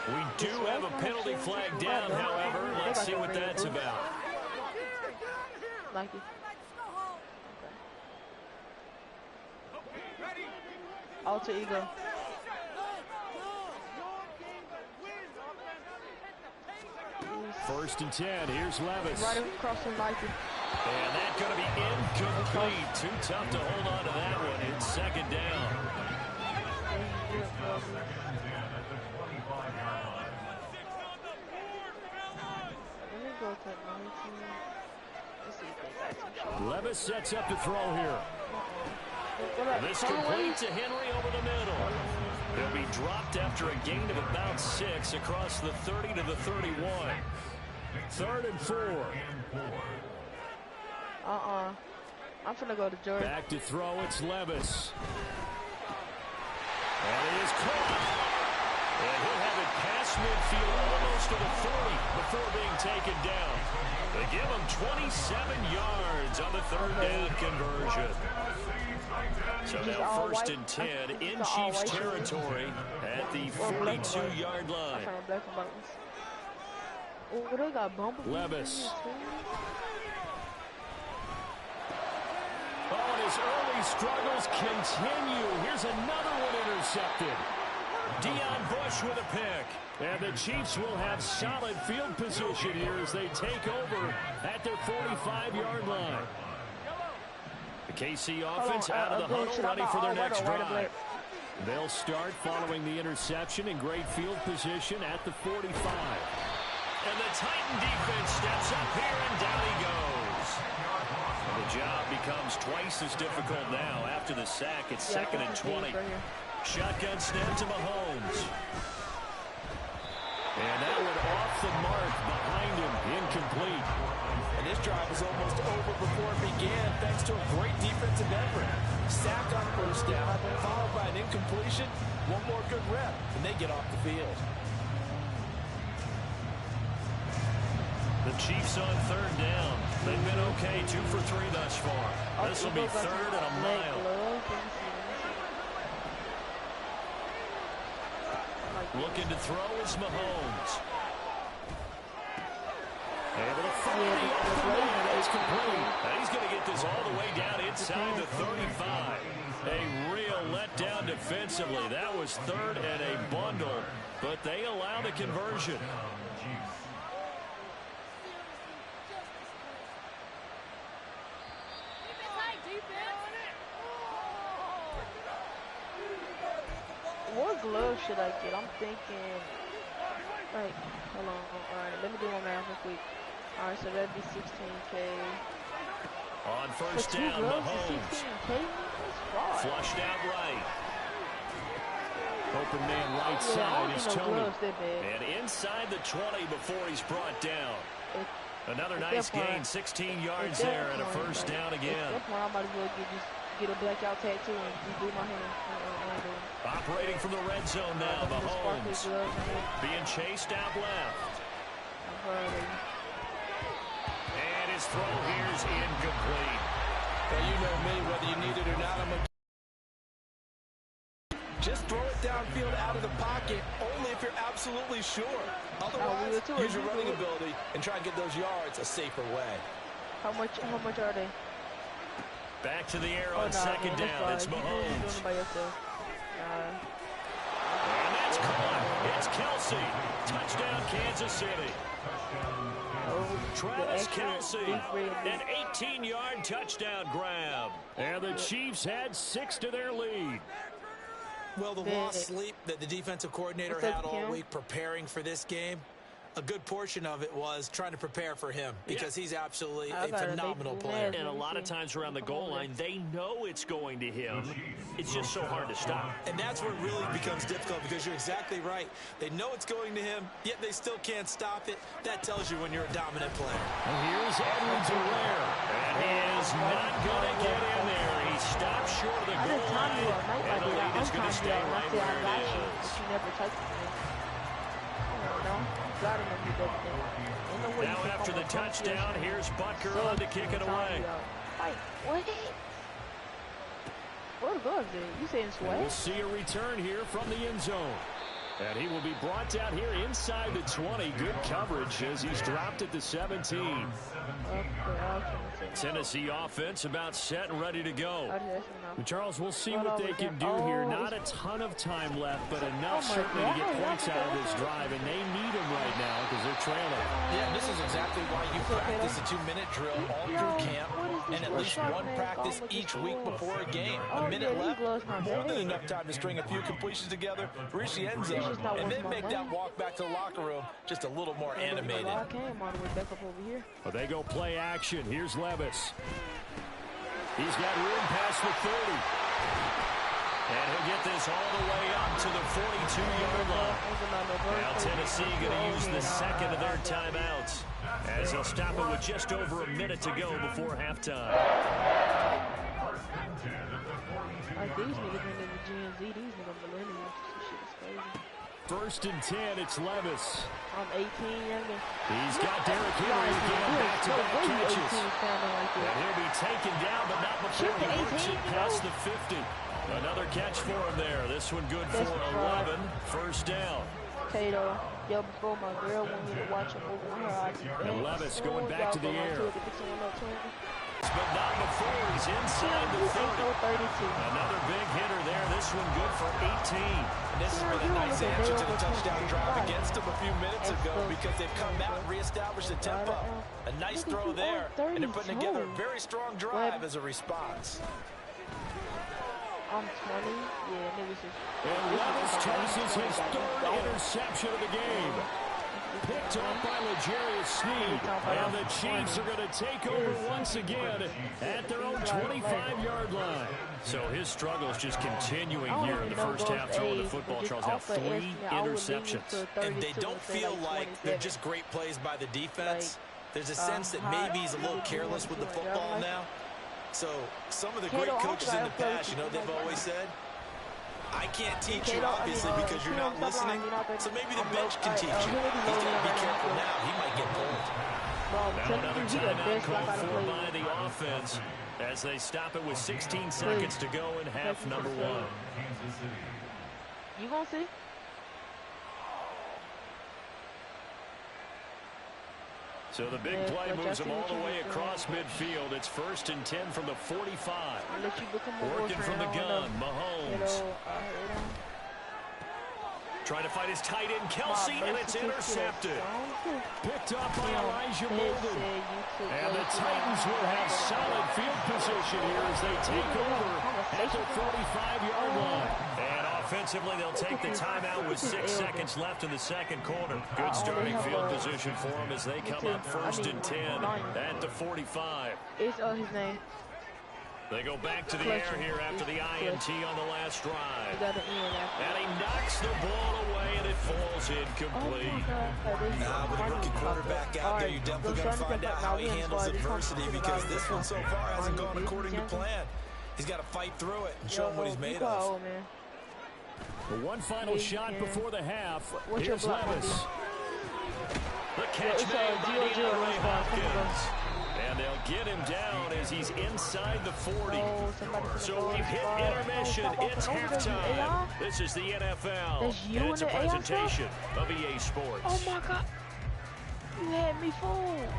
A: We do have a penalty flag down, however. Let's see what that's about.
H: Like it. Alter ego.
B: First and 10. Here's Levis.
H: Right across from Nike.
A: And that's going to be incomplete. Too tough to hold on to that one. It's second down.
H: Let me go to 19. Let's see if they got some shots.
B: Levis sets up to throw here.
A: This complete to Henry over the middle. He'll be dropped after a gain of about 6 across the 30 to the 31.
B: 3rd and 4.
H: I'm finna go to Jordan.
B: Back to throw, it's Levis. And he is caught.
A: And he'll have it past midfield almost to the 40 before being taken down. They give him 27 yards on the 3rd down conversion. So now 1st and 10 in Chiefs territory at the 42-yard line.
H: Oh, they got Bumblebee.
B: Levis.
A: Oh, and his early struggles continue. Here's another one intercepted. Deion Bush with a pick.
B: And the Chiefs will have solid field position here as they take over at their 45-yard line.
A: The KC offense out of the huddle, ready for their next drive.
B: They'll start following the interception in great field position at the 45.
A: And the Titan defense steps up here, and down he goes. And the job becomes twice as difficult now after the sack. It's 2nd and 20. Shotgun snap to Mahomes.
B: And that one off the mark behind him, incomplete.
D: And this drive was almost over before it began thanks to a great defensive effort. Sack on 1st down, followed by an incompletion. One more good rep, and they get off the field.
A: The Chiefs on 3rd down. They've been okay, 2 for 3 thus far. This will be 3rd and a mile. Looking to throw is Mahomes. Able to throw it. It's complete. Now he's going to get this all the way down inside the 35. A real letdown defensively. That was 3rd and a bundle, but they allow the conversion.
H: What glove should I get? I'm thinking, like, hold on. Alright, let me do my math real quick. Alright, so that'd be 16K.
A: On 1st down, Mahomes. Flushed out right.
B: Open man right side is Tony.
A: And inside the 20 before he's brought down. Another nice gain, 16 yards there, and a 1st down again.
H: At that point, I might as well get a blackout tattoo and redo my hand.
A: Operating from the red zone now, Mahomes being chased out left. And his throw here is incomplete.
D: Well, you know me, whether you need it or not, I'm going to just throw it downfield out of the pocket, only if you're absolutely sure. Otherwise, use your running ability and try and get those yards a safer way.
H: How much are they?
A: Back to the air on 2nd down. It's Mahomes. And that's caught. It's Kelsey. Touchdown, Kansas City. Travis Kelsey, an 18-yard touchdown grab.
B: And the Chiefs had 6 to their lead.
E: Well, the lost sleep that the defensive coordinator had all week preparing for this game, a good portion of it was trying to prepare for him because he's absolutely a phenomenal player.
A: And a lot of times around the goal line, they know it's going to him. It's just so hard to stop.
E: And that's where it really becomes difficult because you're exactly right. They know it's going to him, yet they still can't stop it. That tells you when you're a dominant player.
A: And here's Edwards-Helaire. And he is not going to get in there. He stops short of the goal line. And the lead is going to stay right where it is.
H: You never touch it.
A: Now after the touchdown, here's Butker on to kick it away.
H: Like, what? What gloves did you saying sweat?
B: We'll see a return here from the end zone. And he will be brought down here inside the 20. Good coverage as he's dropped at the 17.
A: Tennessee offense about set and ready to go.
B: And Charles, we'll see what they can do here. Not a ton of time left, but enough certainly to get points out of this drive. And they need them right now because they're trailing.
D: Yeah, and this is exactly why you practice a 2-minute drill all through camp and at least one practice each week before a game. A minute left, more than enough time to string a few completions together, reach the end zone, and then make that walk back to the locker room just a little more animated.
B: Well, they go play action. Here's Levis. He's got room past the 30.
A: And he'll get this all the way up to the 42-yard line. Now Tennessee going to use the second of their timeouts as they'll stop it with just over a minute to go before halftime.
H: Like these niggas in the Gen Z, these niggas millennials. This shit is crazy.
B: First and 10, it's Levis.
H: I'm 18 younger.
B: He's got Derrick Henry again, back-to-back catches.
A: And he'll be taken down, but not before he works it past the 50. Another catch for him there. This one good for 11. First down.
H: Tato, yo, before my girl wanted me to watch a movie with her, I just
B: and Levis going back to the air.
A: But not before he's inside the 30. Another big hitter there. This one good for 18.
D: And this has been a nice answer to the touchdown drive against them a few minutes ago because they've come out and reestablished the tempo. A nice throw there, and they're putting together a very strong drive as a response.
H: I'm 20. Yeah, niggas just...
B: And Levis tosses his third interception of the game. Picked up by L'Jarius Sneed. And the Chiefs are going to take over once again at their own 25-yard line.
A: So his struggles just continuing here in the first half throwing the football, Charles. Now 3 interceptions.
E: And they don't feel like they're just great plays by the defense. There's a sense that maybe he's a little careless with the football now. So some of the great coaches in the past, you know, they've always said, I can't teach you, obviously, because you're not listening. So maybe the bench can teach you. He's got to be careful now. He might get pulled.
A: Now another timeout called for by the offense as they stop it with 16 seconds to go in half number 1.
H: You gonna see?
A: So the big play moves them all the way across midfield. It's first and 10 from the 45. Working from the gun, Mahomes. Trying to fight his tight end, Kelsey, and it's intercepted.
B: Picked up by Elijah Molden. And the Titans will have solid field position here as they take over at the 45-yard line.
A: And offensively, they'll take the timeout with 6 seconds left in the second quarter. Good starting field position for them as they come up first and 10 at the 45.
H: It's his name.
A: They go back to the air here after the INT on the last drive. And he knocks the ball away, and it falls incomplete.
E: With a rookie quarterback out there, you're definitely going to find out how he handles adversity because this one so far hasn't gone according to plan. He's got to fight through it and show him what he's made of.
B: The one final shot before the half. Here's Levis.
A: The catch made by DeAndre Hopkins. And they'll get him down as he's inside the 40. So we've hit intermission. It's halftime. This is the NFL. And it's a presentation of EA Sports.
H: Oh, my God. You had me fooled.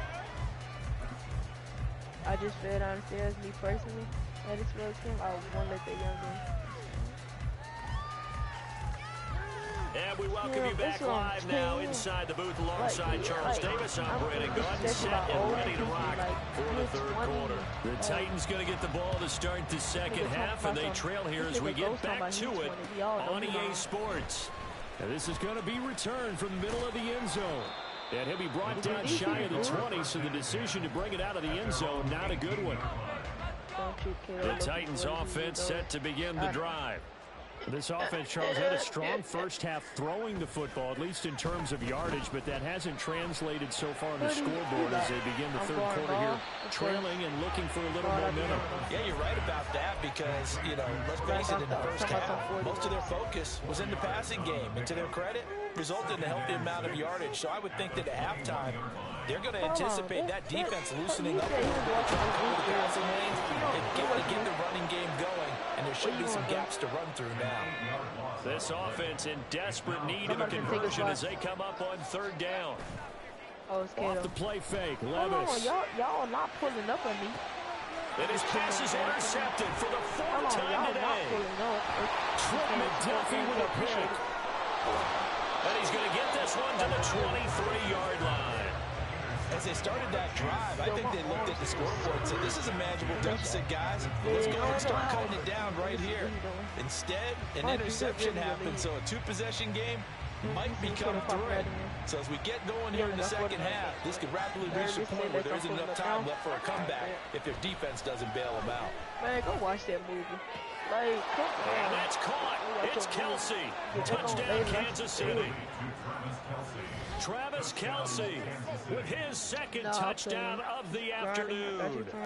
H: I just fell downstairs, me personally. I just fell him. I won't let the young man.
A: And we welcome you back live now inside the booth alongside Charles Davis. I'm Brandon Gunn, set and ready to rock for the third quarter. The Titans going to get the ball to start the second half, and they trail here as we get back to it on EA Sports.
B: And this is going to be returned from the middle of the end zone. And he'll be brought down shy of the 20, so the decision to bring it out of the end zone, not a good one. The Titans offense set to begin the drive. This offense, Charles, had a strong first half throwing the football, at least in terms of yardage, but that hasn't translated so far on the scoreboard as they begin the third quarter here, trailing and looking for a little momentum.
E: Yeah, you're right about that because, you know, let's face it, in the first half, most of their focus was in the passing game. And to their credit, resulted in a healthy amount of yardage. So I would think that at halftime, they're going to anticipate that defense loosening up a little bit, trying to cover the passing lanes and get the running game going. And there should be some gaps to run through now.
B: This offense in desperate need of a conversion as they come up on third down. Off the play fake, Levis.
H: Y'all are not pulling up on me.
B: And his pass is intercepted for the fourth time today. Trent McDuffie with a pick. And he's going to get this one to the 23-yard line.
E: As they started that drive, I think they looked at the scoreboard and said, this is a manageable deficit, guys. Let's go and start cutting it down right here. Instead, an interception happened, so a two-possession game might become threat. So as we get going here in the second half, this could rapidly reach the point where there isn't enough time left for a comeback if their defense doesn't bail them out.
H: Man, go watch that movie. Like, come on.
B: And that's caught. It's Kelsey. Touchdown, Kansas City. Travis Kelsey with his second touchdown of the afternoon.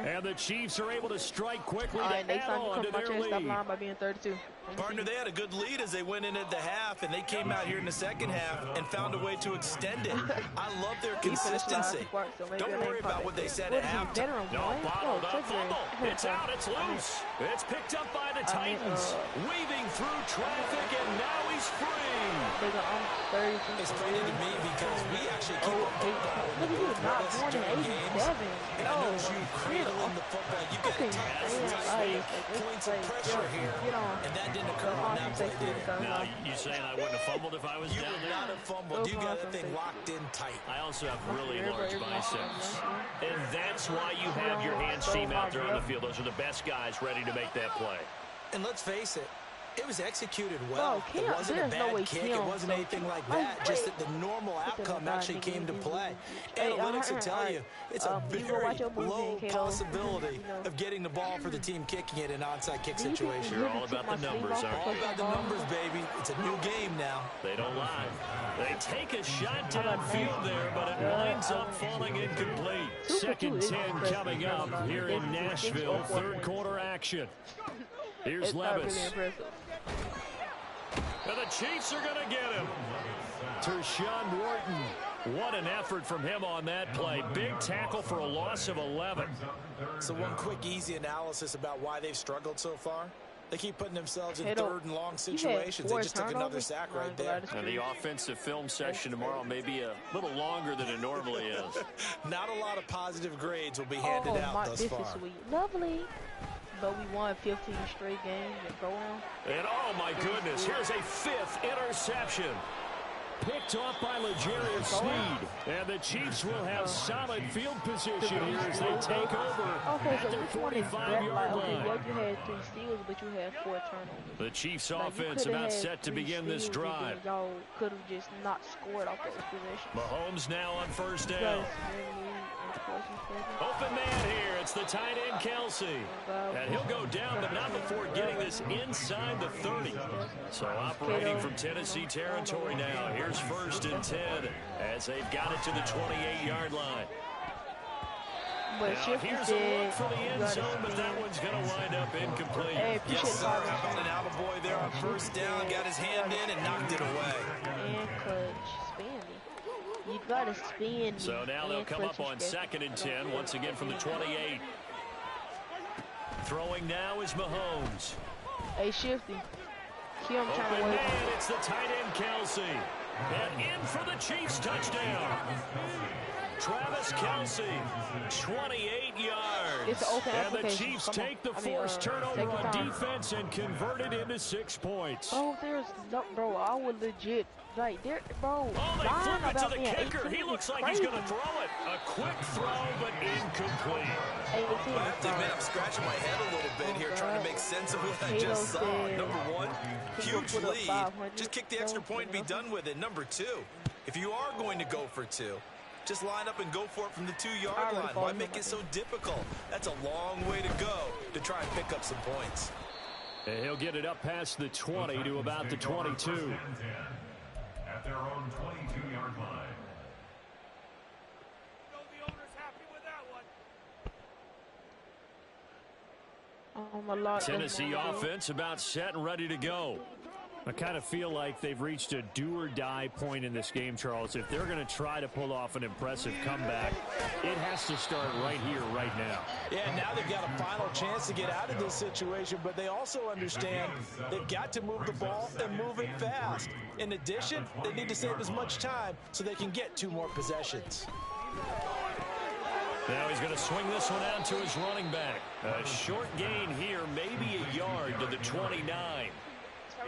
B: And the Chiefs are able to strike quickly to add on to their lead.
H: By being 32.
E: Partner, they had a good lead as they went in at the half, and they came out here in the second half and found a way to extend it. I love their consistency. Don't worry about what they said at halftime.
B: No, bottled up fumble. It's out. It's loose. It's picked up by the Titans. Weaving through traffic, and now he's free.
E: It's funny to me because we actually keep up football in the booth with us during games. And I know as you cradling the football, you got to tight points of pressure here. And that didn't occur on that play, did it?
B: Now, you saying I wouldn't have fumbled if I was down there?
E: You would not have fumbled. You got that thing locked in tight.
B: I also have really large biceps. And that's why you have your hands team out there on the field. Those are the best guys ready to make that play.
E: And let's face it, it was executed well. It wasn't a bad kick. It wasn't anything like that. Just that the normal outcome actually came to play. Analytics will tell you it's a very low possibility of getting the ball for the team kicking it in an onside kick situation.
B: You're all about the numbers, aren't you?
E: All about the numbers, baby. It's a new game now.
B: They don't lie. They take a shot downfield there, but it winds up falling incomplete. Second 10 coming up here in Nashville. Third quarter action. Here's Levis. And the Chiefs are going to get him. Tershawn Wharton. What an effort from him on that play. Big tackle for a loss of 11.
E: So one quick, easy analysis about why they've struggled so far. They keep putting themselves in third and long situations. They just took another sack right there.
B: And the offensive film session tomorrow may be a little longer than it normally is.
E: Not a lot of positive grades will be handed out thus far.
H: This is sweet. Lovely. But we won 15 straight games and go on.
B: And oh my goodness, here's a fifth interception. Picked off by L'Jarius Sneed. And the Chiefs will have solid field position here as they take over at their 45-yard line.
H: You had 3 steals, but you had 4 turnovers.
B: The Chiefs offense about set to begin this drive.
H: Y'all could have just not scored off those possessions.
B: Mahomes now on first down. Open man here. It's the tight end, Kelsey. And he'll go down, but not before getting this inside the 30. So operating from Tennessee territory now. Here's first and 10 as they've got it to the 28-yard line.
H: But
B: now, here's a look for the end zone, but that one's going to wind up incomplete.
E: Yes, sir. How about an attaboy there on first down? Got his hand in and knocked it away.
H: And clutch. Spandy. You got to spin.
B: So now they'll come up on second and 10, once again from the 28. Throwing now is Mahomes.
H: Hey, Shifty.
B: Open man, it's the tight end, Kelsey. And in for the Chiefs touchdown. Travis Kelsey, 28 yards. And the Chiefs take the forced turnover on defense and convert it into 6 points.
H: Oh, there's no, bro, I would legit, like, there, bro.
B: Oh, they flip it to the kicker. He looks like he's going to throw it. A quick throw, but incomplete.
E: I have to admit, I'm scratching my head a little bit here, trying to make sense of what I just saw. Number one, huge lead. Just kick the extra point and be done with it. Number two, If you are going to go for 2, just line up and go for it from the 2-yard line. Why make it so difficult? That's a long way to go to try and pick up some points.
B: And he'll get it up past the 20 to about the 22.
C: At their own 22-yard line.
B: Tennessee offense about set and ready to go. I kind of feel like they've reached a do-or-die point in this game, Charles. If they're going to try to pull off an impressive comeback, it has to start right here, right now.
F: Yeah, now they've got a final chance to get out of this situation, but they also understand they've got to move the ball and move it fast. In addition, they need to save as much time so they can get 2 more possessions.
B: Now he's going to swing this one out to his running back. A short gain here, maybe a yard to the 29.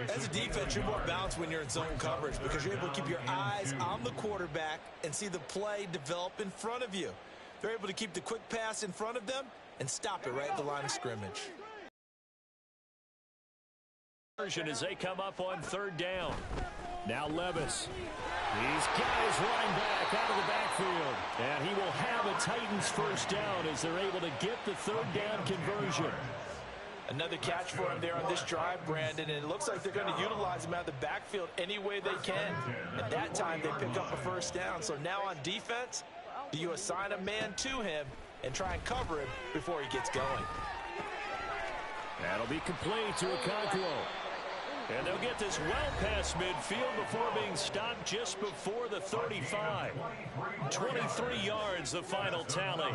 E: As a defense, you're more balanced when you're in zone coverage because you're able to keep your eyes on the quarterback and see the play develop in front of you. They're able to keep the quick pass in front of them and stop it right at the line of scrimmage.
B: As they come up on 3rd down. Now Levis. He's got his running back out of the backfield. And he will have a Titans first down as they're able to get the 3rd down conversion.
F: Another catch for him there on this drive, Brandon, and it looks like they're going to utilize him out of the backfield any way they can. At that time, they pick up a first down. So now on defense, do you assign a man to him and try and cover him before he gets going?
B: That'll be complete to Okonkwo. And they'll get this well past midfield before being stopped just before the 35. 23 yards, the final tally.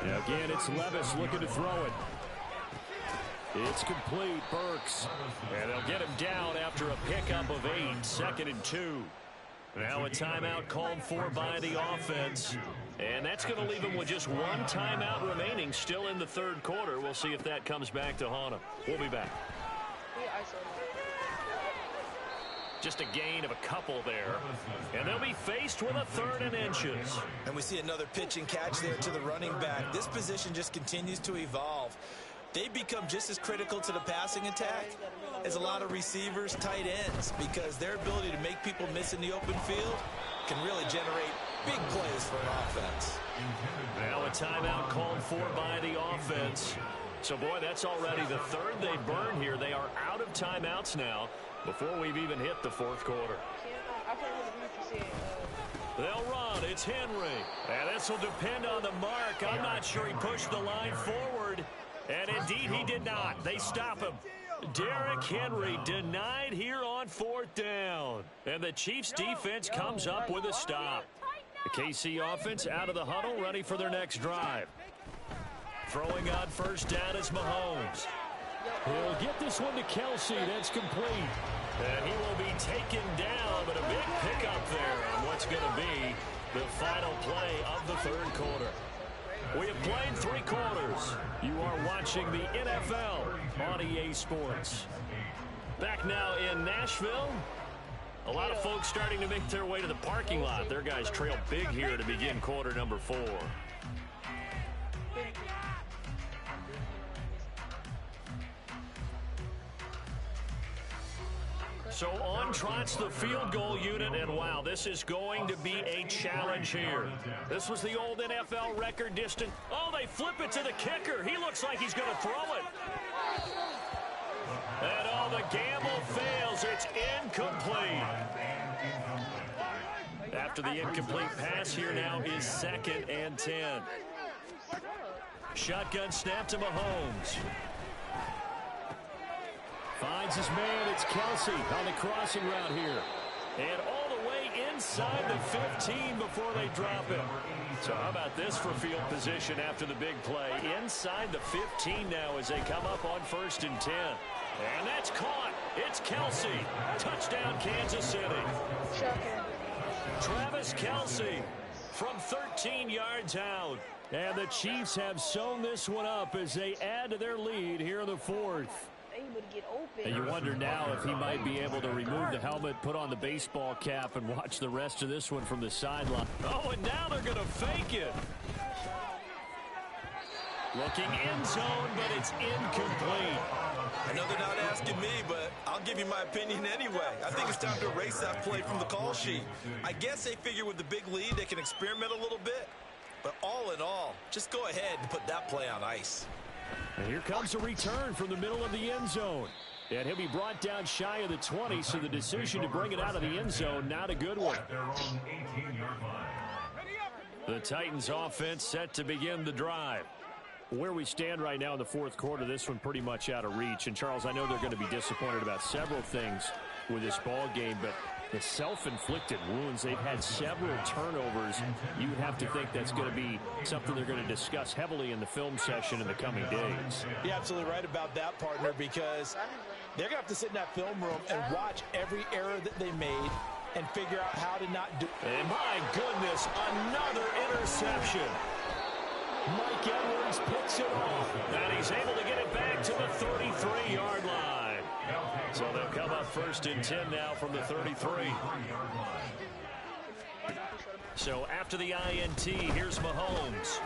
B: Now again, it's Levis looking to throw it. It's complete, Burks. And they'll get him down after a pickup of 8, 2nd and 2. Now a timeout called for by the offense. And that's going to leave him with just 1 timeout remaining still in the 3rd quarter. We'll see if that comes back to haunt him. We'll be back. Just a gain of a couple there. And they'll be faced with a 3rd and inches.
E: And we see another pitch and catch there to the running back. This position just continues to evolve. They become just as critical to the passing attack as a lot of receivers, tight ends, because their ability to make people miss in the open field can really generate big plays for an offense.
B: Now a timeout called for by the offense. So, boy, that's already the 3rd they burn here. They are out of timeouts now before we've even hit the 4th quarter. They'll run. It's Henry. And this will depend on the mark. I'm not sure he pushed the line forward. And indeed, he did not. They stop him. Derrick Henry denied here on 4th down. And the Chiefs defense comes up with a stop. The KC offense out of the huddle, ready for their next drive. Throwing on 1st down is Mahomes. He'll get this one to Kelsey. That's complete. And he will be taken down, but a big pickup there on what's going to be the final play of the 3rd quarter. We have played 3 quarters. You are watching the NFL on EA Sports. Back now in Nashville. A lot of folks starting to make their way to the parking lot. Their guys trail big here to begin quarter number 4. So on trots the field goal unit, and wow, this is going to be a challenge here. This was the old NFL record distance. Oh, they flip it to the kicker. He looks like he's going to throw it. And all the gamble fails. It's incomplete. After the incomplete pass, here now is 2nd and 10. Shotgun snap to Mahomes. Finds his man. It's Kelsey on the crossing route here. And all the way inside the 15 before they drop him. So how about this for field position after the big play? Inside the 15 now as they come up on 1st and 10. And that's caught. It's Kelsey. Touchdown, Kansas City. Travis Kelsey from 13 yards out. And the Chiefs have sewn this one up as they add to their lead here in the 4th. And you wonder now if he might be able to remove the helmet, put on the baseball cap, and watch the rest of this one from the sideline. Oh, and now they're going to fake it.
A: Looking end zone, but it's incomplete.
D: I know they're not asking me, but I'll give you my opinion anyway. I think it's time to erase that play from the call sheet. I guess they figure with the big lead they can experiment a little bit. But all in all, just go ahead and put that play on ice.
A: And here comes a return from the middle of the end zone. And he'll be brought down shy of the 20, so the decision to bring it out of the end zone, not a good one. The Titans offense set to begin the drive. Where we stand right now in the fourth quarter, this one pretty much out of reach. And, Charles, I know they're going to be disappointed about several things with this ball game, but the self-inflicted wounds, they've had several turnovers. You have to think that's going to be something they're going to discuss heavily in the film session in the coming days.
F: You're absolutely right about that, partner, because they're going to have to sit in that film room and watch every error that they made and figure out how to not do it.
A: And my goodness, another interception. Mike Edwards picks it off, and he's able to get it back to the 33-yard line. So they'll come up first and 10 now from the 33. So after the INT, here's Mahomes.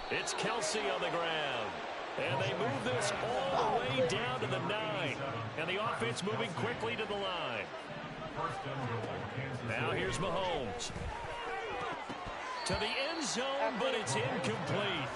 A: It's Kelsey on the ground. And they move this all the way down to the 9. And the offense moving quickly to the line. Now here's Mahomes. To the end zone, but it's incomplete.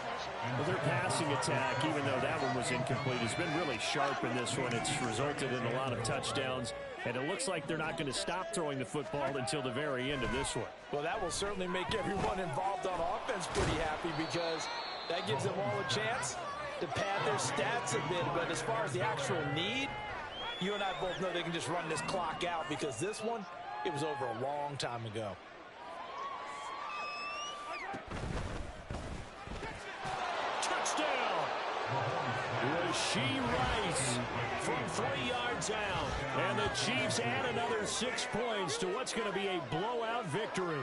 B: Well, their passing attack, even though that one was incomplete, has been really sharp in this one. It's resulted in a lot of touchdowns, and it looks like they're not going to stop throwing the football until the very end of this one.
F: Well, that will certainly make everyone involved on offense pretty happy, because that gives them all a chance to pad their stats a bit. But as far as the actual need, you and I both know they can just run this clock out, because this one, it was over a long time ago.
A: Touchdown! Rashee Rice from 3 yards out. And the Chiefs add another 6 points to what's going to be a blowout victory.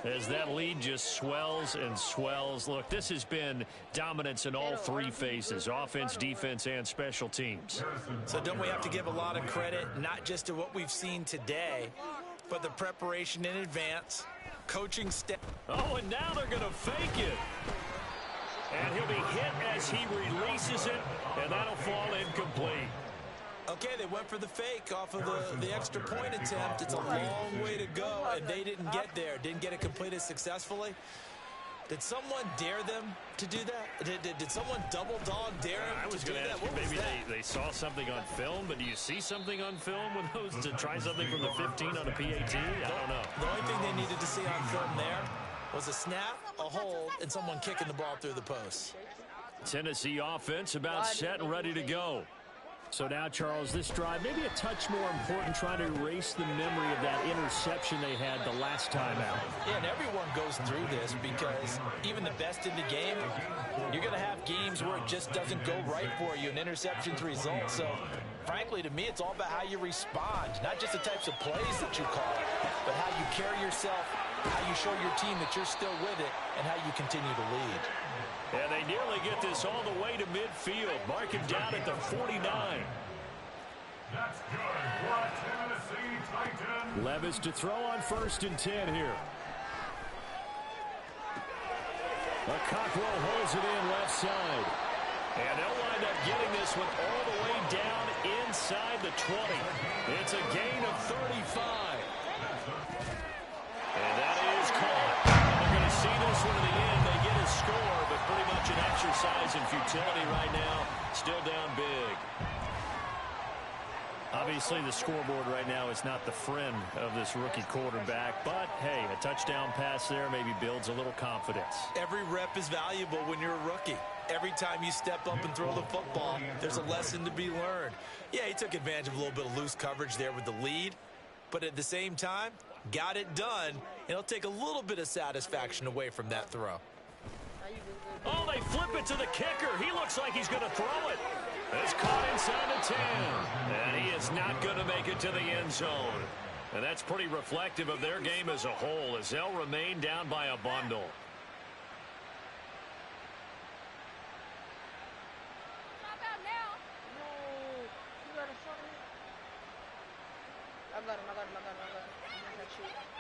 A: As that lead just swells and swells. Look, this has been dominance in all three phases, offense, defense, and special teams.
E: So don't we have to give a lot of credit, not just to what we've seen today, but the preparation in advance, coaching staff.
A: Oh, and now they're going to fake it. And he'll be hit as he releases it, and that'll fall incomplete.
E: Okay, they went for the fake off of the extra point attempt. It's a long way to go, and they didn't get there. Didn't get it completed successfully. Did someone dare them to do that? Did someone double dog dare them
A: I was
E: to do
A: going to
E: that?
A: ask you,
E: What was
A: maybe
E: that?
A: they saw something on film, but do you see something on film with those to try something from the 15 on a PAT? I don't know.
E: The only thing they needed to see on film there was a snap, a hold, and someone kicking the ball through the post.
A: Tennessee offense about set and ready to go.
B: So now, Charles, this drive maybe a touch more important, trying to erase the memory of that interception they had the last time out.
F: Yeah, and everyone goes through this, because even the best in the game, you're going to have games where it just doesn't go right for you, and interceptions result. So, frankly, to me, it's all about how you respond, not just the types of plays that you call, but how you carry yourself, how you show your team that you're still with it, and how you continue to lead.
A: And they nearly get this all the way to midfield. Mark him down at the 49.
C: That's good for a Tennessee Titan.
B: Levis to throw on 1st and 10 here.
A: The Cockrell holds it in left side. And they'll wind up getting this one all the way down inside the 20. It's a gain of 35. And that is caught. And they're going to see this one in the end. They get a score, but pretty much an exercise in futility right now. Still down big.
B: Obviously, the scoreboard right now is not the friend of this rookie quarterback, but, hey, a touchdown pass there maybe builds a little confidence.
E: Every rep is valuable when you're a rookie. Every time you step up and throw the football, there's a lesson to be learned. Yeah, he took advantage of a little bit of loose coverage there with the lead, but at the same time, got it done, and it'll take a little bit of satisfaction away from that throw.
A: Oh, they flip it to the kicker. He looks like he's going to throw it. It's caught inside the 10. And he is not going to make it to the end zone. And that's pretty reflective of their game as a whole, as they'll remain down by a bundle.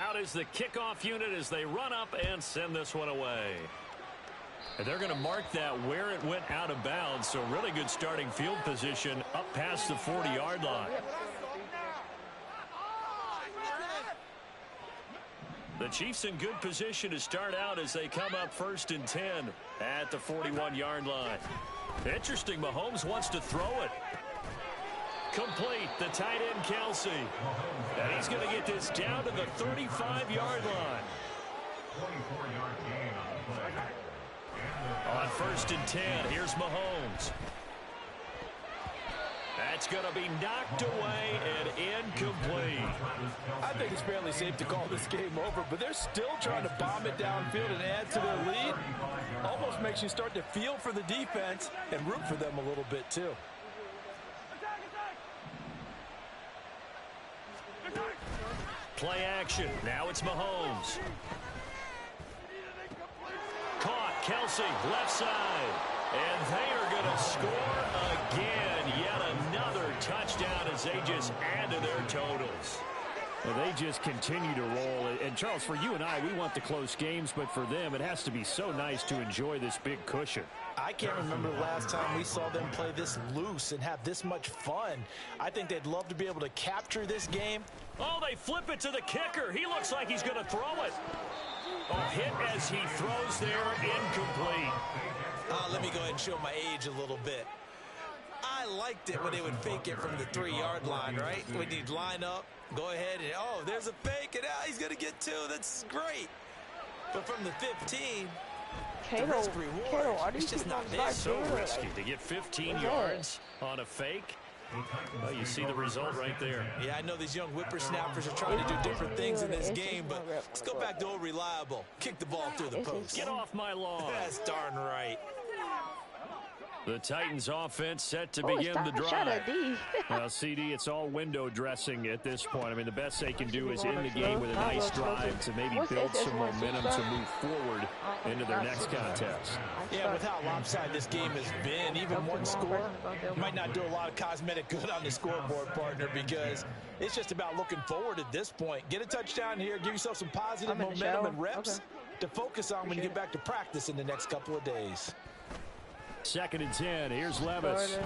A: Out is the kickoff unit as they run up and send this one away. And they're going to mark that where it went out of bounds. So really good starting field position up past the 40-yard line. The Chiefs in good position to start out as they come up 1st and 10 at the 41-yard line. Interesting, Mahomes wants to throw it. Complete, the tight end Kelsey. And he's going to get this down to the 35-yard line.
C: 24-yard gain on the play.
A: On 1st and 10, here's Mahomes. That's going to be knocked away and incomplete.
F: I think it's fairly safe to call this game over, but they're still trying to bomb it downfield and add to their lead. Almost makes you start to feel for the defense and root for them a little bit, too.
A: Play action. Now it's Mahomes. Caught. Kelsey, left side. And they are going to score again. Yet another touchdown as they just add to their totals.
B: Well, they just continue to roll. And, Charles, for you and I, we want the close games, but for them, it has to be so nice to enjoy this big cushion.
E: I can't remember the last time we saw them play this loose and have this much fun. I think they'd love to be able to capture this game.
A: Oh, they flip it to the kicker. He looks like he's going to throw it. A hit as he throws there, incomplete.
E: Let me go ahead and show my age a little bit. I liked it when they would fake it from the 3-yard line, right? When you'd line up, go ahead and, oh, there's a fake, and he's going to get 2. That's great. But from the 15, the risk reward, it's just not there.
A: So risky to get 15 yards on a fake. Well, you see the result right there.
E: Yeah, I know these young whippersnappers are trying to do different things in this game, but let's go back to old reliable. Kick the ball through the post.
A: Get off my lawn.
E: That's darn right.
A: The Titans offense set to begin the drive.
B: Well, CD, it's all window dressing at this point. I mean, the best they can do is end the game with a nice drive to maybe build some momentum to move forward into their next contest.
E: Yeah, with how lopsided this game has been, even one score might not do a lot of cosmetic good on the scoreboard, partner, because it's just about looking forward at this point. Get a touchdown here, give yourself some positive momentum and reps to focus on when you get back to practice in the next couple of days.
A: 2nd and 10. Here's Levis.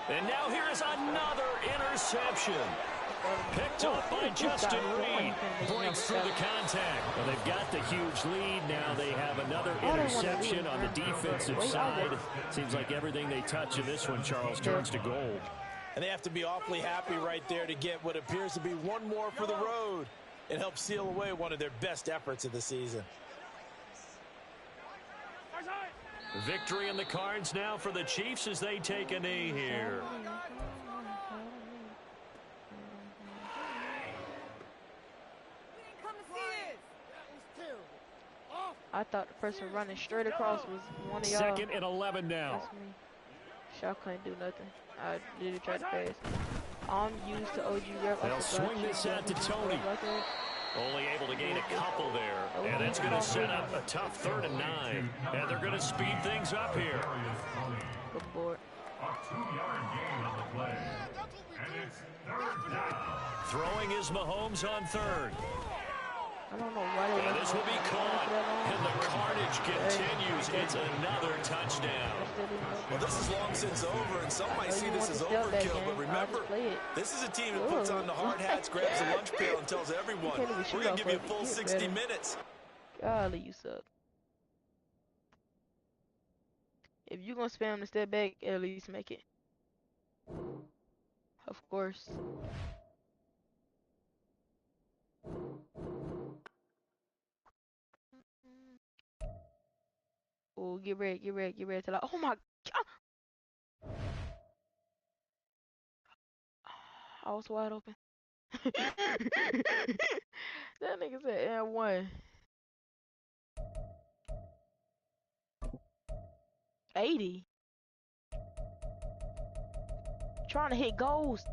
A: And now here is another interception. Picked up by Justin Reed. Breaks through the contact.
B: Well, they've got the huge lead. Now they have another interception on the defensive side. Seems like everything they touch in this one, Charles, turns to gold.
E: And they have to be awfully happy right there to get what appears to be one more for the road and help seal away one of their best efforts of the season.
A: Victory in the cards now for the Chiefs as they take a knee here.
H: I thought the person running straight across was one of y'all.
A: 2nd and 11 now.
H: That's me. Y'all couldn't do nothing. I literally tried to pass. I'm used to OG rep.
A: They'll swing this out to Tony. Only able to gain a couple there. And it's going to set up a tough 3rd and 9. And they're going to speed things up here.
H: Good board.
C: A 2-yard gain on the play. And it's 3rd down.
A: Throwing is Mahomes on 3rd.
H: I don't know why they
A: And this will be caught. And the carnage continues. It's another touchdown.
E: Well, this is long since over, and some might see this as overkill, but remember, this is a team that puts on the hard hats, grabs a lunch pail, and tells everyone, we're going to give you a full 60 minutes.
H: Golly, you suck. If you're going to spam the step back, at least make it. Of course. Oh, get ready to like, oh my God. I was wide open. That nigga said and 1. 80. Trying to hit goals.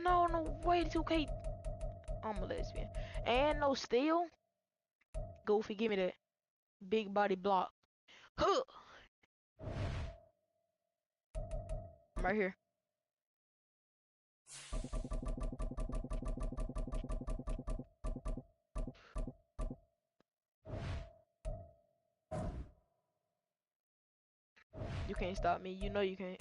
H: No way, 2K. I'm a lesbian. And no steal. Goofy, give me that. Big body block. Huh. I'm right here. You can't stop me. You know you can't.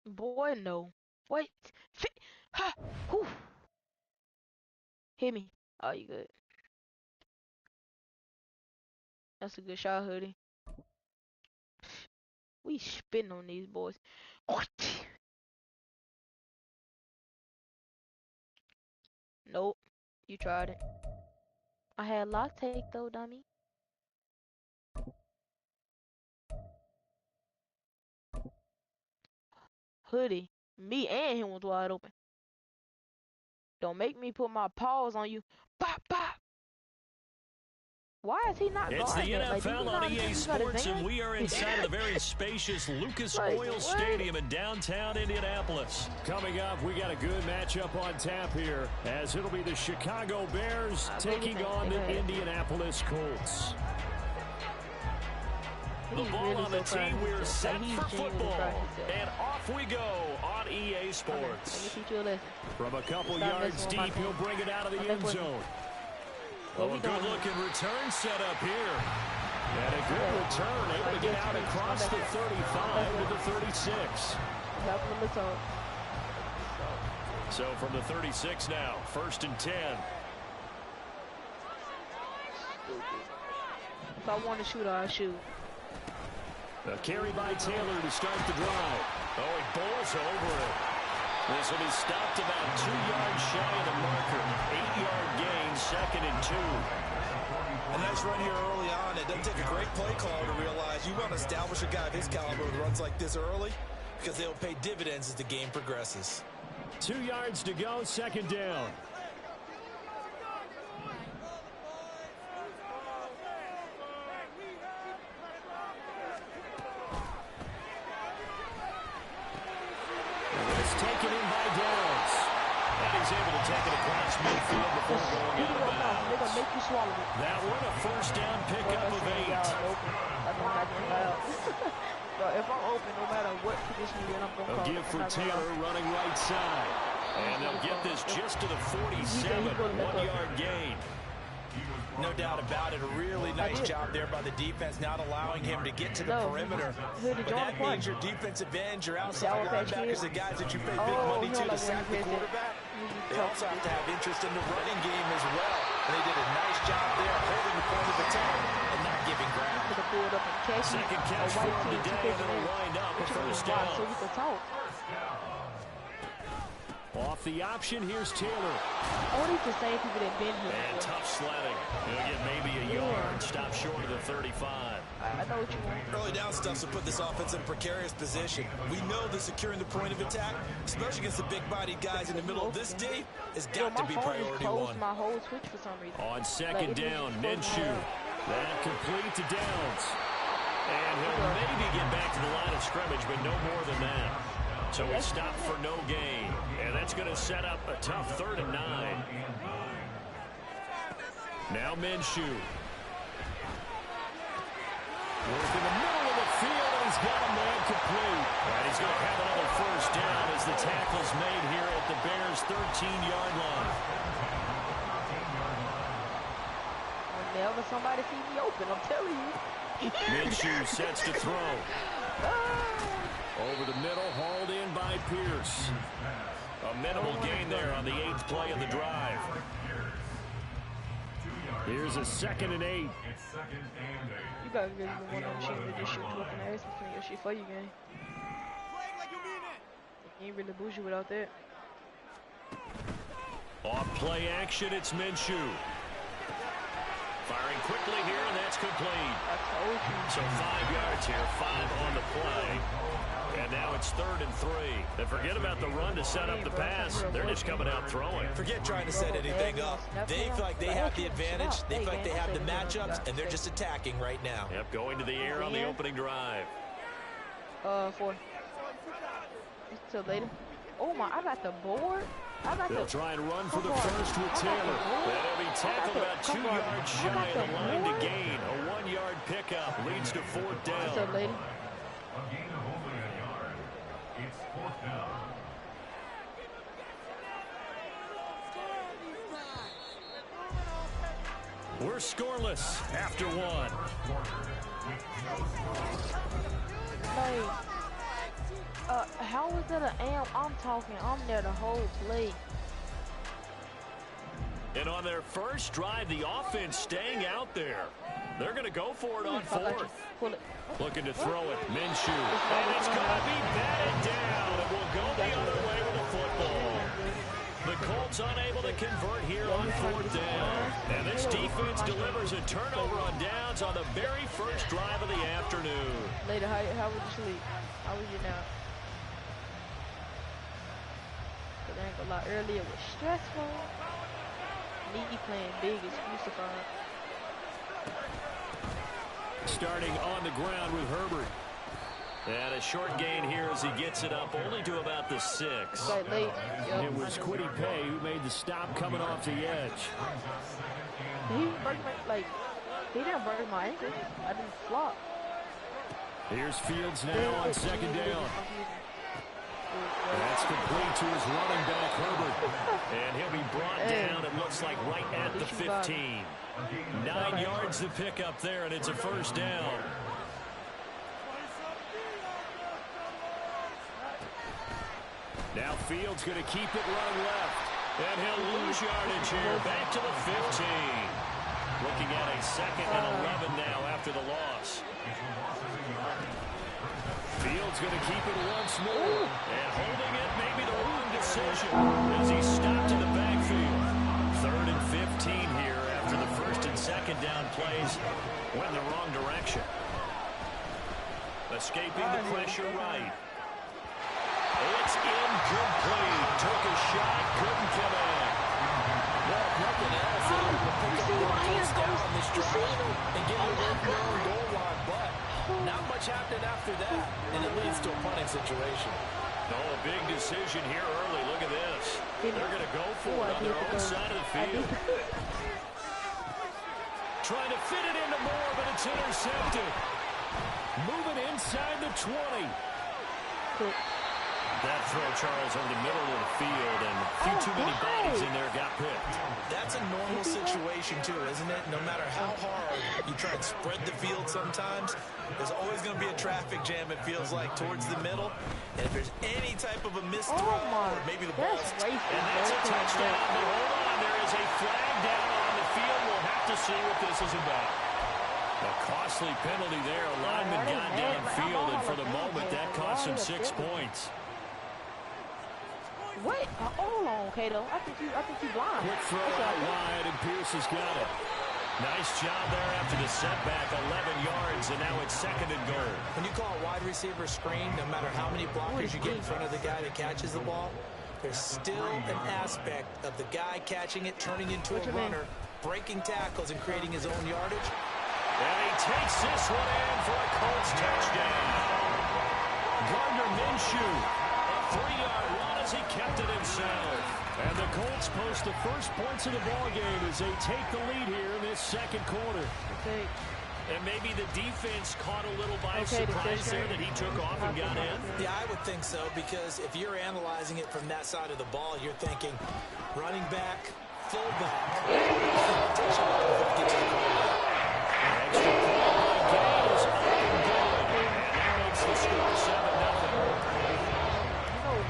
H: Boy, no. Wait. Ha! Whew. Hit me. Oh, you good. That's a good shot, Hoodie. We spitting on these boys. Nope. You tried it. I had lock take though, dummy. Hoodie. Me and him was wide open. Don't make me put my paws on you. Bop, bop. Why is he not
A: It's the
H: guarding it? Like,
A: NFL on EA Sports, and we are inside of the very spacious Lucas Oil Stadium in downtown Indianapolis.
B: Coming up, we got a good matchup on tap here, as it'll be the Chicago Bears taking on the Indianapolis Colts.
A: The ball on the tee, we're set for football, and off we go on EA Sports.
H: Let me teach you a lesson.
B: From a couple yards deep, he'll bring it out of the end zone.
A: Oh, a good-looking return set up here.
B: And a good return, able to get out across the 35 to the 36.
A: So from the 36 now, 1st and 10.
H: If I want to shoot, I'll shoot.
B: A carry by Taylor to start the drive.
A: Oh, he bowls over it. This will be stopped about 2 yards shy of the marker. 8-yard gain, 2nd and 2.
D: A nice run here early on. It doesn't take a great play caller to realize you want to establish a guy of his caliber with runs like this early because they'll pay dividends as the game progresses.
B: 2 yards to go, 2nd down. Taken in by Downs.
A: And he's able to take it across midfield before going out of bounds.
H: They're going to make you swallow it.
A: That one a 1st down pickup of 8.
H: But if I'm open, no matter what position you're in, I'm going to call
B: it. A give for Taylor running right side.
A: And they'll get this just to the 47. 1-yard gain.
D: No doubt about it. A really nice job there by the defense, not allowing him to get to the perimeter. But that means your defensive ends, your outside linebackers, the guys that you pay big money to sack the quarterback, they also have to have interest in the running game as well. And they did a nice job there holding the point of attack and not giving ground.
A: Second catch for him today, and it'll wind up a 1st down.
B: Off the option, here's Taylor.
H: All these the same people that been here.
A: And tough sledding. He'll get maybe a yard, stop short of the 35.
H: I know what you want.
D: Early down stuff to put this offense in a precarious position. We know that securing the point of attack, especially against the big-bodied guys in the middle of this D, has got to be priority one.
H: My whole switch for some reason.
B: On 2nd down, Minshew. That complete to Downs.
A: And he'll maybe get back to the line of scrimmage, but no more than that. So he stopped for no gain. And that's going to set up a tough 3rd and 9. Now Minshew. Work in the middle of the field, and he's got a man complete. And he's going to have another 1st down as the tackle's made here at the Bears' 13-yard line.
H: Whenever somebody sees me open, I'm telling you.
A: Minshew sets to throw.
B: Over the middle, hauled in by Pierce.
A: A minimal gain there on the 8th play of the drive.
B: Here's a 2nd and 8.
H: You gotta get the one on the shooting this shit whooping ass between your shit for you, gang. You ain't really bougie without that.
A: Off play action, it's Minshew. Firing quickly here, and that's complete. So 5 yards here, 5 on the play. And now it's 3rd and 3. And forget about the run to set up the pass. They're just coming out throwing.
D: Forget trying to set anything up. They feel like they have the advantage. They feel like they have the matchups, and they're just attacking right now.
A: Yep, going to the air on the opening drive.
H: 4. Till later. Oh my, I got the board.
B: They'll try and run for the first with Taylor.
A: That'll be tackled about 2 yards shy of the line to gain. A 1-yard pickup leads to 4th down.
H: What's up, lady?
C: A gain of only a yard. It's 4th down.
A: We're scoreless after one.
H: Like, how is that an am? I'm talking. I'm there the whole play.
A: And on their first drive, the offense staying out there. They're going to go for it on fourth. Looking to throw it. Minshew. And it's going to be batted down. It will go the other way with the football. The Colts unable to convert here on fourth down. And this defense delivers a turnover on downs on the very first drive of the afternoon.
H: Later, how was you sleep? How was you now? Because I ain't gonna lie, earlier was stressful. Me playing big is crucified.
A: Starting on the ground with Herbert. And a short gain here as he gets it up only to about the 6.
H: Late. Yep.
B: It was Quiddy Pay who made the stop coming off the edge.
H: He broke my, he didn't break my ankle. I didn't flop.
B: Here's Fields now on second down.
A: That's complete to his running back, Herbert. And he'll be brought down, it looks like, right at the 15. 9 yards to pick up there, and it's a first down. Now Fields going to keep it running left. And he'll lose yardage here. Back to the 15. Looking at a 2nd and 11 now after the loss. Fields going to keep it once more. And holding it may be the wrong decision as he stopped in the backfield. 3rd and 15 here after the 1st and 2nd down plays went the wrong direction. Escaping the pressure right. It's incomplete. Took a shot, couldn't come in.
D: Well, nothing else. They were able to pick up one first down on this drive and get it away from their own goal line. But not much happened after that, and it leads to a punting situation.
A: Oh, a big decision here early. Look at this. They're going to go for it on their own side of the field. Trying to fit it into Moore, but it's intercepted. Moving inside the 20. That throw, Charles, over the middle of the field, and a few too many bodies in there got picked.
E: That's a normal situation, too, isn't it? No matter how hard you try and spread the field sometimes, there's always going to be a traffic jam, it feels like, towards the middle. And if there's any type of a missed throw, or maybe the ball's...
A: And that's a touchdown. But hold on, there is a flag down on the field. We'll have to see what this is about. A costly penalty there. A lineman got downfield, and for the moment, that cost him 6 points.
H: Wait, hold on, Kato. I think you blind.
A: Quick throw out wide, and Pierce has got it. Nice job there after the setback, 11 yards, and now it's 2nd and goal.
E: When you call a wide receiver screen, no matter how many blockers you get in front of the guy that catches the ball, there's still an aspect of the guy catching it, turning into a runner, breaking tackles, and creating his own yardage.
A: And he takes this one in for a Colts touchdown. Gardner Minshew, a 3-yard run as he kept it himself. And the Colts post the first points of the ballgame as they take the lead here in this 2nd quarter.
H: Okay.
A: And maybe the defense caught a little by surprise there that he took off and got in.
E: Yeah, I would think so, because if you're analyzing it from that side of the ball, you're thinking running back, fullback. Extra point
A: gain is up and good. And that makes the score 7-0.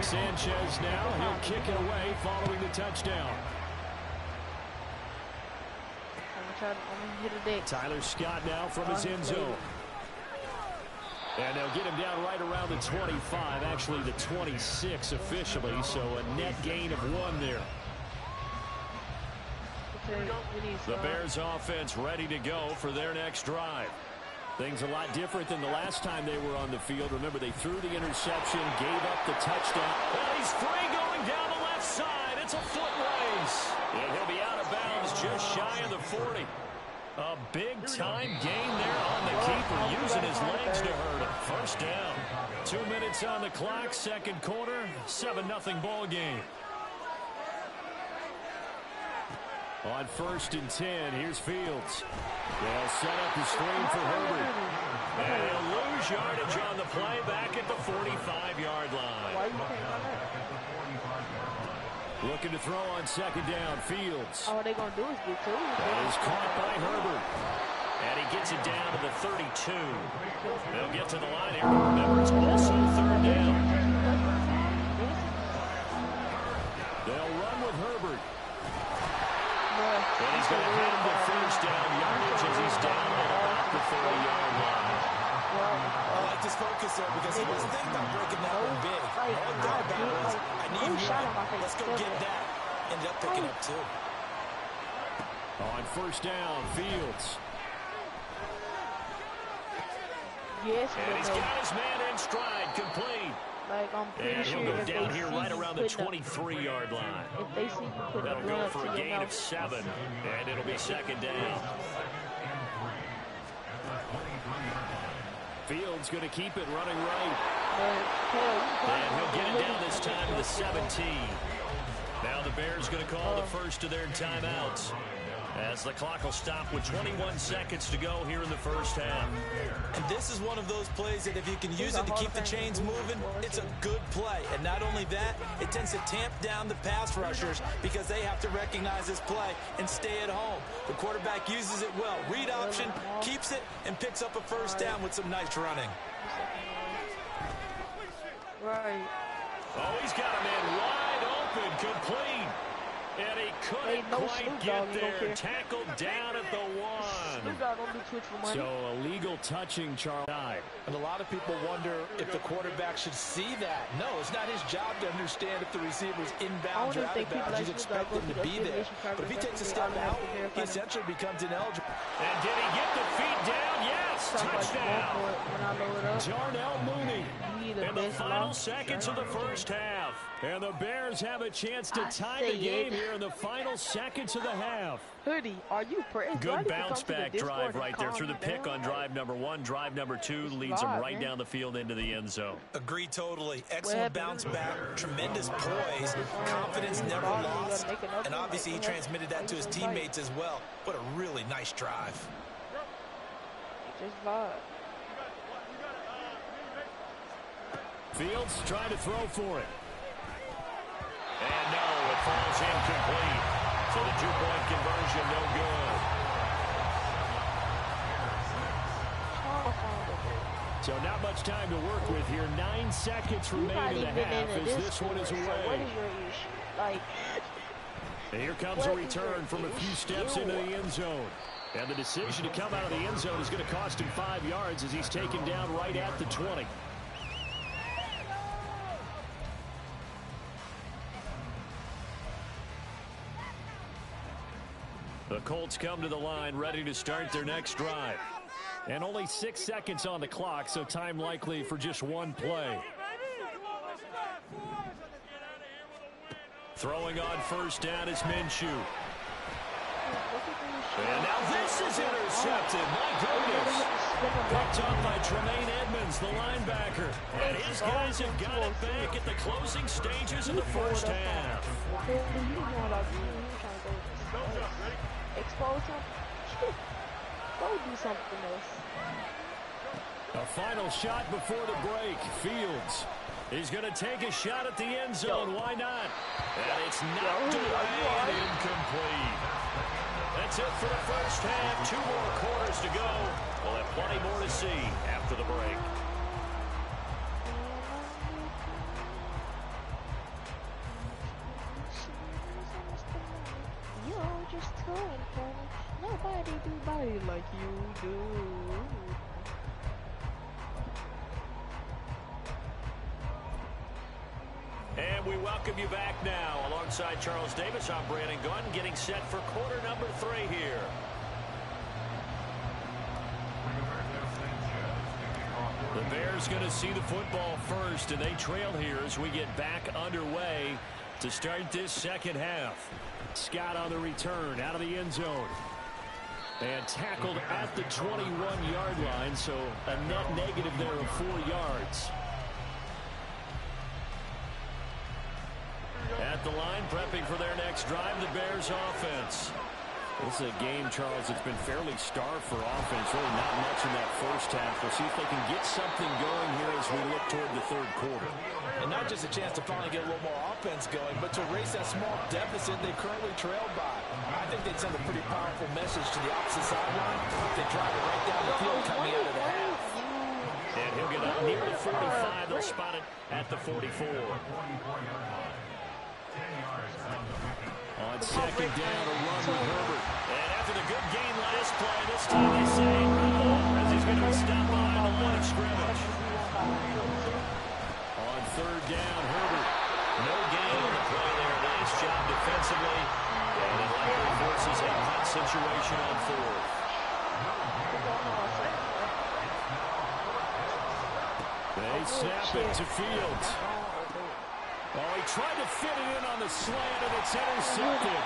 B: Sanchez now, he'll kick it away following the touchdown.
H: I'm gonna hit a dick.
B: Tyler Scott now from his end zone. And they'll get him down right around the 25, actually the 26 officially, so a net gain of 1 there.
A: The Bears offense ready to go for their next drive. Things a lot different than the last time they were on the field. Remember, they threw the interception, gave up the touchdown. Well, he's free going down the left side. It's a foot race. And he'll be out of bounds just shy of the 40. A big-time gain there on the keeper, using his legs to hurt him. First down. 2 minutes on the clock, 2nd quarter, 7-0 ball game.
B: On 1st and 10, here's Fields. They'll set up the screen for Herbert.
A: And he'll lose yardage on the play back at the 45-yard line.
B: Looking to throw on second down. Fields.
H: All they gonna do is get 2.
B: That is caught by Herbert. And he gets it down to the 32. They'll get to the line here. Remember, it's also third down. They'll run with Herbert. And he's going to have the first down yardage as he's down at about the 30-yard line.
E: I like this focus there because he was thinking about breaking that one big. All he thought about was, I need one. Let's go get that. Ended up picking up 2.
B: On first down, Fields.
H: Yes,
B: and he's got his man in stride, complete.
H: Like, I'm pretty
B: and he'll
H: sure
B: go down here right around the 23-yard line.
H: If they see you put
B: that'll go for a gain of 7, and it'll be second down. Fields going to keep it running right. And he'll get it down this time to the 17. Now the Bears going to call the first of their timeouts, as the clock will stop with 21 seconds to go here in the first half.
E: And this is one of those plays that if you can use it to keep the chains moving, it's a good play. And not only that, it tends to tamp down the pass rushers because they have to recognize this play and stay at home. The quarterback uses it well. Read option, keeps it, and picks up a first down with some nice running.
H: Right.
B: Oh, he's got a man wide open, complete. And he couldn't quite get there. Tackled down at the 1. So a legal touching, Charles.
F: And a lot of people wonder if the quarterback should see that. No, it's not his job to understand if the receiver's inbounds or out of bounds. He's expected to be there. But if he takes a step out, he essentially becomes ineligible.
B: And did he get the feet down? Yes, touchdown. Darnell Mooney in the final seconds of the first half. And the Bears have a chance to tie the game here in the final seconds of the half.
H: Hoodie, are you
B: good bounce back drive right there through the pick on drive number 1. Drive number 2 leads them right down the field into the end zone.
E: Agree totally. Excellent bounce back, tremendous poise, confidence never lost, and obviously he transmitted that to his teammates as well. What a really nice drive.
H: Just vibe.
B: Fields trying to throw for it. And no, it falls incomplete. So the 2-point conversion, no good. So not much time to work with here. 9 seconds remain in the half as this one is away.
H: What is your issue? Like,
B: and here comes a return from a few steps into the end zone. And the decision to come out of the end zone is going to cost him 5 yards as he's taken down right at the 20. The Colts come to the line, ready to start their next drive. And only 6 seconds on the clock, so time likely for just one play. Throwing on first down is Minshew. And now this is intercepted. My goodness. Picked up by Tremaine Edmonds, the linebacker. And his guys have got it back at the closing stages of the first half.
H: Expose him. Go do something else.
B: A final shot before the break. Fields. He's going to take a shot at the end zone. Why not? And it's knocked away and incomplete. That's it for the first half. 2 more quarters to go. We'll have plenty more to see after the break.
H: Nobody do body like you do.
B: And we welcome you back now. Alongside Charles Davis, I'm Brandon Gunn, getting set for quarter number 3 here. The Bears going to see the football first, and they trail here as we get back underway to start this second half. Scott on the return out of the end zone. And tackled at the 21-yard line, so a net negative there of 4 yards. At the line, prepping for their next drive, the Bears offense. This is a game, Charles, that's been fairly starved for offense. Really not much in that first half. We'll see if they can get something going here as we look toward the third quarter.
F: And not just a chance to finally get a little more offense going, but to erase that small deficit they currently trailed by. I think they'd send a pretty powerful message to the opposite sideline if they drive it right down the field coming out of the half.
B: And he'll get up near the 45. They'll spot it at the 44. On second down, a run with Herbert.
A: And after the good gain last play, this time they say no, as he's going to be stopped behind the line of scrimmage.
B: On third down, Herbert.
A: No gain on the play there. Nice job defensively. And it likely forces a punt situation on fourth.
B: They snap it to Fields. Oh, he tried to fit it in on the slant, and it's intercepted.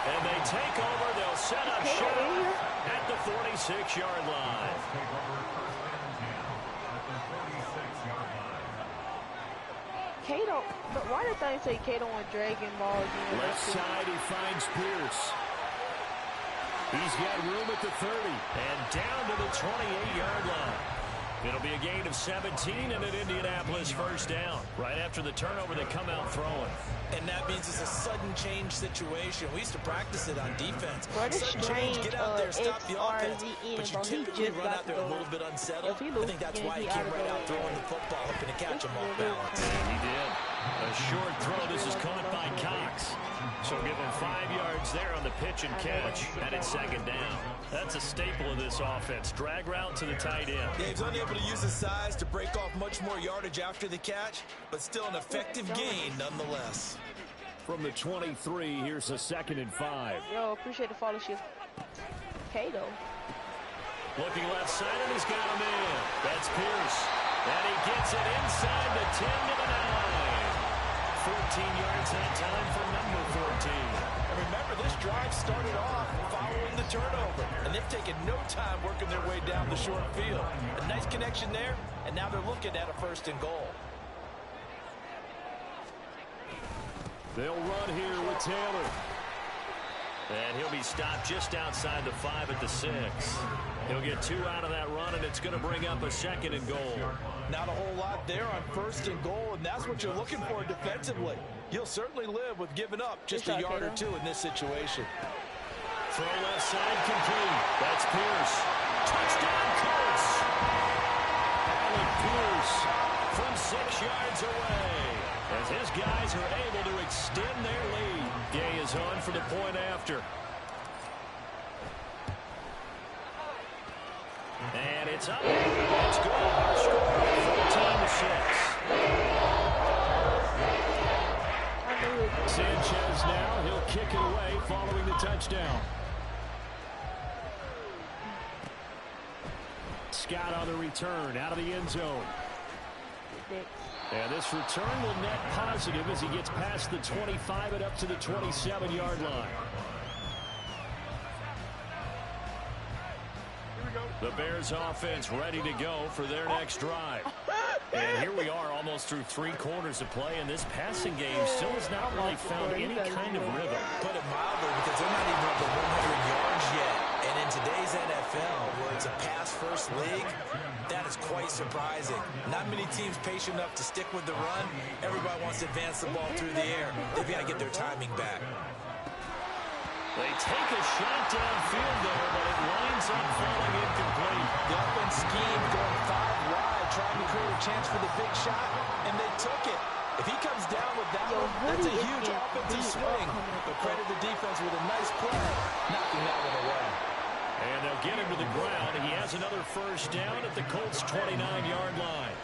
A: And they take over. They'll set up shop at the 46-yard line.
H: Kato, but why did they say Kato on Dragon Ball Z?
B: Left side, he finds Pierce. He's got room at the 30.
A: And down to the 28-yard line. It'll be a gain of 17 and an Indianapolis first down. Right after the turnover, they come out throwing.
E: And that means it's a sudden change situation. We used to practice it on defense.
H: Bro, this
E: Sudden change, get out there, stop the offense.
H: XRZN,
E: But you
H: bro, he
E: typically
H: just
E: run
H: got
E: out there
H: to
E: a little bit unsettled.
H: If he
E: I think that's why he came right out throwing the football, hoping to catch him off balance.
A: And he did. A short throw. This is caught by Cox. So give him 5 yards there on the pitch and catch. And it's second down. That's a staple of this offense. Drag route to the tight end.
E: Yeah, he's unable to use his size to break off much more yardage after the catch, but still an effective gain nonetheless.
B: From the 23, here's a 2nd and 5.
H: Yo, appreciate the followership. Kato.
A: Looking left side, and he's got him in. That's Pierce. And he gets it inside the 10 to the 9. 14 yards that time for number 14.
F: And remember, this drive started off following the turnover, and they've taken no time working their way down the short field. A nice connection there, and now they're looking at a 1st and goal.
B: They'll run here with Taylor.
A: And he'll be stopped just outside the 5 at the 6. He'll get 2 out of that run, and it's going to bring up a 2nd and goal.
F: Not a whole lot there on 1st and goal, and that's what you're looking for defensively. You'll certainly live with giving up just a yard or 2 in this situation.
A: Throw left side complete. That's Pierce. Touchdown, Colts.
B: Alec Pierce
A: From 6 yards away. As his guys are able to extend their lead. Gay is on for the point after. And it's up. It's good. Our score 14-6.
B: Sanchez now. He'll kick it away following the touchdown. Scott on the return out of the end zone. And this return will net positive as he gets past the 25 and up to the 27-yard line.
A: The Bears offense ready to go for their next drive. And here we are almost through 3 quarters of play, and this passing game still has not really found any kind of rhythm.
E: Put it mildly, because they're not even up to 100 yards yet. And in today's NFL, where it's a pass-first league, that is quite surprising. Not many teams patient enough to stick with the run. Everybody wants to advance the ball through the air. They've got to get their timing back.
A: They take a shot downfield there, but it winds up falling incomplete.
F: The offense scheme going 5 wide, trying to create a chance for the big shot, and they took it. If he comes down with that one, that's a huge offensive swing. But credit the defense with a nice play, knocking that one away.
A: And they'll get him to the ground. He has another first down at the Colts' 29-yard line.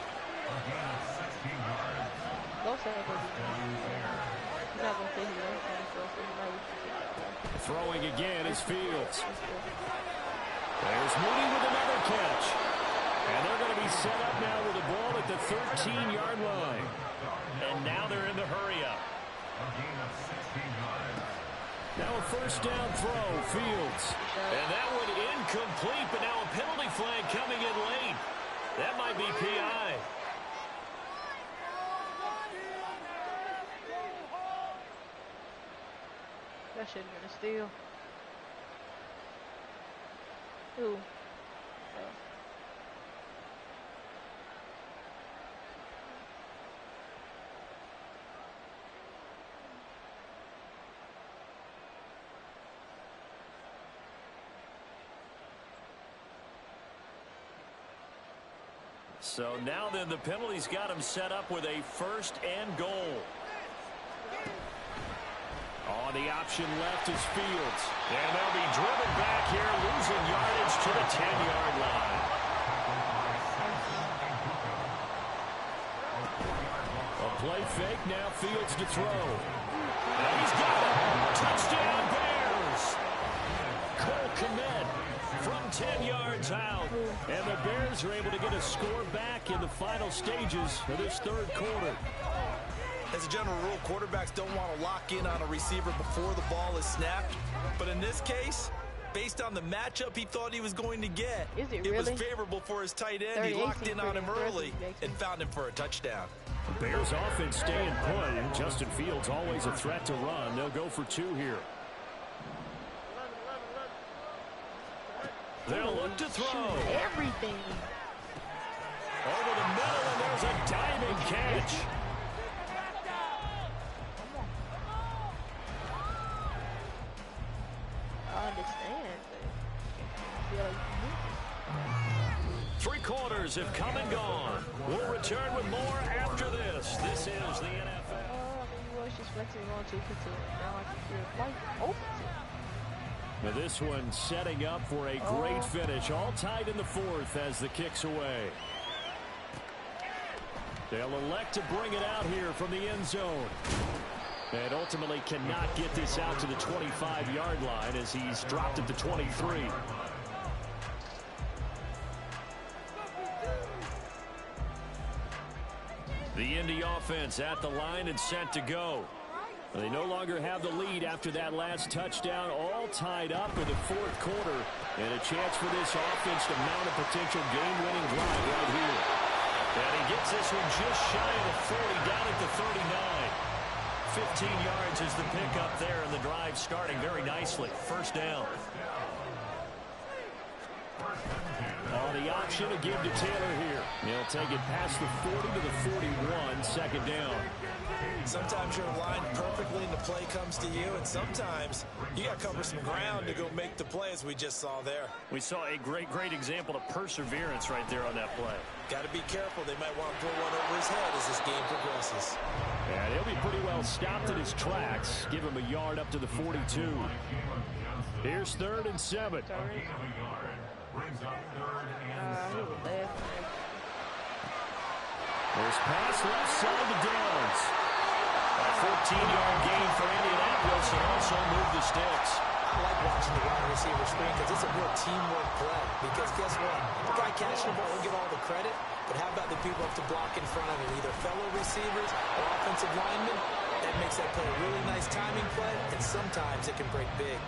B: Throwing again is Fields. There's Moody with another catch. And they're going to be set up now with the ball at the 13-yard line.
A: And now they're in the hurry-up.
B: Now a first down throw, Fields.
A: And that one incomplete, but now a penalty flag coming in late. That might be PI.
H: That should have been a steal. Who?
A: So now then the penalty's got him set up with a 1st and goal. On the option left is Fields. And they'll be driven back here, losing yardage to the 10-yard line. A play fake, now Fields to throw. And he's got it. Touchdown Bears. Cole Kmet from 10 yards out. And the Bears are able to get a score back in the final stages of this 3rd quarter.
D: As a general rule, quarterbacks don't want to lock in on a receiver before the ball is snapped. But in this case, based on the matchup he thought he was going to get, it was favorable for his tight end. He locked in on him early and found him for a touchdown.
A: Bears offense staying put. Justin Fields always a threat to run. They'll go for 2 here. They'll look to throw.
H: Everything.
A: Over the middle, and there's a diving catch.
H: I understand. But
A: 3 quarters have come and gone. We'll return with more after this. This is the NFL.
H: Just flexing on 2 for 2. Now I can feel quite open.
A: Now this one setting up for a great finish. All tied in the 4th as the kick's away. They'll elect to bring it out here from the end zone. And ultimately cannot get this out to the 25-yard line as he's dropped at the 23. The Indy offense at the line and set to go. They no longer have the lead after that last touchdown, all tied up in the 4th quarter. And a chance for this offense to mount a potential game-winning drive right here. And he gets this one just shy of the 40, down at the 39. 15 yards is the pickup there, and the drive starting very nicely. 1st down. On the option to give to Taylor here. He'll take it past the 40 to the 41, 2nd down.
D: Sometimes you're aligned perfectly and the play comes to you, and sometimes you got to cover some ground to go make the play, as we just saw there.
A: We saw a great example of perseverance right there on that play.
D: Got to be careful. They might want to throw one over his head as this game progresses.
A: And he'll be pretty well stopped in his tracks. Give him a yard up to the 42. Here's 3rd and 7. There's pass left side to Downs. A 14-yard gain for Indianapolis and also move the sticks.
E: I like watching the wide receiver screen because it's a real teamwork play. Because guess what? The guy catching the ball will get all the credit, but how about the people up to block in front of him, either fellow receivers or offensive linemen? That makes that play a really nice timing play, and sometimes it can break big.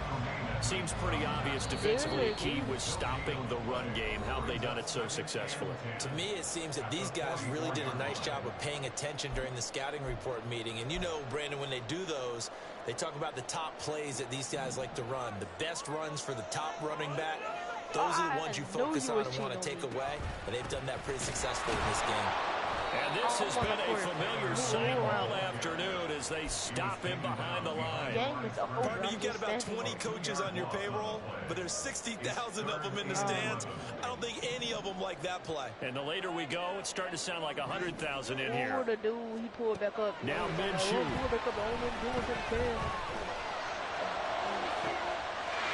A: Seems pretty obvious defensively. A key was stopping the run game. How have they done it so successfully?
E: To me, it seems that these guys really did a nice job of paying attention during the scouting report meeting. And you know, Brandon, when they do those, they talk about the top plays that these guys like to run. The best runs for the top running back. Those are the ones you focus on and want to take away. And they've done that pretty successfully in this game.
A: And this has been a familiar sight all afternoon as they stop him behind the line.
D: Partner, you've got about 20 coaches on your payroll, but there's 60,000 of them in the stands. I don't think any of them like that play.
A: And the later we go, it's starting to sound like 100,000 in here.
H: What the dude, he pulled back up.
A: Now Minshew.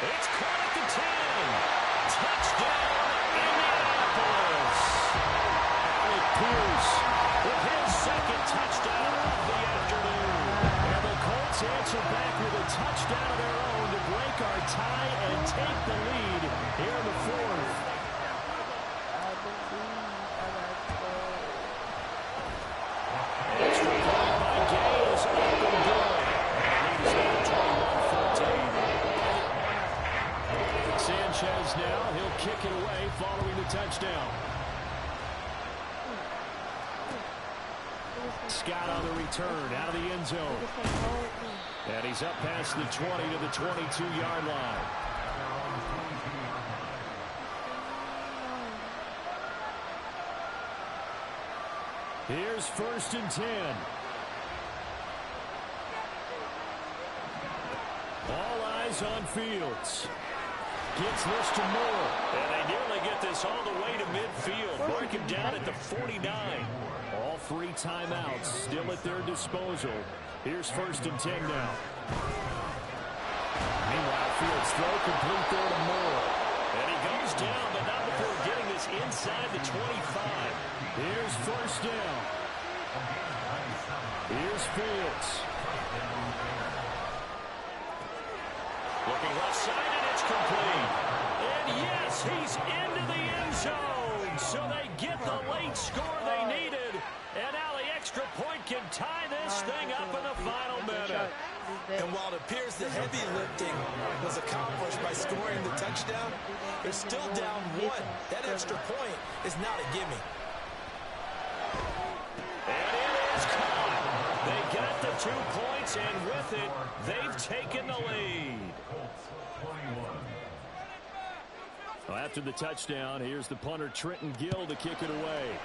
A: It's caught at the 10. Touchdown, Indianapolis. Alec Pierce with his 2nd touchdown of the afternoon. And the Colts answer back with a touchdown of their own to break our tie and take the lead here in the 4th. It's recovered by Gay's open goal. Lead is now 21-14. Sanchez now, he'll kick it away following the touchdown. Scott on the return out of the end zone. And he's up past the 20 to the 22-yard line.
B: Here's 1st and 10. All eyes on Fields. Gets this to Moore.
A: And they nearly get this all the way to midfield. Mark him down at the 49.
B: All 3 timeouts still at their disposal. Here's 1st and 10 now. Meanwhile, Fields throw complete there to Moore.
A: And he goes down, but not before getting this inside the 25.
B: Here's 1st down. Here's Fields.
A: Looking left side, and it's complete. And yes, he's into the end zone. So they get the late score they needed. And now the extra point can tie this thing up in the final minute.
E: And while it appears the heavy lifting was accomplished by scoring the touchdown, they're still down 1. That extra point is not a gimme.
A: And it is caught. They got the 2 points, and with it, they've taken the lead.
B: Well, after the touchdown, here's the punter Trenton Gill to kick it away.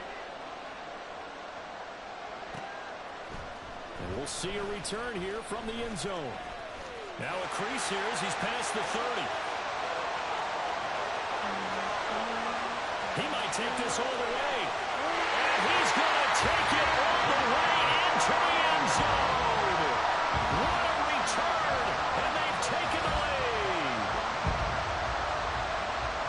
B: And we'll see a return here from the end zone.
A: Now a crease here as he's past the 30. He might take this all the way. And he's going to take it all the way into the end zone. What a return. And they've taken the lead.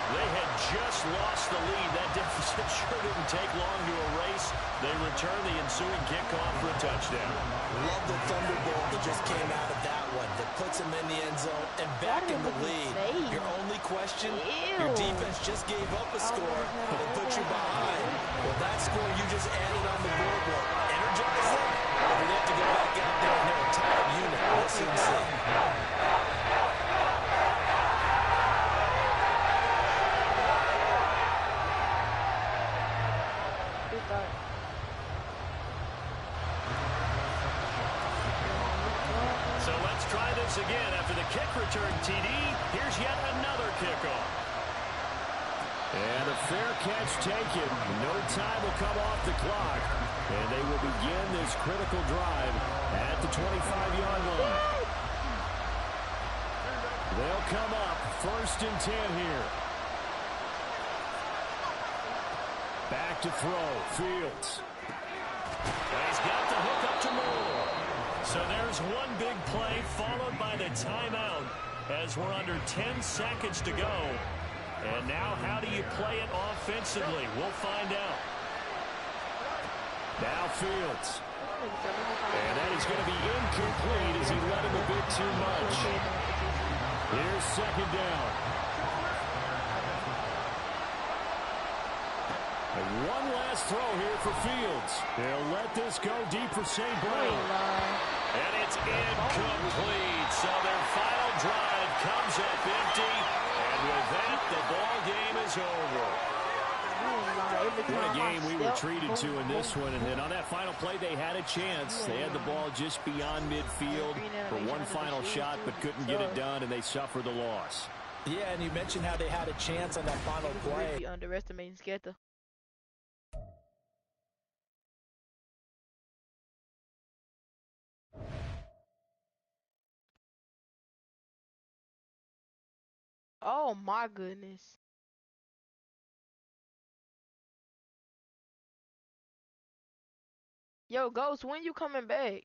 A: They had just lost the lead. That deficit sure didn't take long to erase. They return the ensuing kickoff for a touchdown.
E: Love the thunderbolt that just came out of that one. That puts them in the end zone and back in the lead. Your only question, your defense just gave up a score that put you behind. Well, that score you just added on the board will energize them, or do they have to go back out there and they're a tired unit? We'll soon see.
A: So let's try this again. After the kick return TD, here's yet another kickoff.
B: And a fair catch taken. No time will come off the clock. And they will begin this critical drive at the 25-yard line. They'll come up 1st and 10 here. Back to throw. Fields.
A: He's got the hook up to Moore. So there's one big play followed by the timeout as we're under 10 seconds to go. And now how do you play it offensively? We'll find out.
B: Now Fields. And that is going to be incomplete as he led him a bit too much. Here's 2nd down. And one last throw here for Fields. They'll let this go deep for St. Brown.
A: And it's incomplete. So their final drive comes up empty. And with that, the ball game is over.
B: What a game we were treated to in this one. And then on that final play, they had a chance. They had the ball just beyond midfield for one final shot, but couldn't get it done, and they suffered the loss.
E: Yeah, and you mentioned how they had a chance on that final play.
H: Be underestimating Skepta. Oh my goodness. Yo, Ghost, when you coming back?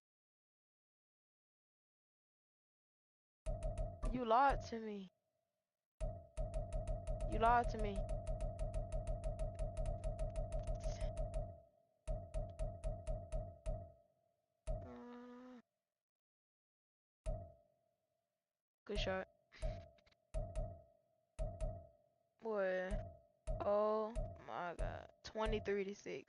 H: You lied to me. You lied to me. Good shot. Boy. Oh my god. 23-6.